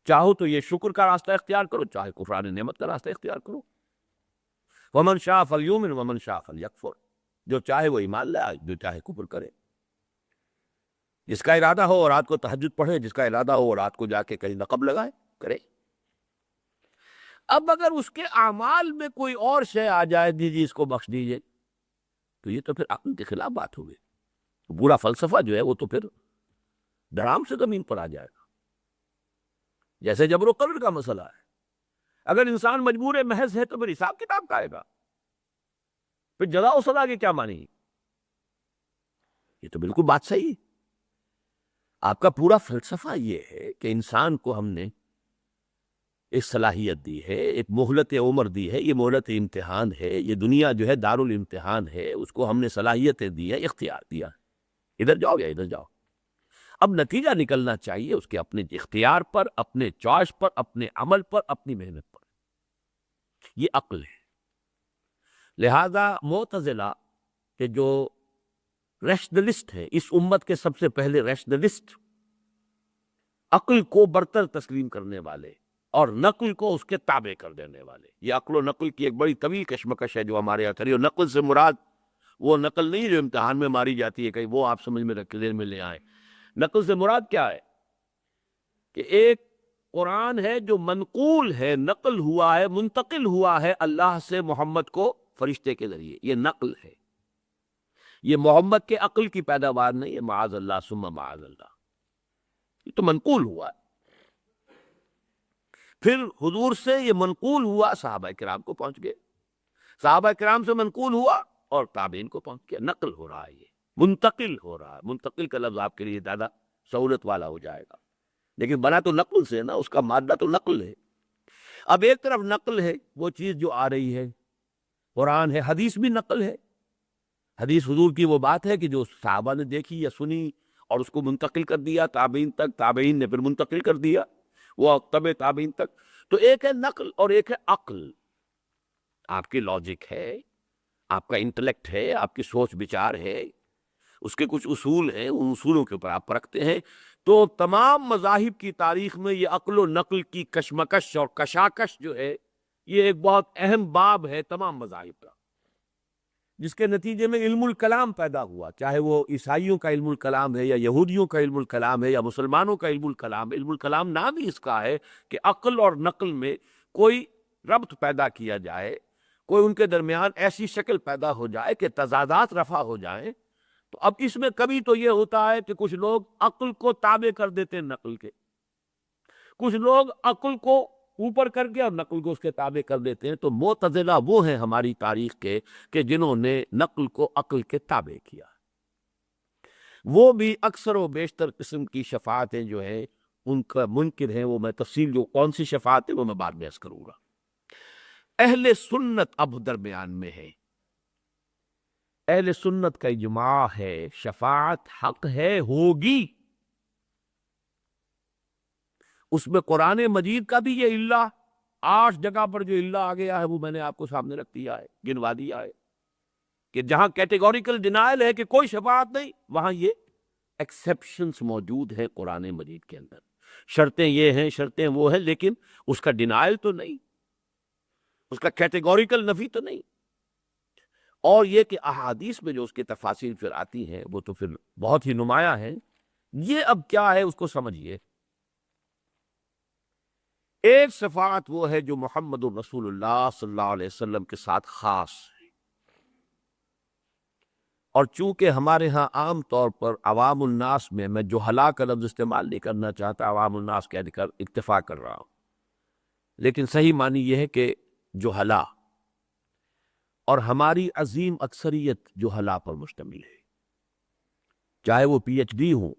S1: چاہو تو یہ شکر کا راستہ اختیار کرو، چاہے کفران نعمت کا راستہ اختیار کرو۔ ومن شاء فلیؤمن ومن شاء فلیکفر، جو چاہے وہ ایمان لائے، جو چاہے کفر کرے۔ جس کا ارادہ ہو وہ رات کو تہجد پڑھے، جس کا ارادہ ہو وہ رات کو جا کے کہیں نقب لگائے، کرے۔ اب اگر اس کے اعمال میں کوئی اور شے آ جائے، دیجیے اس کو بخش دیجیے، تو یہ تو پھر عقل کے خلاف بات ہوگی۔ پورا فلسفہ جو ہے وہ تو پھر دھڑام سے زمین پر آ جائے گا۔ جیسے جبر و قدر کا مسئلہ ہے، اگر انسان مجبور محض ہے تو پھر حساب کتاب کا آئے گا، پھر جزا و سزا کے کیا معنی؟ یہ تو بالکل بات صحیح ہے۔ آپ کا پورا فلسفہ یہ ہے کہ انسان کو ہم نے ایک صلاحیت دی ہے، ایک مہلت عمر دی ہے، یہ مہلت امتحان ہے، یہ دنیا جو ہے دارالامتحان ہے، اس کو ہم نے صلاحیتیں دی ہے، اختیار دیا، ادھر جاؤ یا ادھر جاؤ۔ اب نتیجہ نکلنا چاہیے اس کے اپنے اختیار پر، اپنے چوائس پر، اپنے عمل پر، اپنی محنت پر۔ یہ عقل ہے۔ لہذا معتزلہ کہ جو ریشنلسٹ ہے، اس امت کے سب سے پہلے ریشنلسٹ، عقل کو برتر تسلیم کرنے والے اور نقل کو اس کے تابع کر دینے والے، یہ عقل و نقل کی ایک بڑی طویل کشمکش ہے جو ہمارے یہاں کری۔ اور نقل سے مراد وہ نقل نہیں جو امتحان میں ماری جاتی ہے کہیں، وہ آپ سمجھ میں رکھ ذہن میں لے آئیں۔ نقل سے مراد کیا ہے کہ ایک قرآن ہے جو منقول ہے، نقل ہوا ہے، منتقل ہوا ہے اللہ سے محمد کو فرشتے کے ذریعے، یہ نقل ہے۔ یہ محمد کے عقل کی پیداوار نہیں ہے، معاذ اللہ ثم معاذ اللہ، یہ تو منقول ہوا ہے۔ پھر حضور سے یہ منقول ہوا، صحابہ کرام کو پہنچ گئے، صحابہ کرام سے منقول ہوا اور تابعین کو پہنچ گیا۔ نقل ہو رہا ہے، یہ منتقل ہو رہا ہے۔ منتقل کا لفظ آپ کے لیے زیادہ سہولت والا ہو جائے گا، لیکن بنا تو نقل سے نا، اس کا مادہ تو نقل ہے۔ اب ایک طرف نقل ہے وہ چیز جو آ رہی ہے، قرآن ہے، حدیث بھی نقل ہے۔ حدیث حضور کی وہ بات ہے کہ جو صحابہ نے دیکھی یا سنی اور اس کو منتقل کر دیا تابعین تک، تابعین نے پھر منتقل کر دیا وہ تبع تابعین تک۔ تو ایک ہے نقل اور ایک ہے عقل۔ آپ کی لاجک ہے، آپ کا انٹلیکٹ ہے، آپ کی سوچ بچار ہے، اس کے کچھ اصول ہیں، ان اصولوں کے اوپر آپ پرکھتے ہیں۔ تو تمام مذاہب کی تاریخ میں یہ عقل و نقل کی کشمکش اور کشاکش جو ہے، یہ ایک بہت اہم باب ہے تمام مذاہب کا، جس کے نتیجے میں علم الکلام پیدا ہوا، چاہے وہ عیسائیوں کا علم الکلام ہے یا یہودیوں کا علم الکلام ہے یا مسلمانوں کا علم الکلام ہے۔ علم الکلام نام ہی اس کا ہے کہ عقل اور نقل میں کوئی ربط پیدا کیا جائے، کوئی ان کے درمیان ایسی شکل پیدا ہو جائے کہ تضادات رفع ہو جائیں۔ تو اب اس میں کبھی تو یہ ہوتا ہے کہ کچھ لوگ عقل کو تابع کر دیتے ہیں نقل کے، کچھ لوگ عقل کو اوپر کر کے اور نقل کو اس کے تابع کر دیتے ہیں۔ تو معتزلہ وہ ہیں ہماری تاریخ کے کہ جنہوں نے نقل کو عقل کے تابع کیا۔ وہ بھی اکثر و بیشتر قسم کی شفاعتیں جو ہیں ان کا منکر ہیں، وہ میں تفصیل جو کون سی شفاعت ہے وہ میں بعد میں عرض کروں گا۔ اہل سنت اب درمیان میں ہے، اہل سنت کا اجماع ہے شفاعت حق ہے، ہوگی۔ اس میں قرآن مجید کا بھی یہ اللہ 8 جگہ پر جو اللہ آ گیا ہے وہ میں نے آپ کو سامنے رکھ دیا ہے، گنوا دیا ہے، کہ جہاں کیٹیگوریکل ڈینائل ہے کہ کوئی شفاعت نہیں، وہاں یہ ایکسیپشنز موجود ہیں قرآن مجید کے اندر۔ شرطیں یہ ہیں، شرطیں وہ ہیں، لیکن اس کا ڈینائل تو نہیں، اس کا کیٹیگوریکل نفی تو نہیں۔ اور یہ کہ احادیث میں جو اس کی تفاصیل پھر آتی ہیں وہ تو پھر بہت ہی نمایاں ہیں۔ یہ اب کیا ہے اس کو سمجھیے۔ ایک صفات وہ ہے جو محمد رسول اللہ صلی اللہ علیہ وسلم کے ساتھ خاص ہے، اور چونکہ ہمارے ہاں عام طور پر عوام الناس میں جہلا کا لفظ استعمال نہیں کرنا چاہتا، عوام الناس کہہ کر اکتفا کر رہا ہوں، لیکن صحیح معنی یہ ہے کہ جہلا، اور ہماری عظیم اکثریت جہلا پر مشتمل ہے، چاہے وہ پی ایچ ڈی ہوں،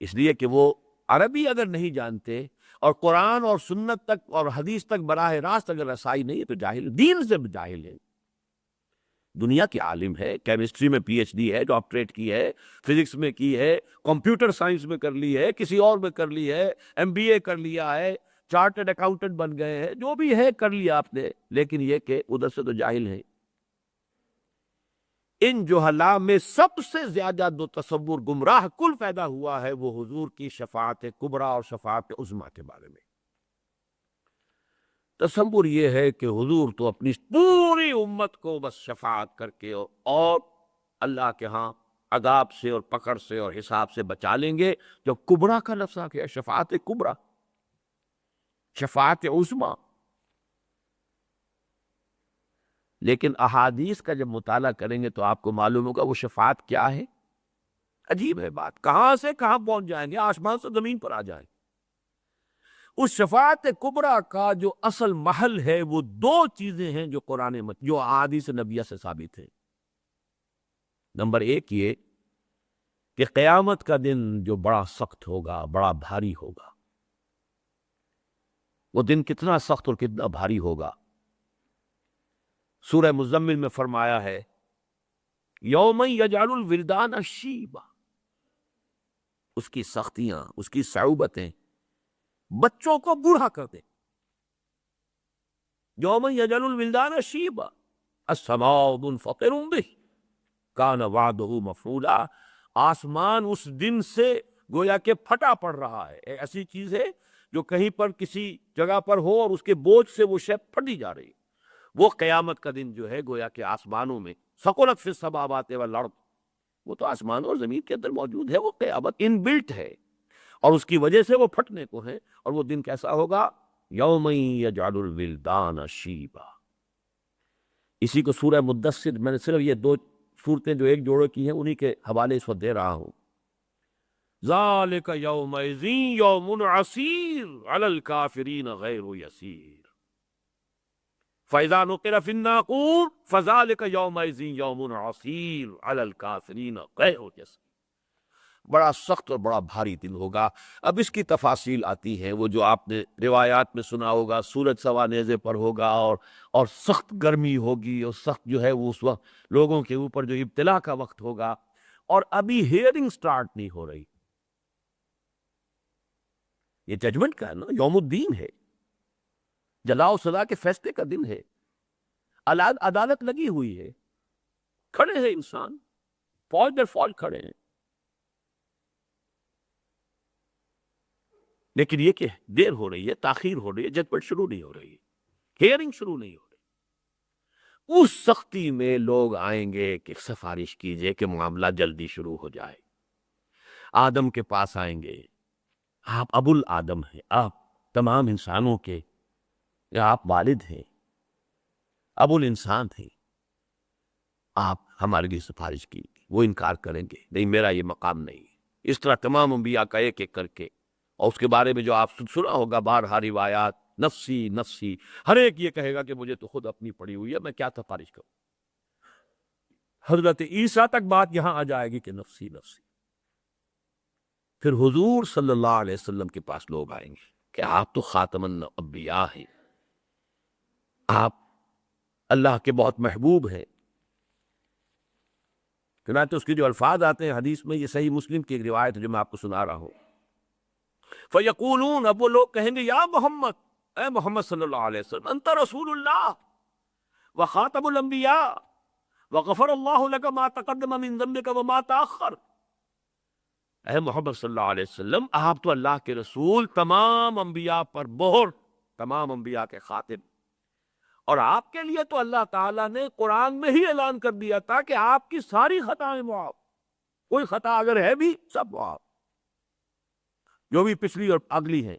S1: اس لیے کہ وہ عربی اگر نہیں جانتے اور قرآن اور سنت تک اور حدیث تک براہ راست اگر رسائی نہیں ہے تو جاہل، دین سے جاہل ہے۔ دنیا کی عالم ہے، کیمسٹری میں پی ایچ ڈی ہے، ڈاکٹریٹ کی ہے، فزکس میں کی ہے، کمپیوٹر سائنس میں کر لی ہے، کسی اور میں کر لی ہے، ایم بی اے کر لیا ہے، چارٹرڈ اکاؤنٹنٹ بن گئے ہیں، جو بھی ہے کر لیا آپ نے، لیکن یہ کہ ادھر سے تو جاہل ہے۔ ان جہلا میں سب سے زیادہ دو تصور گمراہ کل پیدا ہوا ہے وہ حضور کی شفاعت کبریٰ اور شفاعت عظمیٰ کے بارے میں۔ تصور یہ ہے کہ حضور تو اپنی پوری امت کو بس شفاعت کر کے اور اللہ کے ہاں عذاب سے اور پکڑ سے اور حساب سے بچا لیں گے۔ جو کبریٰ کا لفظ آ گیا، شفاعت کبریٰ، شفاعت عظمیٰ، لیکن احادیث کا جب مطالعہ کریں گے تو آپ کو معلوم ہوگا وہ شفاعت کیا ہے۔ عجیب ہے بات، کہاں سے کہاں پہنچ جائیں گے، آسمان سے زمین پر آ جائیں۔ اس شفاعت کبریٰ کا جو اصل محل ہے وہ دو چیزیں ہیں جو قرآن جو احادیث نبیہ سے ثابت ہے۔ نمبر ایک یہ کہ قیامت کا دن جو بڑا سخت ہوگا، بڑا بھاری ہوگا، وہ دن کتنا سخت اور کتنا بھاری ہوگا، سورہ مزمل میں فرمایا ہے یوم یجعل الولدان شیبا، اس کی سختیاں، اس کی صعوبتیں بچوں کو بوڑھا کر دے۔ یوم یجعل الولدان شیبا السماء منفطر به کان وعدہ مفعولا، آسمان اس دن سے گویا کہ پھٹا پڑ رہا ہے۔ ایک ایسی چیز ہے جو کہیں پر کسی جگہ پر ہو اور اس کے بوجھ سے وہ شے پھٹی جا رہی ہے، وہ قیامت کا دن جو ہے گویا کہ آسمانوں میں ثقلت فی السماوات والارض، وہ تو آسمان اور زمین کے اندر موجود ہے، وہ قیامت ان بلٹ ہے اور اس کی وجہ سے وہ پھٹنے کو ہے۔ اور وہ دن کیسا ہوگا؟ یوم یجعل الولدان شیبا۔ اسی کو سورہ مدثر، میں نے صرف یہ دو صورتیں جو ایک جوڑے کی ہیں انہی کے حوالے اس وقت دے رہا ہوں۔ ذالک یومئذ یوم عسیر علی الکافرین غیر یسیر فَإِذَا نُقِرَ فِي النَّاقُورِ فَذَلِكَ يَوْمَئِذٍ يَوْمٌ عَسِيرٌ عَلَى الْكَافِرِينَ غَيْرُ يَسِيرٍ، بڑا سخت اور بڑا بھاری دن ہوگا۔ اب اس کی تفاصیل آتی ہیں، وہ جو آپ نے روایات میں سنا ہوگا، سورج سوا نیزے پر ہوگا اور سخت گرمی ہوگی، اور سخت جو ہے وہ اس وقت لوگوں کے اوپر جو ابتلا کا وقت ہوگا، اور ابھی ہیئرنگ سٹارٹ نہیں ہو رہی۔ یہ ججمنٹ کا ہے نا، یوم الدین ہے، جزا و سزا کے فیصلے کا دن ہے، عدالت لگی ہوئی ہے، کھڑے ہیں انسان، فوج در فوج کھڑے ہیں، لیکن یہ کہ دیر ہو رہی ہے، تاخیر ہو رہی ہے، ججمنٹ شروع نہیں ہو رہی ہے، ہیئرنگ شروع نہیں ہو رہی۔ اس سختی میں لوگ آئیں گے کہ سفارش کیجئے کہ معاملہ جلدی شروع ہو جائے۔ آدم کے پاس آئیں گے، آپ ابو الآدم ہیں، آپ تمام انسانوں کے، یا آپ والد ہیں، ابو الانسان ہیں، آپ ہمارے لیے سفارش کی۔ وہ انکار کریں گے، نہیں میرا یہ مقام نہیں ہے۔ اس طرح تمام انبیاء کا ایک ایک کر کے، اور اس کے بارے میں جو آپ سنا ہوگا بارہا روایات، نفسی نفسی، ہر ایک یہ کہے گا کہ مجھے تو خود اپنی پڑی ہوئی ہے، میں کیا سفارش کروں۔ حضرت عیسیٰ تک بات یہاں آ جائے گی کہ نفسی نفسی۔ پھر حضور صلی اللہ علیہ وسلم کے پاس لوگ آئیں گے کہ آپ تو خاتم الانبیاء ہیں، آپ اللہ کے بہت محبوب ہیں۔ چنانچہ اس کے جو الفاظ آتے ہیں حدیث میں، یہ صحیح مسلم کی ایک روایت ہے جو میں آپ کو سنا رہا ہوں۔ فَيَقُولُونَ، اب وہ لوگ کہیں گے یا محمد، اے محمد صلی اللہ علیہ وسلم، انت رسول اللہ وخاتم الانبیاء وغفر اللہ لك ما تقدم من ذنبك وما تأخر، اے محمد صلی اللہ علیہ وسلم، آپ تو اللہ کے رسول، تمام انبیاء پر مہر، تمام انبیاء کے خاتم، اور آپ کے لیے تو اللہ تعالیٰ نے قرآن میں ہی اعلان کر دیا تھا کہ آپ کی ساری خطائیں معاف، کوئی خطا اگر ہے بھی سب معاف، جو بھی پچھلی اور اگلی ہیں۔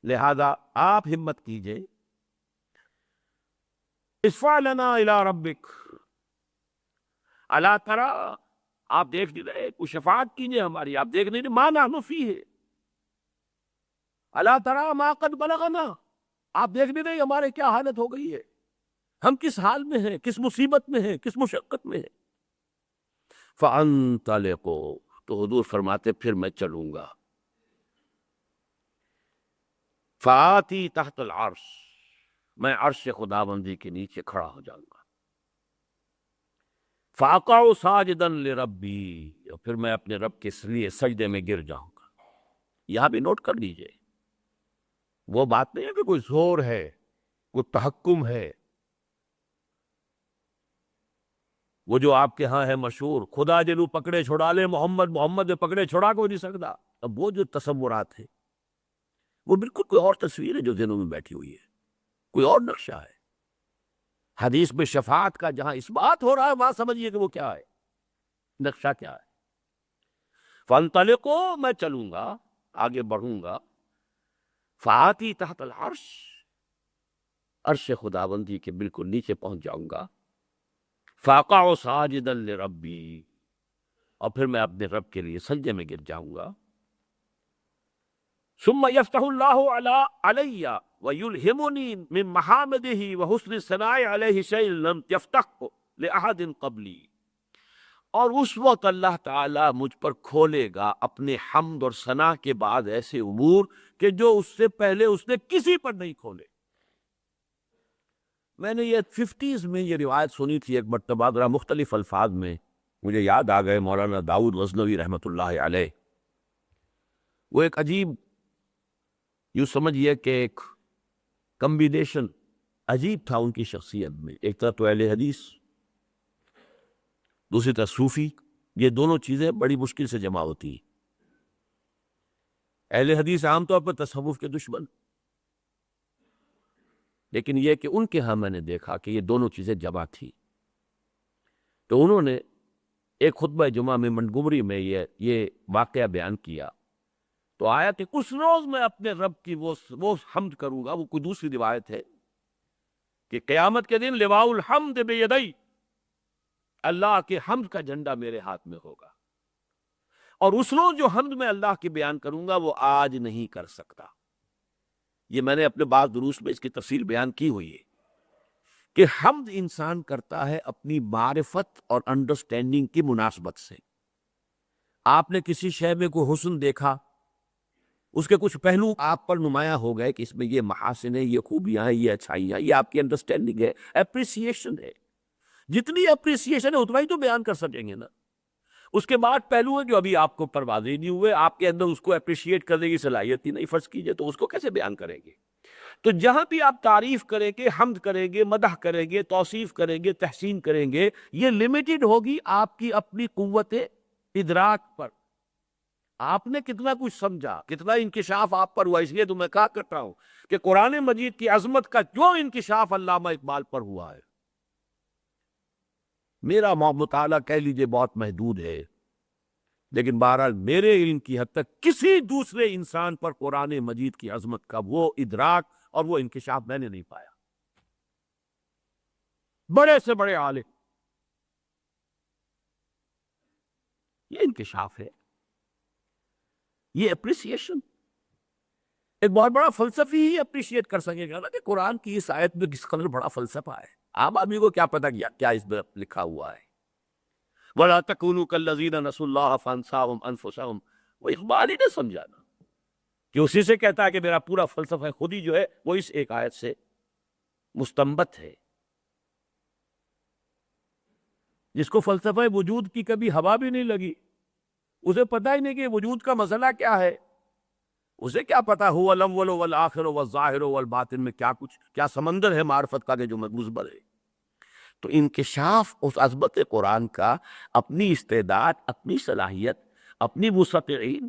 S1: لہذا آپ ہمت کیجئے، اشفع لنا الی ربک، الا تری، آپ دیکھ نہیں رہے، کوئی شفاعت کیجئے ہماری، آپ دیکھ نہیں رہے، ما نحن فیہ، الا تری ما قد بلغنا، آپ دیکھ نہیں رہے ہمارے کیا حالت ہو گئی ہے، ہم کس حال میں ہیں، کس مصیبت میں ہیں، کس مشقت میں ہیں۔ فَأَنْطَلِقُوا، تو حضور فرماتے پھر میں چلوں گا، فَآتِي تحت العرش، میں عرش خداوندی کے نیچے کھڑا ہو جاؤں گا، فَأَقَعُ سَاجِدًا لِرَبِّي، اور پھر میں اپنے رب کے لیے سجدے میں گر جاؤں گا۔ یہاں بھی نوٹ کر لیجئے، وہ بات نہیں ہے کہ کوئی زور ہے، کوئی تحکم ہے، وہ جو آپ کے ہاں ہے مشہور، خدا جنو پکڑے چھڑا لے محمد، محمد پکڑے چھڑا کوئی نہیں سکتا، اب وہ جو تصورات ہیں وہ بالکل کوئی اور تصویر ہے جو ذہنوں میں بیٹھی ہوئی ہے، کوئی اور نقشہ ہے۔ حدیث میں شفاعت کا جہاں اس بات ہو رہا ہے وہاں سمجھیے کہ وہ کیا ہے، نقشہ کیا ہے۔ فَانْطَلِقُوا، میں چلوں گا، آگے بڑھوں گا، فَآتِي تحت العرش، عرش خداوندی کے بالکل نیچے پہنچ جاؤں گا، فَأَقَعُ سَاجِدًا لِرَبِّي، اور پھر میں اپنے رب کے لیے سجدے میں گر جاؤں گا۔ ثم يفتح الله علي ويلهمني من محامده وحسن الثناء عليه شيء لم يفتح لأحد قبلي، اور اس وقت اللہ تعالیٰ مجھ پر کھولے گا اپنے حمد اور ثنا کے بعد ایسے امور کہ جو اس سے پہلے اس نے کسی پر نہیں کھولے۔ میں نے یہ 50s میں یہ روایت سنی تھی ایک مرتبہ، ذرا مختلف الفاظ میں، مجھے یاد آ گئے مولانا داؤد غزنوی رحمۃ اللہ علیہ، وہ ایک عجیب، یوں سمجھیے کہ ایک کمبینیشن عجیب تھا ان کی شخصیت میں، ایک طرف تو اہل حدیث، دوسری طرف صوفی، یہ دونوں چیزیں بڑی مشکل سے جمع ہوتی ہیں۔ اہل حدیث عام طور پر تصوف کے دشمن، لیکن یہ کہ ان کے ہاں میں نے دیکھا کہ یہ دونوں چیزیں جمع تھی، تو انہوں نے ایک خطبہ جمعہ میں منٹگمری میں یہ واقعہ بیان کیا، تو آیا کہ اس روز میں اپنے رب کی وہ حمد کروں گا، وہ کوئی دوسری روایت ہے کہ قیامت کے دن لواء الحمد بیدی، اللہ کے حمد کا جھنڈا میرے ہاتھ میں ہوگا، اور اس روز جو حمد میں اللہ کی بیان کروں گا وہ آج نہیں کر سکتا۔ یہ میں نے اپنے بعض دروس میں اس کی تفصیل بیان کی ہوئی ہے کہ حمد انسان کرتا ہے اپنی معرفت اور انڈرسٹینڈنگ کی مناسبت سے۔ آپ نے کسی شے میں کوئی حسن دیکھا، اس کے کچھ پہلو آپ پر نمایاں ہو گئے کہ اس میں یہ محاسن ہیں، یہ خوبیاں ہیں، یہ اچھائیاں، یہ آپ کی انڈرسٹینڈنگ ہے، اپریسیشن ہے۔ جتنی اپریسیشن ہے اتنا ہی تو بیان کر سکیں گے نا۔ اس کے بعد پہلو ہے جو ابھی آپ کو پر واضح نہیں ہوئے، آپ کے اندر اس کو اپریشیٹ کرنے کی صلاحیت ہی نہیں فرض کیجئے، تو اس کو کیسے بیان کریں گے؟ تو جہاں بھی آپ تعریف کریں گے، حمد کریں گے، مدح کریں گے، توصیف کریں گے، تحسین کریں گے، یہ لمیٹڈ ہوگی آپ کی اپنی قوت ادراک پر، آپ نے کتنا کچھ سمجھا، کتنا انکشاف آپ پر ہوا۔ اس لیے تو میں کہا کرتا ہوں کہ قرآن مجید کی عظمت کا جو انکشاف علامہ اقبال پر ہوا ہے، میرا مطالعہ کہہ لیجئے بہت محدود ہے، لیکن بہرحال میرے علم کی حد تک کسی دوسرے انسان پر قرآن مجید کی عظمت کا وہ ادراک اور وہ انکشاف میں نے نہیں پایا۔ بڑے سے بڑے عالم، یہ انکشاف ہے، یہ اپریسیشن، ایک بہت بڑا فلسفی ہی اپریشیٹ کر سکے گا نا کہ قرآن کی اس آیت میں کس قدر بڑا فلسفہ ہے۔ عام آدمی کو کیا پتا کیا اس میں لکھا ہوا ہے۔ وَلَا تَكُونُوا كَالَّذِينَ نَسُوا اللَّهَ فَأَنسَاهُمْ أَنفُسَهُمْ، وہ اقبال ہی نے سمجھانا کہ اسی سے کہتا ہے کہ میرا پورا فلسفہ خود ہی جو ہے وہ اس ایک آیت سے مستنبت ہے۔ جس کو فلسفہ وجود کی کبھی ہوا بھی نہیں لگی، اسے پتہ ہی نہیں کہ وجود کا مسئلہ کیا ہے، اسے کیا پتا هو الاول والآخر والظاہر والباطن میں کیا سمندر ہے معرفت کا کہ جو مزبر ہے۔ تو انکشاف اس عظمت قرآن کا اپنی استعداد، اپنی صلاحیت، اپنی وسعت علم،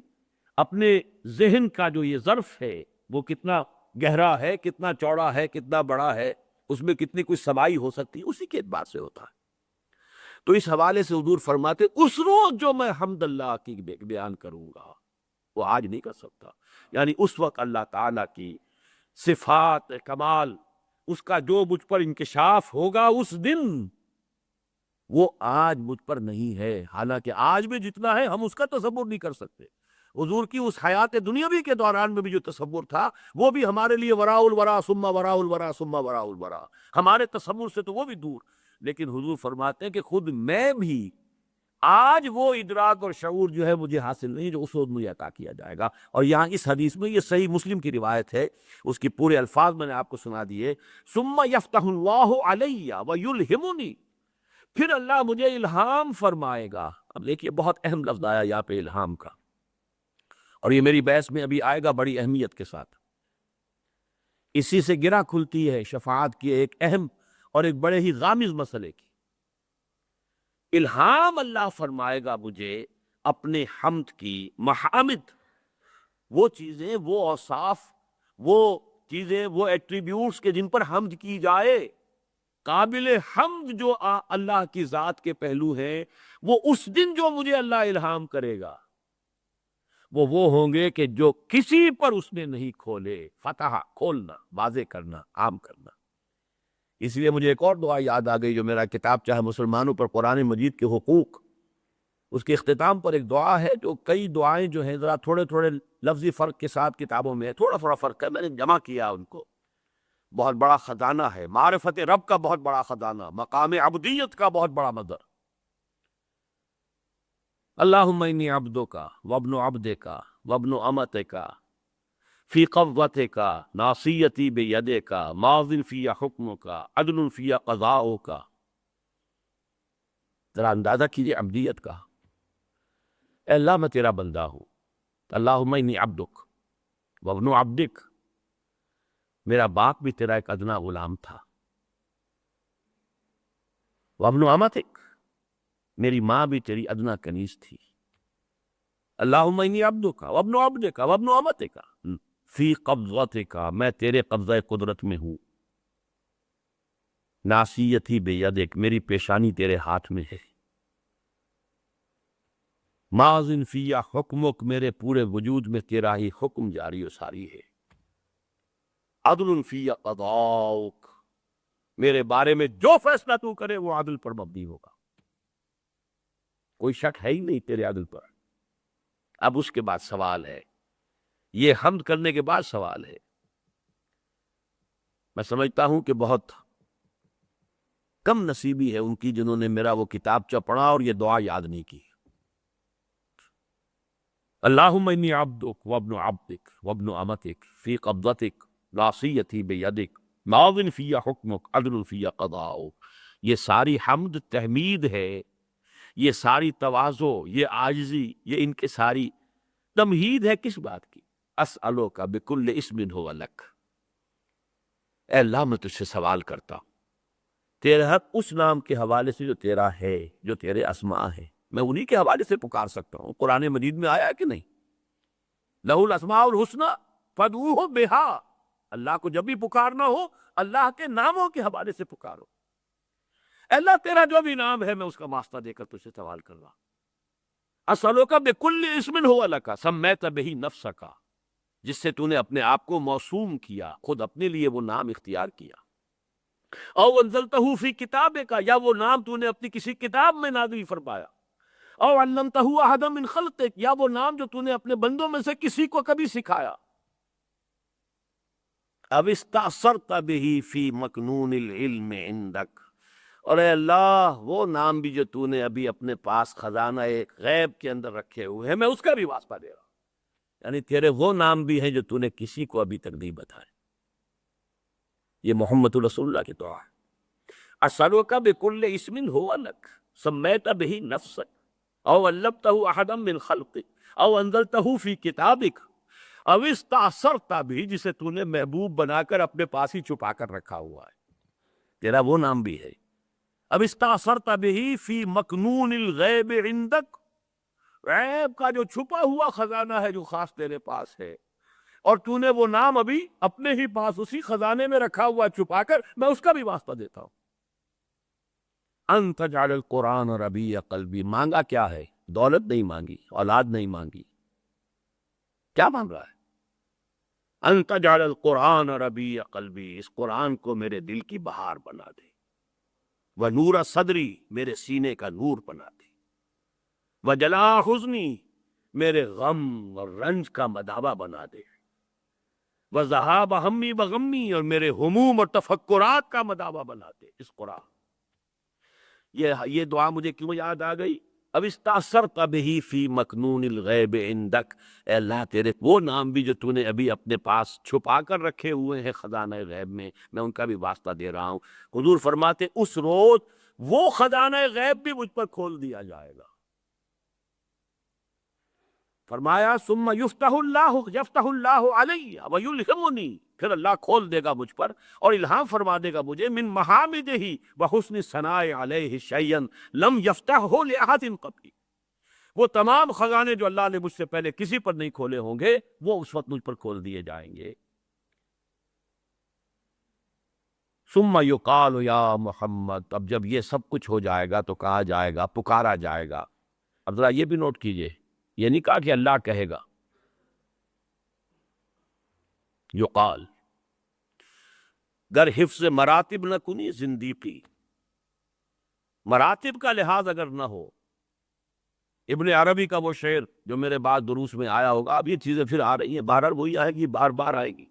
S1: اپنے ذہن کا جو یہ ظرف ہے وہ کتنا گہرا ہے، کتنا چوڑا ہے، کتنا بڑا ہے، اس میں کتنی کوئی سمائی ہو سکتی ہے، اسی کے اعتبار سے ہوتا ہے۔ تو اس حوالے سے حضور فرماتے اس روز جو میں حمد اللہ کی بیان کروں گا وہ آج نہیں کر سکتا، یعنی اس وقت اللہ تعالیٰ کی صفات کمال، اس کا جو مجھ پر انکشاف ہوگا اس دن، وہ آج مجھ پر نہیں ہے۔ حالانکہ آج بھی جتنا ہے ہم اس کا تصور نہیں کر سکتے۔ حضور کی اس حیات دنیاوی کے دوران میں بھی جو تصور تھا وہ بھی ہمارے لیے وراء الورا ثم وراء الورا ثم وراء الورا، ہمارے تصور سے تو وہ بھی دور۔ لیکن حضور فرماتے ہیں کہ خود میں بھی آج وہ ادراک اور شعور جو ہے مجھے حاصل نہیں جو اس وقت مجھے عطا کیا جائے گا۔ اور یہاں اس حدیث میں، یہ صحیح مسلم کی روایت ہے، اس کی پورے الفاظ میں نے آپ کو سنا دیے، ثم یفتح اللہ علی ویلہمنی، پھر اللہ مجھے الہام فرمائے گا۔ اب دیکھیے بہت اہم لفظ آیا یہاں پہ الہام کا، اور یہ میری بحث میں ابھی آئے گا بڑی اہمیت کے ساتھ۔ اسی سے گرہ کھلتی ہے شفاعت کی ایک اہم اور ایک بڑے ہی غامض مسئلے کی۔ الہام اللہ فرمائے گا مجھے اپنے حمد کی، محامد، وہ چیزیں، وہ اوصاف، وہ چیزیں، وہ ایٹریبیوٹس کہ جن پر حمد کی جائے، قابل حمد جو اللہ کی ذات کے پہلو ہیں، وہ اس دن جو مجھے اللہ الہام کرے گا وہ ہوں گے کہ جو کسی پر اس نے نہیں کھولے۔ فتح، کھولنا، واضح کرنا، عام کرنا۔ اس لیے مجھے ایک اور دعا یاد آ گئی جو میرا کتاب چاہے مسلمانوں پر قرآن مجید کے حقوق، اس کے اختتام پر ایک دعا ہے جو کئی دعائیں جو ہیں ذرا تھوڑے تھوڑے لفظی فرق کے ساتھ کتابوں میں ہے، تھوڑا تھوڑا فرق ہے، میں نے جمع کیا ان کو۔ بہت بڑا خزانہ ہے، معرفت رب کا بہت بڑا خزانہ، مقام عبدیت کا بہت بڑا مظہر۔ اللہم انی عبدک وابن عبدک وابن امتک فی قبضتک ناصیتی بیدک ماض فی حکمک عدل فی قضاؤک۔ ذرا اندازہ کیجیے عبدیت کا۔ اے اللہ میں تیرا بندہ ہوں، اللہم انی عبدک وابن عبدک، میرا باپ بھی تیرا ایک ادنا غلام تھا، وابن امتک، میری ماں بھی تیری ادنا کنیز تھی۔ اللہم انی عبدک وابن عبدک وابن امتک فی قبضتک، میں تیرے قبضہ قدرت میں ہوں، ناصیتی بیدک، میری پیشانی تیرے ہاتھ میں ہے، ماض فی حکمک، میرے پورے وجود میں تیرا ہی حکم جاری و ساری ہے، عدل فی قضاؤک، میرے بارے میں جو فیصلہ تو کرے وہ عدل پر مبنی ہوگا، کوئی شک ہے ہی نہیں تیرے عدل پر۔ اب اس کے بعد سوال ہے، یہ حمد کرنے کے بعد سوال ہے، میں سمجھتا ہوں کہ بہت کم نصیبی ہے ان کی جنہوں نے میرا وہ کتابچہ پڑھا اور یہ دعا یاد نہیں کی۔ اللہم انی عبدک وابن عبدک وابن امتک فی قبضتک ناصیتی بیدک ماض فی حکمک عدل فی قضاؤک۔ یہ ساری حمد تحمید ہے، یہ ساری تواضع، یہ عاجزی، یہ ان کے ساری تمہید ہے کس بات کی؟ اسألوک بکل اسم ہو لک، اے اللہ میں تجھ سے سوال کرتا ہوں تیرے حق اس نام کے حوالے سے جو تیرا ہے، جو تیرے اسماء ہے، میں انہی کے حوالے سے پکار سکتا ہوں۔ قرآن مجید میں آیا ہے کہ نہیں؟ لہ الاسماء الحسنی فادعوہ بہا، اللہ کو جب بھی پکارنا ہو اللہ کے ناموں کے حوالے سے پکارو۔ اے اللہ تیرا جو بھی نام ہے میں اس کا واسطہ دے کر تجھ سے سوال کر رہا ہوں۔ اسألوک بکل اسم ہو لک سمیت بہ نفسک، جس سے تو نے اپنے آپ کو موسوم کیا، خود اپنے لیے وہ نام اختیار کیا، او انزلتہ فی کتابک، یا وہ نام تو نے اپنی کسی کتاب میں نازل فرمایا، او علمتہ احدا من خلقک، یا وہ نام جو تو نے اپنے بندوں میں سے کسی کو کبھی سکھایا، اب استأثرت بہ فی مکنون العلم عندک، اور اے اللہ وہ نام بھی جو تو نے ابھی اپنے پاس خزانہ غیب کے اندر رکھے ہوئے ہیں میں اس کا بھی واسطہ دے رہا ہوں، یعنی تیرے وہ نام بھی ہیں جو تو نے کسی کو ابھی تک نہیں بتائے۔ یہ محمد رسول اللہ کی دعا ہے۔ اسألوک بکل اسم ہو لک سمیت بہ نفسک او علمتہ احدا من خلقک او انزلتہ فی کتابک او استأثرت بہ، جسے تو نے محبوب بنا کر اپنے پاس ہی چھپا کر رکھا ہوا ہے، تیرا وہ نام بھی ہے۔ اب استأثرت بہ فی مکنون الغیب عندک، غیب کا جو چھپا ہوا خزانہ ہے جو خاص تیرے پاس ہے، اور تو نے وہ نام ابھی اپنے ہی پاس اسی خزانے میں رکھا ہوا چھپا کر، میں اس کا بھی واسطہ دیتا ہوں۔ انت جعل القرآن ربیع قلبی، مانگا کیا ہے؟ دولت نہیں مانگی، اولاد نہیں مانگی، کیا مانگ رہا ہے؟ انت جعل القرآن ربیع قلبی، اس قرآن کو میرے دل کی بہار بنا دے، ونور صدری، میرے سینے کا نور بنا دے، وجلاء حزنی، میرے غم اور رنج کا مداوا بنا دے، وذہاب ہمی وغمی، اور میرے ہموم اور تفکرات کا مداوا بنا دے اس قرآن۔ یہ دعا مجھے کیوں یاد آ گئی؟ اب استاثرت بہ فی مکنون الغیب عندک، اے اللہ تیرے وہ نام بھی جو تو نے ابھی اپنے پاس چھپا کر رکھے ہوئے ہیں خزانہ غیب میں ان کا بھی واسطہ دے رہا ہوں۔ حضور فرماتے اس روز وہ خزانہ غیب بھی مجھ پر کھول دیا جائے گا۔ فرمایا ثم یفتح اللہ علی ویلہمنی، پھر اللہ کھول دے گا مجھ پر اور الہام فرما دے گا مجھے، من محامدہ وحسن ثناء علیہ شیئا لم یفتحہ لأحد قبلی، وہ تمام خزانے جو اللہ نے مجھ سے پہلے کسی پر نہیں کھولے ہوں گے وہ اس وقت مجھ پر کھول دیے جائیں گے۔ ثم یقال یا محمد، اب جب یہ سب کچھ ہو جائے گا تو کہا جائے گا، پکارا جائے گا۔ اب ذرا یہ بھی نوٹ کیجئے، یہ نہیں کہا کہ اللہ کہے گا، یقال، گر حفظ مراتب نہ کنی زندیقی، مراتب کا لحاظ اگر نہ ہو، ابن عربی کا وہ شعر جو میرے بعد دروس میں آیا ہوگا، اب یہ چیزیں پھر آ رہی ہیں، بار بار وہی آئے گی، بار بار آئے گی۔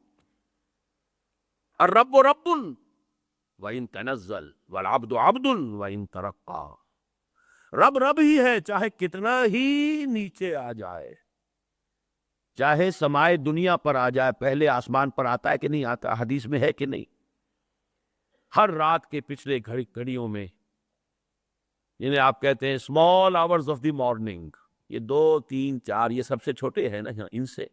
S1: الرب رب وَإِن تنزل والعبد عبد وَإِن ترقى، رب رب ہی ہے چاہے کتنا ہی نیچے آ جائے، چاہے سمائے دنیا پر آ جائے، پہلے آسمان پر آتا ہے کہ نہیں آتا؟ حدیث میں ہے کہ نہیں؟ ہر رات کے پچھلے گھڑیوں میں، جنہیں آپ کہتے ہیں small hours of the morning, یہ 2 3 4 یہ سب سے چھوٹے ہیں نا، ان سے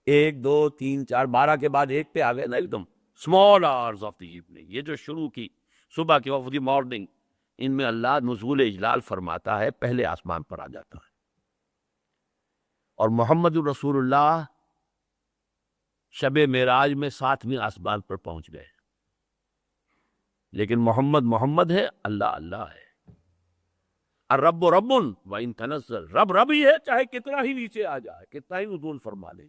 S1: 1 2 3 4 12 کے بعد 1 پہ آ گئے نا، ایک دم small hours of the evening, یہ جو شروع کی صبح کی آف دی مارننگ، ان میں اللہ نزول اجلال فرماتا ہے، پہلے آسمان پر آ جاتا ہے۔ اور محمد الرسول اللہ شب معراج میں 7ویں آسمان پر پہنچ گئے، لیکن محمد محمد ہے، اللہ اللہ ہے۔ الرب رب وَإِن تنزل، رب رب ہی ہے چاہے کتنا ہی نیچے آ جائے، کتنا ہی نزول فرما لے۔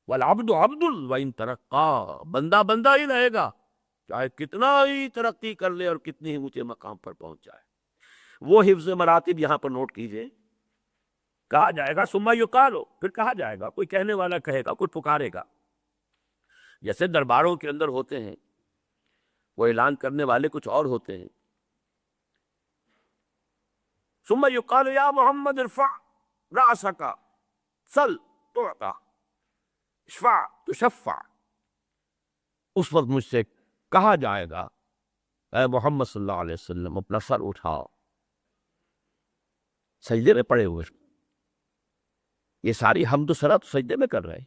S1: والعبد عبد وَإِن ترقى، بندہ بندہ ہی رہے گا چاہے کتنا ہی ترقی کر لے اور کتنی ہی اونچے مقام پر پہنچ جائے۔ وہ حفظ مراتب یہاں پر نوٹ کیجئے، کہا جائے گا ثم یقال، پھر کہا جائے گا، کوئی کہنے والا کہے گا، کوئی پکارے گا، جیسے درباروں کے اندر ہوتے ہیں، وہ اعلان کرنے والے کچھ اور ہوتے ہیں۔ ثم یقال یا محمد ارفع رأسک سل تعطى اشفع تشفع، اس وقت مجھ سے کہا جائے گا اے محمد صلی اللہ علیہ وسلم اپنا سر اٹھاؤ، سجدے میں پڑے ہوئے، یہ ساری حمد و ثنا تو سجدے میں کر رہے ہیں۔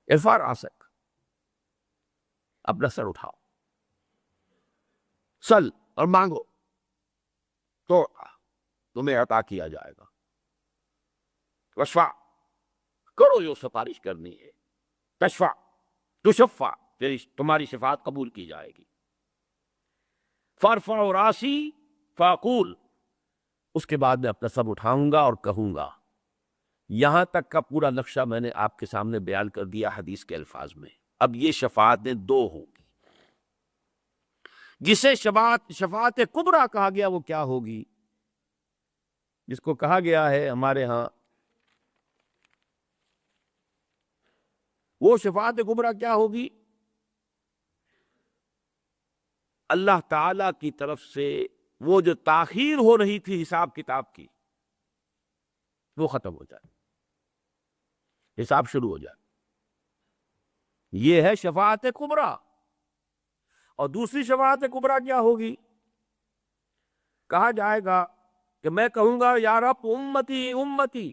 S1: ارفع رأسک، اپنا سر اٹھاؤ، سل اور مانگو، تو تمہیں عطا کیا جائے گا، وشفع، کرو جو سفارش کرنی ہے، تشفع تشفع، تمہاری شفاعت قبول کی جائے گی۔ فارفع راسی فاقول، اس کے بعد میں اپنا سب اٹھاؤں گا اور کہوں گا۔ یہاں تک کا پورا نقشہ میں نے آپ کے سامنے بیان کر دیا حدیث کے الفاظ میں۔ اب یہ شفاعتیں 2 ہوں گی، جسے شفاعت کبریٰ کہا گیا وہ کیا ہوگی؟ جس کو کہا گیا ہے ہمارے ہاں، وہ شفاعت کبریٰ کیا ہوگی؟ اللہ تعالی کی طرف سے وہ جو تاخیر ہو رہی تھی حساب کتاب کی، وہ ختم ہو جائے، حساب شروع ہو جائے، یہ ہے شفاعت کبریٰ۔ اور دوسری شفاعت کبریٰ کیا ہوگی؟ کہا جائے گا کہ میں کہوں گا یا رب امتی امتی،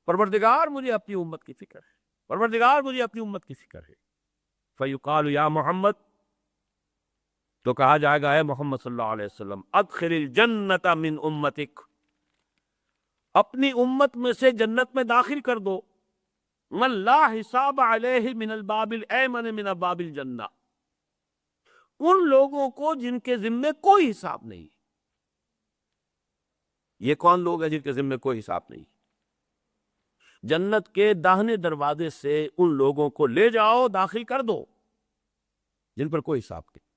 S1: پروردگار مجھے اپنی امت کی فکر ہے، پروردگار مجھے اپنی امت کی فکر ہے۔ فیقال یا محمد، تو کہا جائے گا اے محمد صلی اللہ علیہ وسلم ادخل الجنت من امتک، اپنی امت میں سے جنت میں داخل کر دو من لا حساب علیہ من الباب الایمن من ابواب الجنہ، ان لوگوں کو جن کے ذمے کوئی حساب نہیں۔ یہ کون لوگ ہیں جن کے ذمے کوئی حساب نہیں؟ جنت کے داہنے دروازے سے ان لوگوں کو لے جاؤ، داخل کر دو جن پر کوئی حساب نہیں۔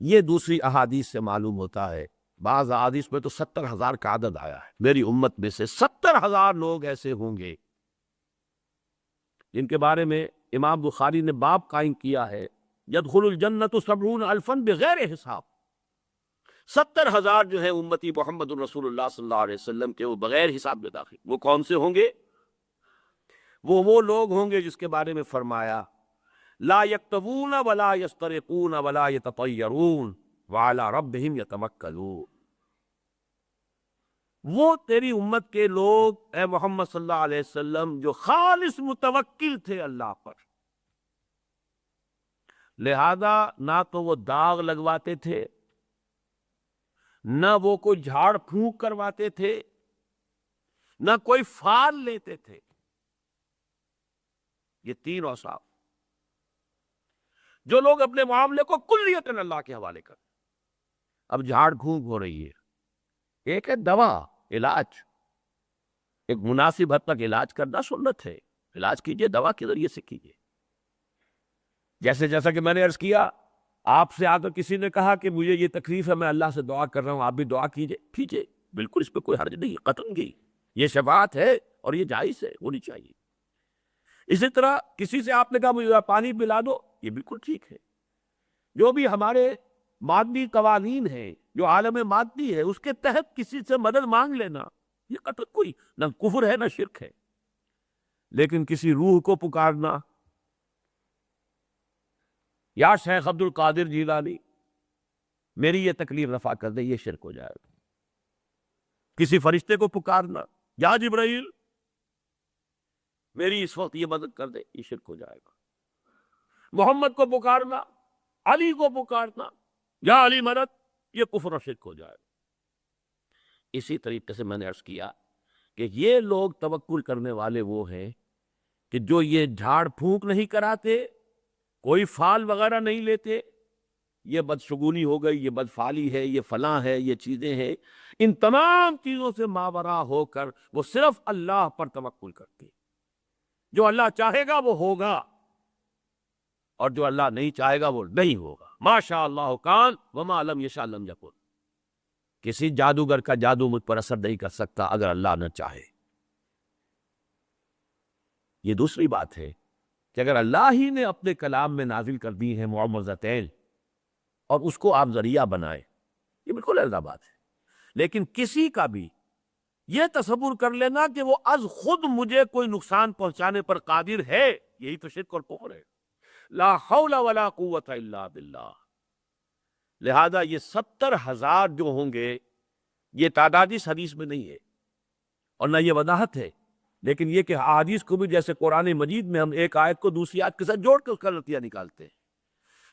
S1: یہ دوسری احادیث سے معلوم ہوتا ہے، بعض احادیث میں تو 70,000 کا عدد آیا ہے، میری امت میں سے 70,000 لوگ ایسے ہوں گے جن کے بارے میں امام بخاری نے باب قائم کیا ہے یدخل الجنت 70,000 بغیر حساب۔ 70,000 جو ہیں امتی محمد الرسول اللہ صلی اللہ علیہ وسلم کے، وہ بغیر حساب میں داخل۔ وہ کون سے ہوں گے؟ وہ لوگ ہوں گے جس کے بارے میں فرمایا لا یکتوون ولا یسترقون ولا یتطیرون وعلی ربہم یتوکلون۔ وہ تیری امت کے لوگ اے محمد صلی اللہ علیہ وسلم جو خالص متوکل تھے اللہ پر، لہذا نہ تو وہ داغ لگواتے تھے، نہ وہ کوئی جھاڑ پھونک کرواتے تھے، نہ کوئی فال لیتے تھے۔ یہ تین اوصاف، جو لوگ اپنے معاملے کو کلیتاً اللہ کے حوالے کر۔ اب جھاڑ پھونک ہو رہی ہے، ایک ہے دوا، علاج، ایک مناسب حد تک علاج کرنا سنت ہے، علاج کیجئے دوا کے ذریعے سے کیجئے۔ جیسا کہ میں نے عرض کیا، آپ سے آ کر کسی نے کہا کہ مجھے یہ تکلیف ہے، میں اللہ سے دعا کر رہا ہوں، آپ بھی دعا کیجئے، بالکل اس پہ کوئی حرج نہیں، قطعاً کی یہ شفاعت ہے اور یہ جائز ہے، ہونی چاہیے۔ اسی طرح کسی سے آپ نے کہا مجھے پانی پلا دو، یہ بالکل ٹھیک ہے۔ جو بھی ہمارے مادی قوانین ہیں، جو عالم مادی ہے، اس کے تحت کسی سے مدد مانگ لینا، یہ قطع کوئی نہ کفر ہے نہ شرک ہے۔ لیکن کسی روح کو پکارنا، یا شیخ عبد القادر جیلانی میری یہ تکلیف رفع کر دے، یہ شرک ہو جائے گا۔ کسی فرشتے کو پکارنا، یا جبرائیل میری اس وقت یہ مدد کر دے، یہ شرک ہو جائے گا۔ محمد کو پکارنا، علی کو پکارنا، یا علی مدد، یہ کفر و شرک ہو جائے گا۔ اسی طریقے سے میں نے عرض کیا کہ یہ لوگ توکل کرنے والے وہ ہیں کہ جو یہ جھاڑ پھونک نہیں کراتے، کوئی فال وغیرہ نہیں لیتے، یہ بدشگونی ہو گئی، یہ بدفالی ہے، یہ فلاں ہے، یہ چیزیں ہیں، ان تمام چیزوں سے ماورا ہو کر وہ صرف اللہ پر توکل کرتے۔ جو اللہ چاہے گا وہ ہوگا، اور جو اللہ نہیں چاہے گا وہ نہیں ہوگا۔ ما شاء اللہ کان وما لم یشاء لم یکن۔ کسی جادوگر کا جادو مجھ پر اثر نہیں کر سکتا اگر اللہ نہ چاہے۔ یہ دوسری بات ہے کہ اگر اللہ ہی نے اپنے کلام میں نازل کر دی ہیں معوذتین اور اس کو آپ ذریعہ بنائیں، یہ بالکل علیحدہ بات ہے۔ لیکن کسی کا بھی یہ تصور کر لینا کہ وہ از خود مجھے کوئی نقصان پہنچانے پر قادر ہے، یہی تو شرک اور کفر ہے۔ لا حول ولا قوت الا باللہ۔ لہذا یہ 70,000 جو ہوں گے، یہ تعداد اس حدیث میں نہیں ہے اور نہ یہ وضاحت ہے، لیکن یہ کہ احادیث کو بھی جیسے قرآن مجید میں ہم ایک آیت کو دوسری آیت کے ساتھ جوڑ کے اس کا نتیجہ نکالتے ہیں۔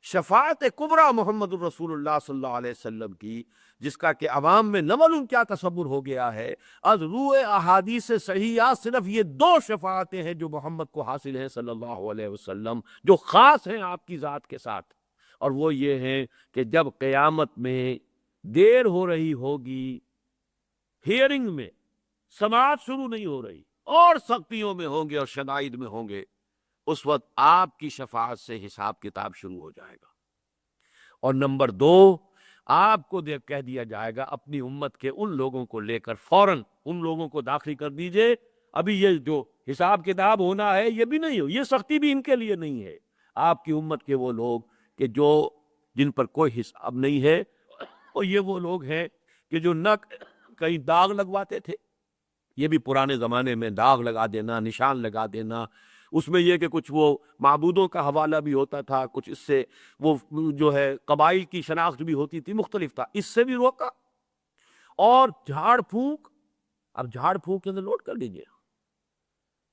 S1: شفاعت کبریٰ محمد الرسول اللہ صلی اللہ علیہ وسلم کی، جس کا کہ عوام میں نہ معلوم کیا تصور ہو گیا ہے، از روح احادیث صحیحہ صرف یہ 2 شفاعتیں ہیں جو محمد کو حاصل ہیں صلی اللہ علیہ وسلم، جو خاص ہیں آپ کی ذات کے ساتھ، اور وہ یہ ہیں کہ جب قیامت میں دیر ہو رہی ہوگی، ہیئرنگ میں سماعت شروع نہیں ہو رہی، اور سختیوں میں ہوں گے اور شدائد میں ہوں گے، اس وقت آپ کی شفاعت سے حساب کتاب شروع ہو جائے گا۔ اور نمبر 2، آپ کو کہہ دیا جائے گا اپنی امت کے ان لوگوں کو لے کر فوراً ان لوگوں کو داخل کر دیجئے، ابھی یہ جو حساب کتاب ہونا ہے یہ بھی نہیں ہو، یہ سختی بھی ان کے لیے نہیں ہے۔ آپ کی امت کے وہ لوگ کہ جن پر کوئی حساب نہیں ہے، اور یہ وہ لوگ ہیں کہ جو نہ کہیں داغ لگواتے تھے، یہ بھی پرانے زمانے میں داغ لگا دینا، نشان لگا دینا، اس میں یہ کہ کچھ وہ معبودوں کا حوالہ بھی ہوتا تھا، کچھ اس سے وہ جو ہے قبائل کی شناخت بھی ہوتی تھی، مختلف تھا، اس سے بھی روکا۔ اور جھاڑ پھونک، اب جھاڑ پھونک کے اندر نوٹ کر لیجئے،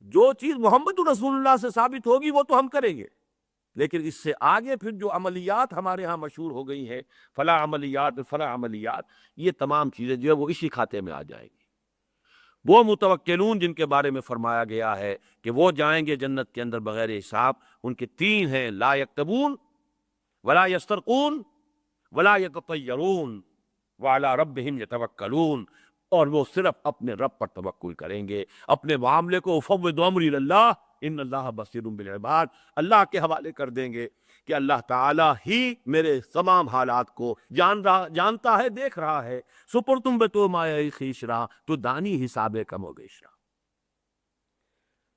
S1: جو چیز محمد رسول اللہ سے ثابت ہوگی وہ تو ہم کریں گے، لیکن اس سے آگے پھر جو عملیات ہمارے ہاں مشہور ہو گئی ہیں، فلاں عملیات فلاں عملیات، یہ تمام چیزیں جو ہے وہ اسی کھاتے میں آ جائیں گی۔ وہ متوکلون جن کے بارے میں فرمایا گیا ہے کہ وہ جائیں گے جنت کے اندر بغیر حساب، ان کے تین ہیں: لا یکتبون ولا یسترقون ولا یتطیرون وعلی ربہم یتوکلون، اور وہ صرف اپنے رب پر توکل کریں گے، اپنے معاملے کو فوض امری اللہ ان اللہ بصیر بالعباد، اللہ کے حوالے کر دیں گے کہ اللہ تعالیٰ ہی میرے تمام حالات کو جانتا ہے، دیکھ رہا ہے۔ سپرتم بے تو مایہ خیشرا تو دانی حساب کم و بیشرا۔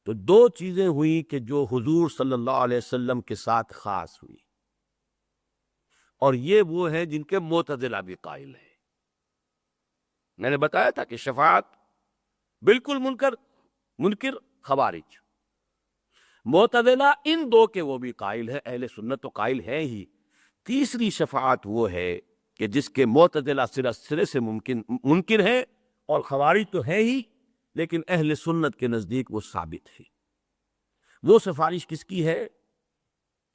S1: تو دو چیزیں ہوئیں کہ جو حضور صلی اللہ علیہ وسلم کے ساتھ خاص ہوئی، اور یہ وہ ہیں جن کے معتزلہ بھی قائل ہیں۔ میں نے بتایا تھا کہ شفاعت بالکل منکر خوارج، معتزلہ ان دو کے وہ بھی قائل ہے، اہل سنت تو قائل ہے ہی۔ تیسری شفاعت وہ ہے کہ جس کے معتزلہ سرے سے منکر ہے اور خوارج تو ہے ہی، لیکن اہل سنت کے نزدیک وہ ثابت ہے۔ وہ سفارش کس کی ہے؟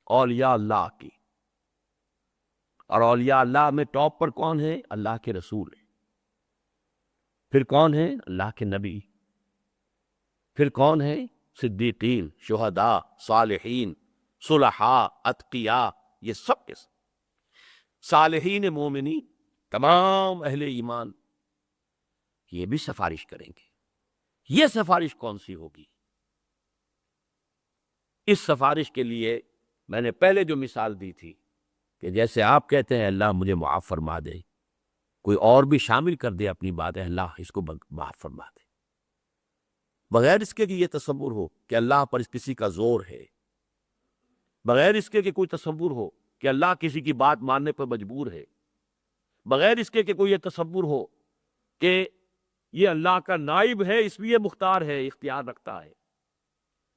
S1: اولیاء اللہ کی۔ اور اولیاء اللہ میں ٹاپ پر کون ہے؟ اللہ کے رسول ہے۔ پھر کون ہے؟ اللہ کے نبی۔ پھر کون ہے؟ صدیقین، شہداء، صالحین، صلحاء، اتقیاء، یہ سب کے سب صالحین مومنین، تمام اہل ایمان، یہ بھی سفارش کریں گے۔ یہ سفارش کون سی ہوگی؟ اس سفارش کے لیے میں نے پہلے جو مثال دی تھی کہ جیسے آپ کہتے ہیں اللہ مجھے معاف فرما دے، کوئی اور بھی شامل کر دے اپنی بات، اللہ اس کو معاف فرما دے، بغیر اس کے کہ یہ تصور ہو کہ اللہ پر کسی کا زور ہے، بغیر اس کے کہ کوئی تصور ہو کہ اللہ کسی کی بات ماننے پر مجبور ہے، بغیر اس کے کہ کوئی یہ تصور ہو کہ یہ اللہ کا نائب ہے اس لیے مختار ہے، اختیار رکھتا ہے،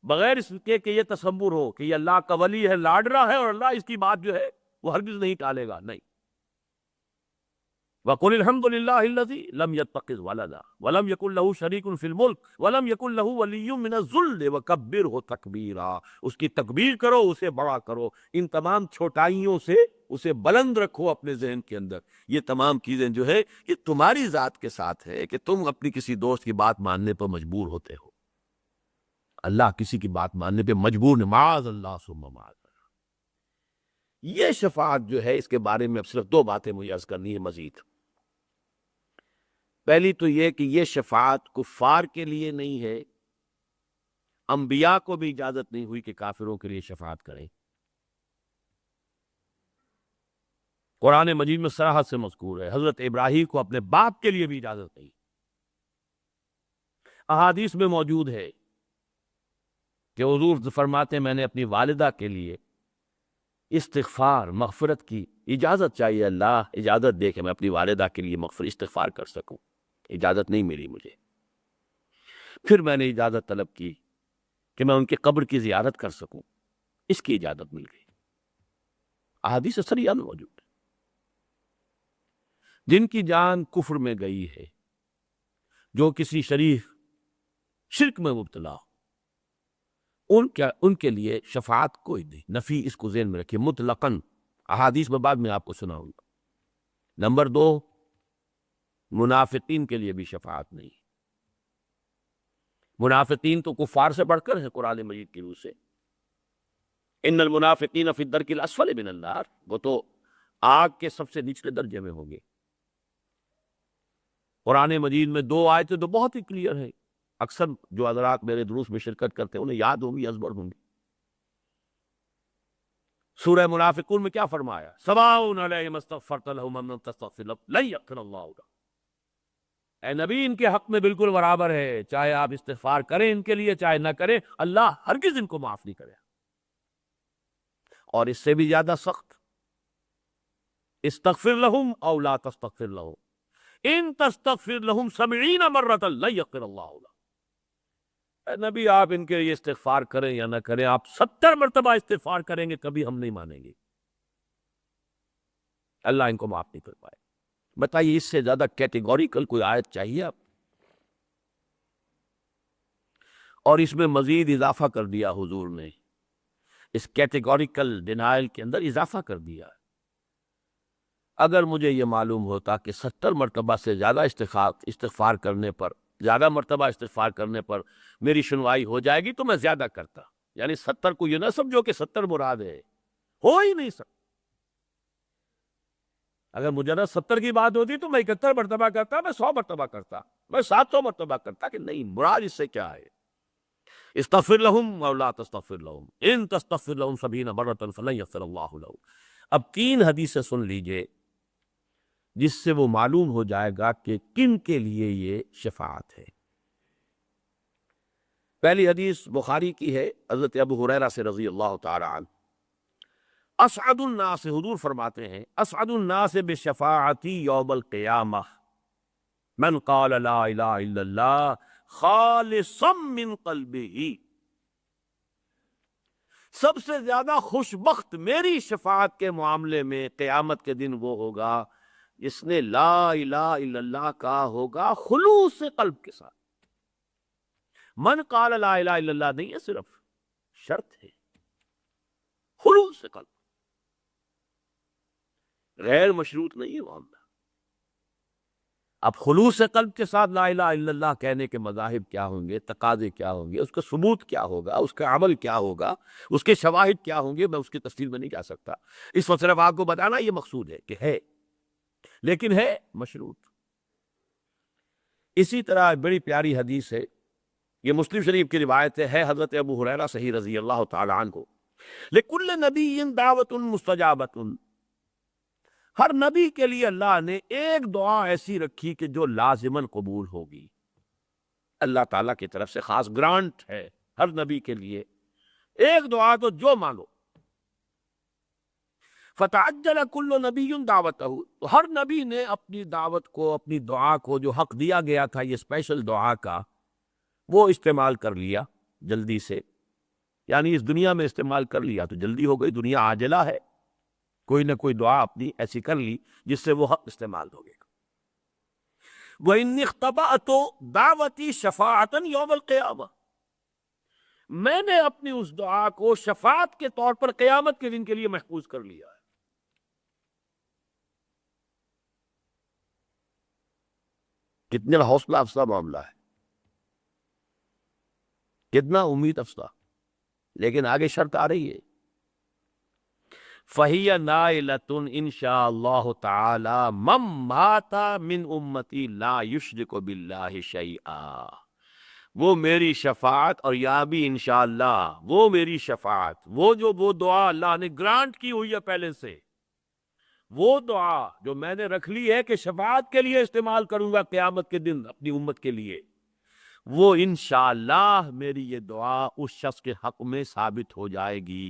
S1: بغیر اس کے کہ یہ تصور ہو کہ یہ اللہ کا ولی ہے، لاڈلا ہے، اور اللہ اس کی بات جو ہے وہ ہرگز نہیں ٹالے گا، نہیں۔ وَقُلِ الْحَمْدُ لِلَّهِ الَّذِي لَمْ يَتَّخِذْ وَلَدًا وَلَمْ يَكُنْ لَهُ شَرِيكٌ فِي الْمُلْكِ وَلَمْ يَكُنْ لَهُ وَلِيٌّ مِّنَ الذُّلِّ وَكَبِّرْهُ تَكْبِيرًا، اس کی تکبیر کرو، اسے بڑا کرو، ان تمام چھوٹائیوں سے اسے بلند رکھو اپنے ذہن کے اندر۔ یہ تمام چیزیں جو ہے یہ تمہاری ذات کے ساتھ ہے کہ تم اپنی کسی دوست کی بات ماننے پر مجبور ہوتے ہو، اللہ کسی کی بات ماننے پہ مجبور نہیں، معاذ اللہ ثم معاذ اللہ۔ یہ شفاعت جو ہے اس کے بارے میں اب صرف دو باتیں مجھے عرض کرنی ہے مزید۔ پہلی تو یہ کہ یہ شفاعت کفار کے لیے نہیں ہے، انبیاء کو بھی اجازت نہیں ہوئی کہ کافروں کے لیے شفاعت کریں۔ قرآن مجید میں صراحت سے مذکور ہے، حضرت ابراہیم کو اپنے باپ کے لیے بھی اجازت نہیں۔ احادیث میں موجود ہے کہ حضور فرماتے ہیں میں نے اپنی والدہ کے لیے استغفار مغفرت کی اجازت چاہیے، اللہ اجازت دے کہ میں اپنی والدہ کے لیے استغفار کر سکوں، اجازت نہیں ملی مجھے۔ پھر میں نے اجازت طلب کی کہ میں ان کی قبر کی زیارت کر سکوں، اس کی اجازت مل گئی۔ احادیث صریحہ میں موجود ہے۔ جن کی جان کفر میں گئی ہے، جو کسی شرک میں مبتلا ہو، ان کے لیے شفاعت کوئی نہیں، نفی اس کو ذہن میں رکھیے مطلقاً، احادیث میں بعد میں آپ کو سناؤں گا۔ نمبر دو، منافقین کے لیے بھی شفاعت نہیں۔ منافقین تو کفار سے بڑھ کر ہے قرآن مجید کی روح سے، ان المنافقین فی الدرک الاسفل من النار، وہ تو آگ کے سب سے نچلے درجے میں ہوں گے۔ قرآن مجید میں دو آیتیں تو بہت ہی کلیئر ہے، اکثر جو حضرات میرے دروس میں شرکت کرتے ہیں انہیں یاد ہوں گی، ازبر ہوں گی۔ سورہ منافقون میں کیا فرمایا؟ سواء علیہم استغفرت لہم ام لم تستغفر لہم لن یغفر اللہ لہم۔ اے نبی ان کے حق میں بالکل برابر ہے، چاہے آپ استغفار کریں ان کے لیے چاہے نہ کریں، اللہ ہرگز ان کو معاف نہیں کرے۔ اور اس سے بھی زیادہ سخت، استغفر لہم او لا تستغفر لہم ان تستغفر لہم 70 مرۃ لن یغفر اللہ لہم۔ اے نبی آپ ان کے لیے استغفار کریں یا نہ کریں، آپ 70 مرتبہ استغفار کریں گے کبھی ہم نہیں مانیں گے، اللہ ان کو معاف نہیں کر پائے۔ بتائیے اس سے زیادہ کیٹیگوریکل کوئی آیت چاہیے آپ؟ اور اس میں مزید اضافہ کر دیا حضور نے، اس کیٹیگوریکل ڈینائل کے اندر اضافہ کر دیا ہے۔ اگر مجھے یہ معلوم ہوتا کہ 70 مرتبہ سے زیادہ استغفار کرنے پر، زیادہ مرتبہ استغفار کرنے پر میری سنوائی ہو جائے گی تو میں زیادہ کرتا۔ یعنی 70 کو یہ نہ سمجھو کہ 70 مراد ہے، ہو ہی نہیں سکتا۔ اگر مجرد 70 کی بات ہوتی تو میں 71 مرتبہ کرتا، میں 100 مرتبہ کرتا، میں 700 مرتبہ کرتا، کہ نہیں، مراد اس سے کیا ہے؟ استغفر لہم او لا تستغفر لہم ان تستغفر لہم 70 مرۃ فلن یغفر اللہ لہم۔ اب 3 حدیثیں سن لیجئے جس سے وہ معلوم ہو جائے گا کہ کن کے لیے یہ شفاعت ہے۔ پہلی حدیث بخاری کی ہے، حضرت ابو ہریرہ سے رضی اللہ تعالی عنہ۔ اسعد الناس، حضور فرماتے ہیں، اسعد الناس بشفاعتی یوم القیامہ من قال لا الہ الا اللہ خالصا من قلبہ۔ سب سے زیادہ خوش بخت میری شفاعت کے معاملے میں قیامت کے دن وہ ہوگا جس نے لا الہ الا اللہ کہا ہوگا خلوص قلب کے ساتھ۔ من قال لا الہ الا اللہ نہیں ہے، صرف شرط ہے خلوص قلب، غیر مشروط نہیں ہے معاملہ۔ اب خلوص قلب کے ساتھ لا الہ الا اللہ کہنے کے مذاہب کیا ہوں گے، تقاضے کیا ہوں گے، اس کا ثبوت کیا ہوگا، اس کا عمل کیا ہوگا، اس کے شواہد کیا ہوں گے، میں اس کی تفصیل میں نہیں جا سکتا۔ اس وقت صرف آپ کو بتانا یہ مقصود ہے کہ ہے، لیکن ہے مشروط۔ اسی طرح بڑی پیاری حدیث ہے، یہ مسلم شریف کی روایت ہے حضرت ابو ہریرہ صحیح رضی اللہ تعالی عنہ کو، لِكُلِّ نَبِيٍّ دَعْوَةٌ مُسْتَجَابَةٌ، ہر نبی کے لیے اللہ نے ایک دعا ایسی رکھی کہ جو لازماً قبول ہوگی، اللہ تعالیٰ کی طرف سے خاص گرانٹ ہے ہر نبی کے لیے، ایک دعا تو جو مانگو۔ فَتَعَجَّلَ كُلُّ نَبِيٌّ دَعْوَتَهُ، تو ہر نبی نے اپنی دعوت کو، اپنی دعا کو، جو حق دیا گیا تھا یہ اسپیشل دعا کا، وہ استعمال کر لیا جلدی سے، یعنی اس دنیا میں استعمال کر لیا تو جلدی ہو گئی، دنیا عاجلہ ہے، کوئی نہ کوئی دعا اپنی ایسی کر لی جس سے وہ حق استعمال ہو گیا۔ وَإِنِّي اخْتَبَأْتُ دعوتی شفاعةً یوم القیامہ، میں نے اپنی اس دعا کو شفاعت کے طور پر قیامت کے دن کے لیے محفوظ کر لیا ہے۔ کتنا حوصلہ افزا معاملہ ہے، کتنا امید افزا، لیکن آگے شرط آ رہی ہے، فَهِيَ نَائِلَةٌ إِن شَاءَ اللَّهُ تَعَالَى مَن مَّاتَ مِنْ أُمَّتِي لَا يُشْرِكُ بِاللَّهِ شَيْئًا، وہ میری شفاعت، اور یہاں بھی انشاءاللہ وہ میری شفاعت، وہ دعا اللہ نے گرانٹ کی ہوئی ہے پہلے سے، وہ دعا جو میں نے رکھ لی ہے کہ شفاعت کے لیے استعمال کروں گا قیامت کے دن اپنی امت کے لیے، وہ انشاءاللہ میری یہ دعا اس شخص کے حق میں ثابت ہو جائے گی،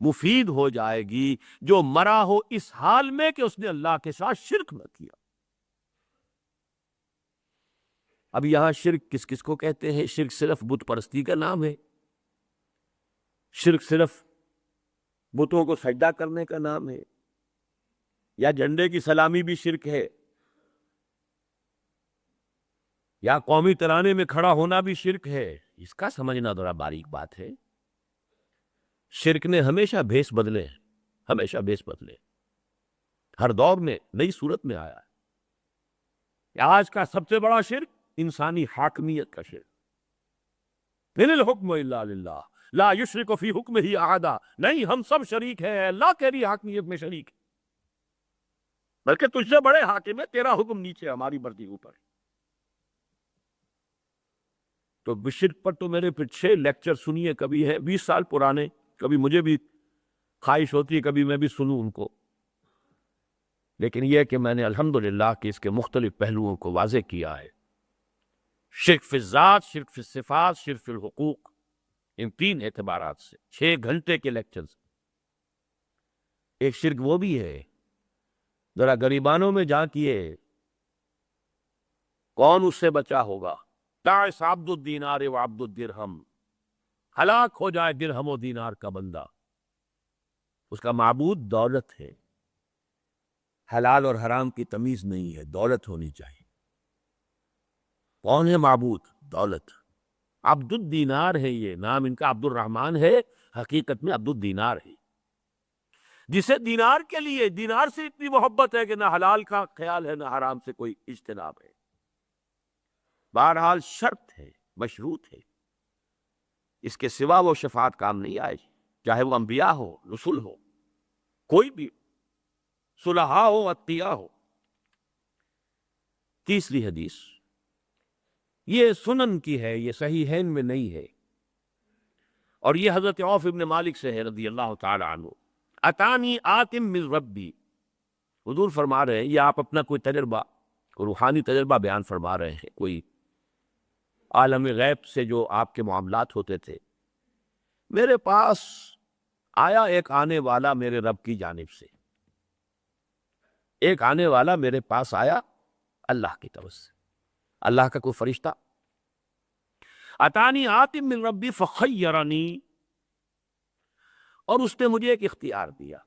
S1: مفید ہو جائے گی جو مرا ہو اس حال میں کہ اس نے اللہ کے ساتھ شرک نہ کیا۔ اب یہاں شرک کس کس کو کہتے ہیں؟ شرک صرف بت پرستی کا نام ہے، شرک صرف بتوں کو سجدہ کرنے کا نام ہے، یا جھنڈے کی سلامی بھی شرک ہے، یا قومی ترانے میں کھڑا ہونا بھی شرک ہے؟ اس کا سمجھنا ذرا باریک بات ہے۔ شرک نے ہمیشہ بھیس بدلے ہیں، ہمیشہ بھیس بدلے، ہر دور میں نئی صورت میں آیا ہے۔ آج کا سب سے بڑا شرک انسانی حاکمیت کا شرک، ان الحکم الا للہ لا یشرک فی حکمہ احدا، نہیں ہم سب شریک ہیں، اللہ تیری حاکمیت میں شریک ہے، بلکہ تجھ سے بڑے حاکم ہے، تیرا حکم نیچے، ہماری مرضی اوپر۔ تو شرک پر تو میرے پیچھے لیکچر سنیے، کبھی ہے 20 سال پرانے، کبھی مجھے بھی خواہش ہوتی ہے کبھی میں بھی سنوں ان کو، لیکن یہ کہ میں نے الحمدللہ کہ اس کے مختلف پہلوؤں کو واضح کیا ہے۔ شرک فی الذات، شرک فی الصفات، شرک فی الحقوق، ان 3 اعتبارات سے 6 گھنٹے کے لیکچرز۔ ایک شرک وہ بھی ہے، ذرا غریبانوں میں جھانکیے، کون اس سے بچا ہوگا؟ تعس عبد الدینار و عبد الدرہم، ہلاک ہو جائے درہم و دینار کا بندہ، اس کا معبود دولت ہے، حلال اور حرام کی تمیز نہیں ہے، دولت ہونی چاہیے۔ کون ہے معبود؟ دولت۔ عبد الدینار ہے، یہ نام ان کا عبد الرحمن ہے، حقیقت میں عبد الدینار ہے، جسے دینار کے لیے دینار سے اتنی محبت ہے کہ نہ حلال کا خیال ہے نہ حرام سے کوئی اجتناب ہے۔ بہرحال شرط ہے، مشروط ہے، اس کے سوا وہ شفاعت کام نہیں آئے، چاہے وہ انبیاء ہو، رسول ہو، کوئی بھی صلحاء ہو، اتقیاء ہو۔ تیسری حدیث یہ سنن کی ہے، یہ صحیحین میں نہیں ہے، اور یہ حضرت عوف ابن مالک سے ہے رضی اللہ تعالی عنہ۔ اتانی آتم من ربی، حضور فرما رہے ہیں، یہ آپ اپنا کوئی تجربہ، کوئی روحانی تجربہ بیان فرما رہے ہیں، کوئی عالم غیب سے جو آپ کے معاملات ہوتے تھے۔ میرے پاس آیا ایک آنے والا میرے رب کی جانب سے، ایک آنے والا میرے پاس آیا اللہ کی طرف سے، اللہ کا کوئی فرشتہ۔ اتانی آتم من ربی فخیرنی، اور اس نے مجھے ایک اختیار دیا،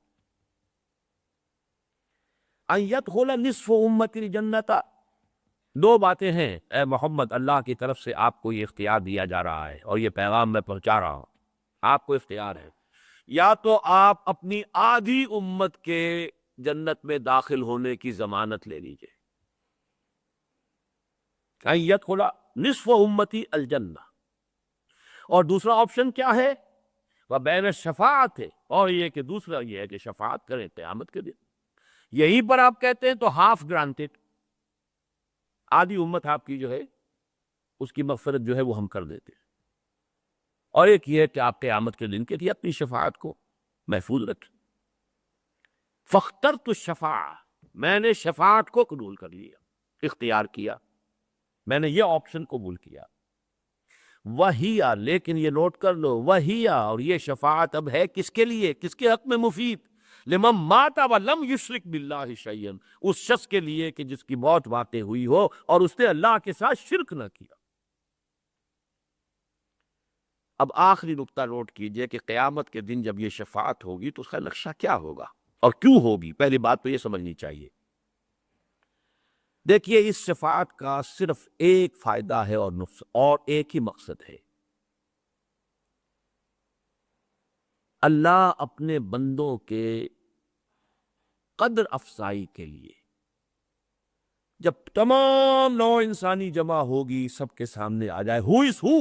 S1: ان یدخل نصف امتی الجنت۔ دو باتیں ہیں اے محمد، اللہ کی طرف سے آپ کو یہ اختیار دیا جا رہا ہے، اور یہ پیغام میں پہنچا رہا ہوں، آپ کو اختیار ہے، یا تو آپ اپنی آدھی امت کے جنت میں داخل ہونے کی ضمانت لے لیجئے، ان یدخل نصف امتی الجنہ، اور دوسرا آپشن کیا ہے، وبین الشفاعت ہے، اور یہ کہ دوسرا یہ ہے کہ شفاعت کریں قیامت کے دن۔ یہیں پر آپ کہتے ہیں تو ہاف گرانٹڈ، آدھی امت آپ کی جو ہے اس کی مغفرت جو ہے وہ ہم کر دیتے ہیں، اور ایک یہ ہے کہ آپ قیامت کے دن کے لیے اپنی شفاعت کو محفوظ رکھیں۔ فاخترت الشفاعہ، میں نے شفاعت کو قبول کر لیا، اختیار کیا، میں نے یہ آپشن قبول کیا۔ وہیا، لیکن یہ نوٹ کر لو، وہیا، اور یہ شفاعت اب ہے کس کے لیے، کس کے حق میں مفید، لمن مات ولم یشرک باللہ شیئا، اس شخص کے لیے کہ جس کی موت واقع ہوئی ہو اور اس نے اللہ کے ساتھ شرک نہ کیا۔ اب آخری نقطہ نوٹ کیجئے کہ قیامت کے دن جب یہ شفاعت ہوگی تو اس کا نقشہ کیا ہوگا اور کیوں ہوگی۔ پہلی بات تو یہ سمجھنی چاہیے۔ دیکھیے، اس شفاعت کا صرف ایک فائدہ ہے اور ایک ہی مقصد ہے، اللہ اپنے بندوں کے قدر افزائی کے لیے، جب تمام نوع انسانی جمع ہوگی، سب کے سامنے آ جائے ہو از ہو،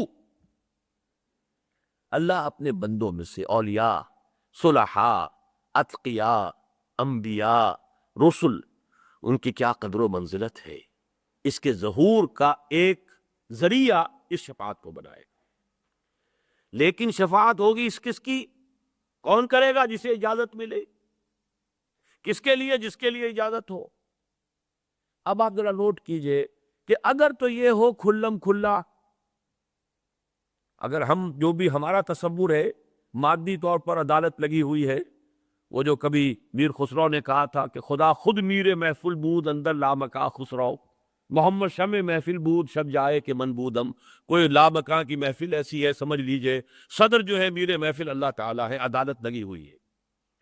S1: اللہ اپنے بندوں میں سے اولیاء، صلحاء، اتقیاء، انبیاء، رسل، ان کی کیا قدر و منزلت ہے، اس کے ظہور کا ایک ذریعہ اس شفاعت کو بنائے۔ لیکن شفاعت ہوگی اس کس کی، کون کرے گا، جسے اجازت ملے، کس کے لیے، جس کے لیے اجازت ہو۔ اب آپ ذرا نوٹ کیجئے کہ اگر تو یہ ہو کھلم کھلا، اگر ہم جو بھی ہمارا تصور ہے مادی طور پر عدالت لگی ہوئی ہے، وہ جو کبھی میر خسرو نے کہا تھا کہ خدا خود میر محفل بود اندر لامکاں خسرو، محمد شمع محفل بود شب جائے کہ من بودم، کوئی لامکاں کی محفل ایسی ہے، سمجھ لیجئے صدر جو ہے میر محفل اللہ تعالیٰ ہے، عدالت لگی ہوئی ہے،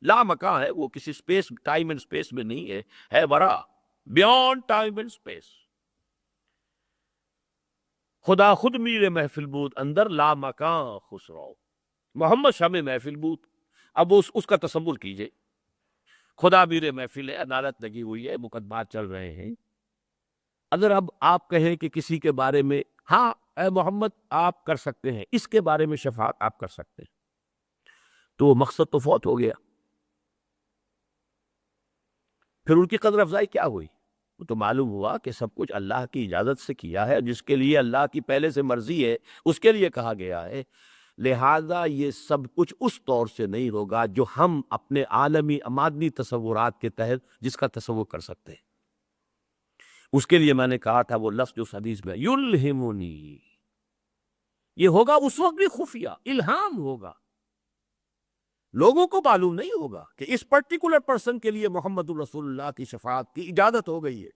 S1: لامکاں ہے، وہ کسی سپیس، ٹائم اینڈ سپیس میں نہیں ہے، ہے ورا بیونڈ ٹائم اینڈ سپیس۔ خدا خود میر محفل بود اندر لامکاں خسرو، محمد شمع محفل بود۔ اب اس کا تصور کیجئے، خدا میر محفل ہے، عدالت لگی ہوئی ہے، مقدمات چل رہے ہیں، اگر اب آپ کہیں کہ کسی کے بارے میں ہاں اے محمد آپ کر سکتے ہیں، اس کے بارے میں شفاعت آپ کر سکتے ہیں، تو وہ مقصد تو فوت ہو گیا، پھر ان کی قدر افزائی کیا ہوئی؟ وہ تو معلوم ہوا کہ سب کچھ اللہ کی اجازت سے کیا ہے، جس کے لیے اللہ کی پہلے سے مرضی ہے اس کے لیے کہا گیا ہے، لہذا یہ سب کچھ اس طور سے نہیں ہوگا جو ہم اپنے عالمی مادی تصورات کے تحت جس کا تصور کر سکتے ہیں۔ اس کے لیے میں نے کہا تھا وہ لفظ جو حدیث میں یلہمنی، یہ ہوگا اس وقت بھی خفیہ، الہام ہوگا، لوگوں کو معلوم نہیں ہوگا کہ اس پرٹیکولر پرسن کے لیے محمد الرسول اللہ کی شفاعت کی اجازت ہو گئی ہے۔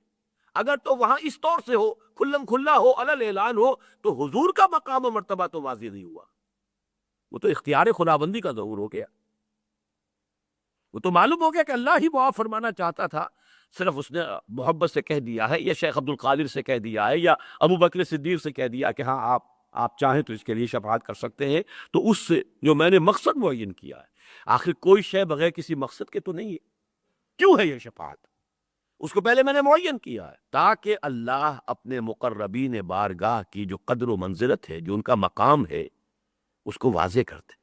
S1: اگر تو وہاں اس طور سے ہو، کھلم کھلا ہو، علل اعلان ہو، تو حضور کا مقام و مرتبہ تو واضح نہیں ہوا، وہ تو اختیار خداوندی کا ظہور ہو گیا، وہ تو معلوم ہو گیا کہ اللہ ہی معاف فرمانا چاہتا تھا، صرف اس نے محبت سے کہہ دیا ہے، یا شیخ عبد القادر سے کہہ دیا ہے، یا ابو بکر صدیق سے کہہ دیا کہ ہاں آپ آپ چاہیں تو اس کے لیے شفاعت کر سکتے ہیں، تو اس سے جو میں نے مقصد معین کیا ہے، آخر کوئی شے بغیر کسی مقصد کے تو نہیں ہے، کیوں ہے یہ شفاعت؟ اس کو پہلے میں نے معین کیا ہے تاکہ اللہ اپنے مقربین بارگاہ کی جو قدر و منزلت ہے، جو ان کا مقام ہے، اس کو واضح کر دے،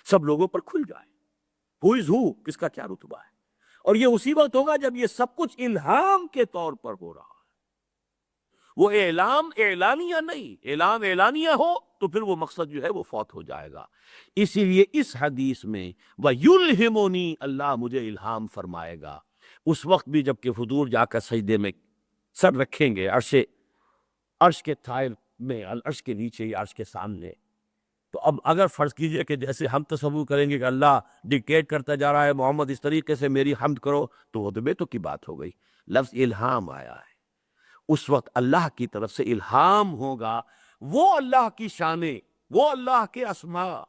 S1: سب لوگوں پر کھل جائے، ہو از ہو، کس کا کیا رتبہ ہے۔ اور یہ اسی وقت ہوگا جب یہ سب کچھ الہام کے طور پر ہو رہا ہے، وہ اعلام اعلانیہ نہیں، اعلام اعلانیہ ہو تو پھر وہ مقصد جو ہے وہ فوت ہو جائے گا۔ اسی لیے اس حدیث میں وَيُلْهِمُنِي، اللہ مجھے الہام فرمائے گا، اس وقت بھی جب کہ حضور جا کر سجدے میں سر رکھیں گے عرش کے تھائر میں، عرش کے نیچے یا عرش کے سامنے، تو اب اگر فرض کیجئے کہ جیسے ہم تصور کریں گے کہ اللہ ڈکٹیٹ کرتا جا رہا ہے، محمد اس طریقے سے میری حمد کرو، تو وہ تو بے تو کی بات ہو گئی۔ لفظ الہام آیا ہے، اس وقت اللہ کی طرف سے الہام ہوگا، وہ اللہ کی شانیں، وہ اللہ کے اسماء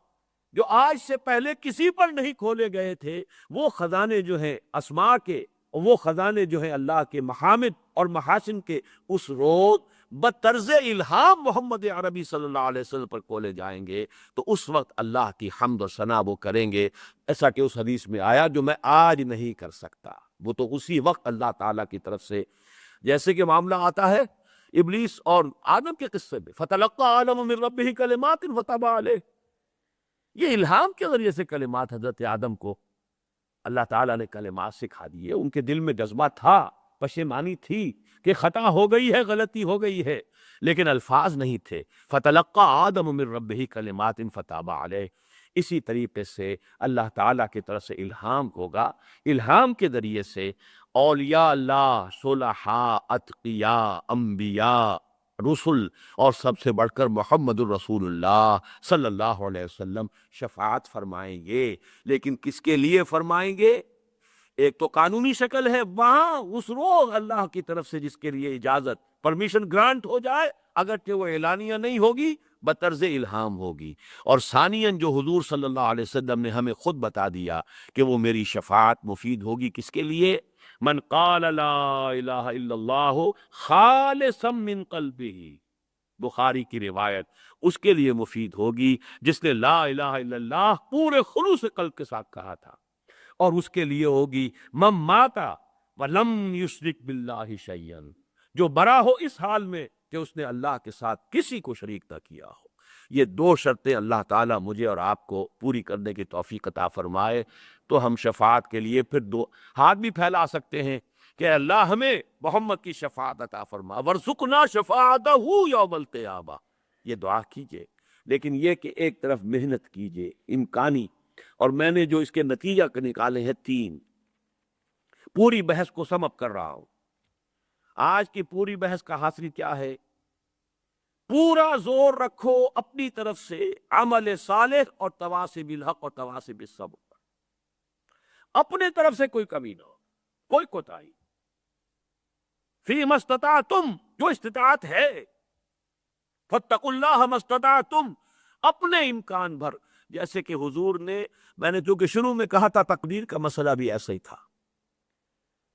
S1: جو آج سے پہلے کسی پر نہیں کھولے گئے تھے، وہ خزانے جو ہیں اسماء کے، وہ خزانے جو ہیں اللہ کے محامد اور محاسن کے، اس روز بطرز الہام محمد عربی صلی اللہ علیہ وسلم پر کھولے جائیں گے، تو اس وقت اللہ کی حمد و ثنا وہ کریں گے، ایسا کہ اس حدیث میں آیا جو میں آج نہیں کر سکتا، وہ تو اسی وقت اللہ تعالیٰ کی طرف سے، جیسے کہ معاملہ آتا ہے ابلیس اور آدم کے قصے میں، فَتَلَقَّىٰ آدَمُ مِن رَبِّهِ كَلِمَاتٍ فَتَابَ عَلَيْهِ، یہ الہام کے ذریعے سے کلمات حضرت آدم کو اللہ تعالیٰ نے کلمات سکھا دیے، ان کے دل میں جذبہ تھا، پشیمانی تھی کہ خطا ہو گئی ہے، غلطی ہو گئی ہے، لیکن الفاظ نہیں تھے۔ فَتَلَقَّىٰ آدَمُ مِن رَبِّهِ كَلِمَاتٍ فَتَابَ عَلَيْهِ، اسی طریقے سے اللہ تعالیٰ کی طرف سے الہام ہوگا، الہام کے ذریعے سے اولیاء اللہ، صلحاء، اتقیاء، انبیاء، رسل، اور سب سے بڑھ کر محمد الرسول اللہ صلی اللہ علیہ وسلم شفاعت فرمائیں گے، لیکن کس کے لیے فرمائیں گے؟ ایک تو قانونی شکل ہے، وہاں اس روز اللہ کی طرف سے جس کے لیے اجازت، پرمیشن گرانٹ ہو جائے، اگرچہ وہ اعلانیہ نہیں ہوگی، بطرز الہام ہوگی، اور ثانیاً جو حضور صلی اللہ علیہ وسلم نے ہمیں خود بتا دیا کہ وہ میری شفاعت مفید ہوگی کس کے لیے؟ من قال لا الہ الا اللہ خالصا من قلبہ، بخاری کی روایت، اس کے لیے مفید ہوگی جس نے لا الہ الا اللہ پورے خلوص قلب کے ساتھ کہا تھا، اور اس کے لیے ہوگی من مات ولم یشرک باللہ شیئا، جو برا ہو اس حال میں کہ اس نے اللہ کے ساتھ کسی کو شریک نہ کیا ہو۔ یہ دو شرطیں اللہ تعالیٰ مجھے اور آپ کو پوری کرنے کی توفیق عطا فرمائے، تو ہم شفاعت کے لیے پھر دو ہاتھ بھی پھیلا سکتے ہیں کہ اللہ ہمیں محمد کی شفاعت عطا فرما، ورزقنا شفاعتہ یوم القیامہ، یہ دعا کیجئے، لیکن یہ کہ ایک طرف محنت کیجئے امکانی، اور میں نے جو اس کے نتیجہ نکالے ہیں 3، پوری بحث کو سم اپ کر رہا ہوں۔ آج کی پوری بحث کا حاصل کیا ہے؟ پورا زور رکھو اپنی طرف سے عمل صالح اور تواصی بالحق اور تواصی بالصبر پر، اپنے طرف سے کوئی کمی نہ ہو، کوئی کوتاہی، فیما استطعتم، جو استطاعت ہے، فاتقوا اللہ ما استطعتم، اپنے امکان بھر، جیسے کہ حضور نے، میں نے چونکہ شروع میں کہا تھا تقدیر کا مسئلہ بھی ایسا ہی تھا،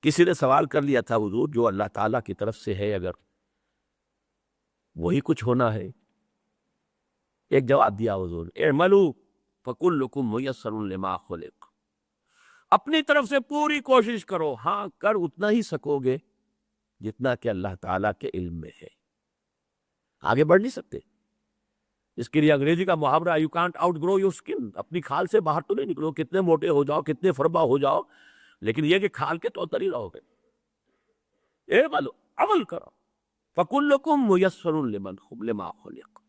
S1: کسی نے سوال کر لیا تھا حضور جو اللہ تعالیٰ کی طرف سے ہے اگر وہی کچھ ہونا ہے، ایک جواب دیا حضور، اعملوا فکلکم میسر لما خلق، اپنی طرف سے پوری کوشش کرو، ہاں کر اتنا ہی سکو گے جتنا کہ اللہ تعالیٰ کے علم میں ہے، آگے بڑھ نہیں سکتے۔ اس کے لیے انگریزی کا محاورہ you can't outgrow your skin, اپنی کھال سے باہر تو نہیں نکلو، کتنے موٹے ہو جاؤ، کتنے فربا ہو جاؤ، لیکن یہ کہ کھال کے تو ہی رہو گے، عمل کرو، فَكُلُّكُمْ مُيَسَّرٌ لِمَا خُلِقَ،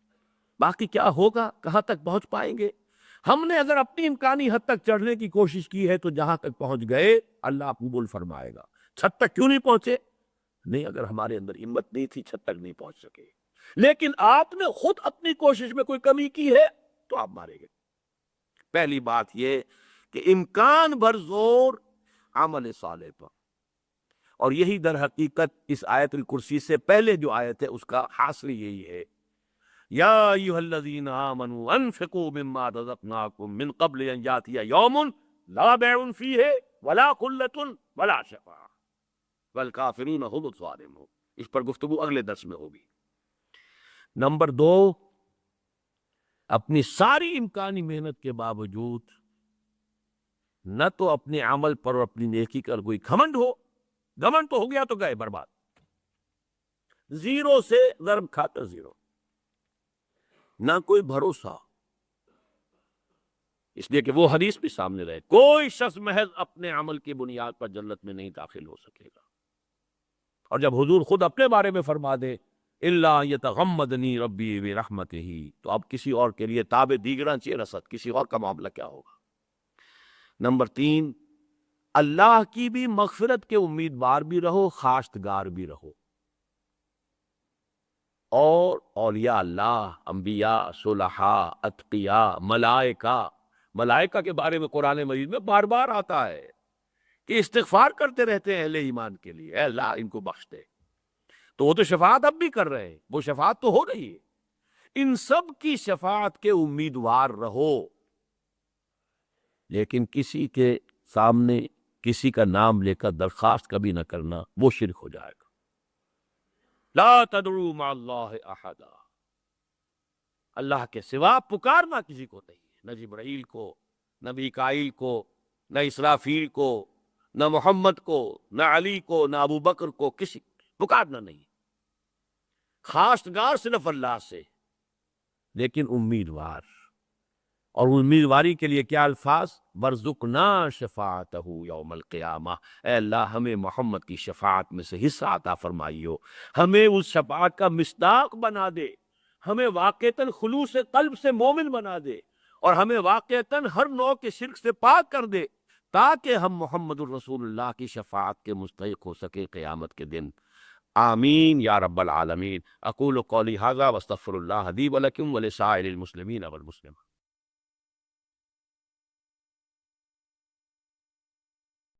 S1: باقی کیا ہوگا، کہاں تک پہنچ پائیں گے، ہم نے اگر اپنی امکانی حد تک چڑھنے کی کوشش کی ہے تو جہاں تک پہنچ گئے اللہ قبول فرمائے گا، چھت تک کیوں نہیں پہنچے؟ نہیں، اگر ہمارے اندر ہمت نہیں تھی چھت تک نہیں پہنچ سکے، لیکن آپ نے خود اپنی کوشش میں کوئی کمی کی ہے تو آپ مارے گئے۔ پہلی بات یہ کہ امکان بھر زور عمل صالح پر، اور یہی در حقیقت اس آیت الکرسی سے پہلے جو آیت ہے اس کا حاصل یہی ہے، یا ایھا الذین آمنوا انفقوا مما رزقناکم من قبل ان یاتی یوم لا بیع فیہ ولا خلۃ ولا شفاعۃ والکافرون هم الظالمون، اس پر گفتگو اگلے درس میں ہوگی۔ نمبر 2، اپنی ساری امکانی محنت کے باوجود نہ تو اپنے عمل پر اور اپنی نیکی کا کوئی گھمنڈ ہو، گھمنڈ تو ہو گیا تو گئے برباد، زیرو سے ضرب کھاتا زیرو، نہ کوئی بھروسہ، اس لیے کہ وہ حدیث بھی سامنے رہے، کوئی شخص محض اپنے عمل کی بنیاد پر جنت میں نہیں داخل ہو سکے گا۔ اور جب حضور خود اپنے بارے میں فرما دے الا یتغمدنی ربی برحمتہ، تو اب کسی اور کے لیے تاب دیگراں چیئے رسد، کسی اور کا معاملہ کیا ہوگا۔ نمبر 3، اللہ کی بھی مغفرت کے امیدوار بھی رہو، خواستگار بھی رہو، اور اولیاء اللہ، انبیاء، صلحاء، اتقیاء، ملائکہ کے بارے میں قرآن مجید میں بار بار آتا ہے کہ استغفار کرتے رہتے ہیں اہل ایمان کے لیے، اے اللہ ان کو بخش دے، تو وہ تو شفاعت اب بھی کر رہے ہیں، وہ شفاعت تو ہو رہی ہے، ان سب کی شفاعت کے امیدوار رہو، لیکن کسی کے سامنے کسی کا نام لے کر درخواست کبھی نہ کرنا، وہ شرک ہو جائے گا۔ لا تدعوا مع اللہ احدا، اللہ کے سوا پکارنا کسی کو نہیں ہے، نہ جبرائیل کو، نہ میکائیل کو، نہ اسرافیل کو، نہ محمد کو، نہ علی کو، نہ ابو بکر کو، کسی پکارنا نہیں، خواستگار صرف اللہ سے، لیکن امیدوار، اور امیدواری کے لیے کیا الفاظ، وَارْزُقْنَا شَفَاعَتَهُ یوم القیامہ، اے اللہ ہمیں محمد کی شفاعت میں سے حصہ عطا فرمائیو، ہمیں اس شفاعت کا مصداق بنا دے، ہمیں واقعتاً خلوص قلب سے مومن بنا دے، اور ہمیں واقعتاً ہر نوع کے شرک سے پاک کر دے، تاکہ ہم محمد الرسول اللہ کی شفاعت کے مستحق ہو سکے قیامت کے دن۔ آمین یا رب العالمین۔ اقول قولی ھذا واستغفر اللہ لی ولکم ولسائر المسلمین والمسلمات۔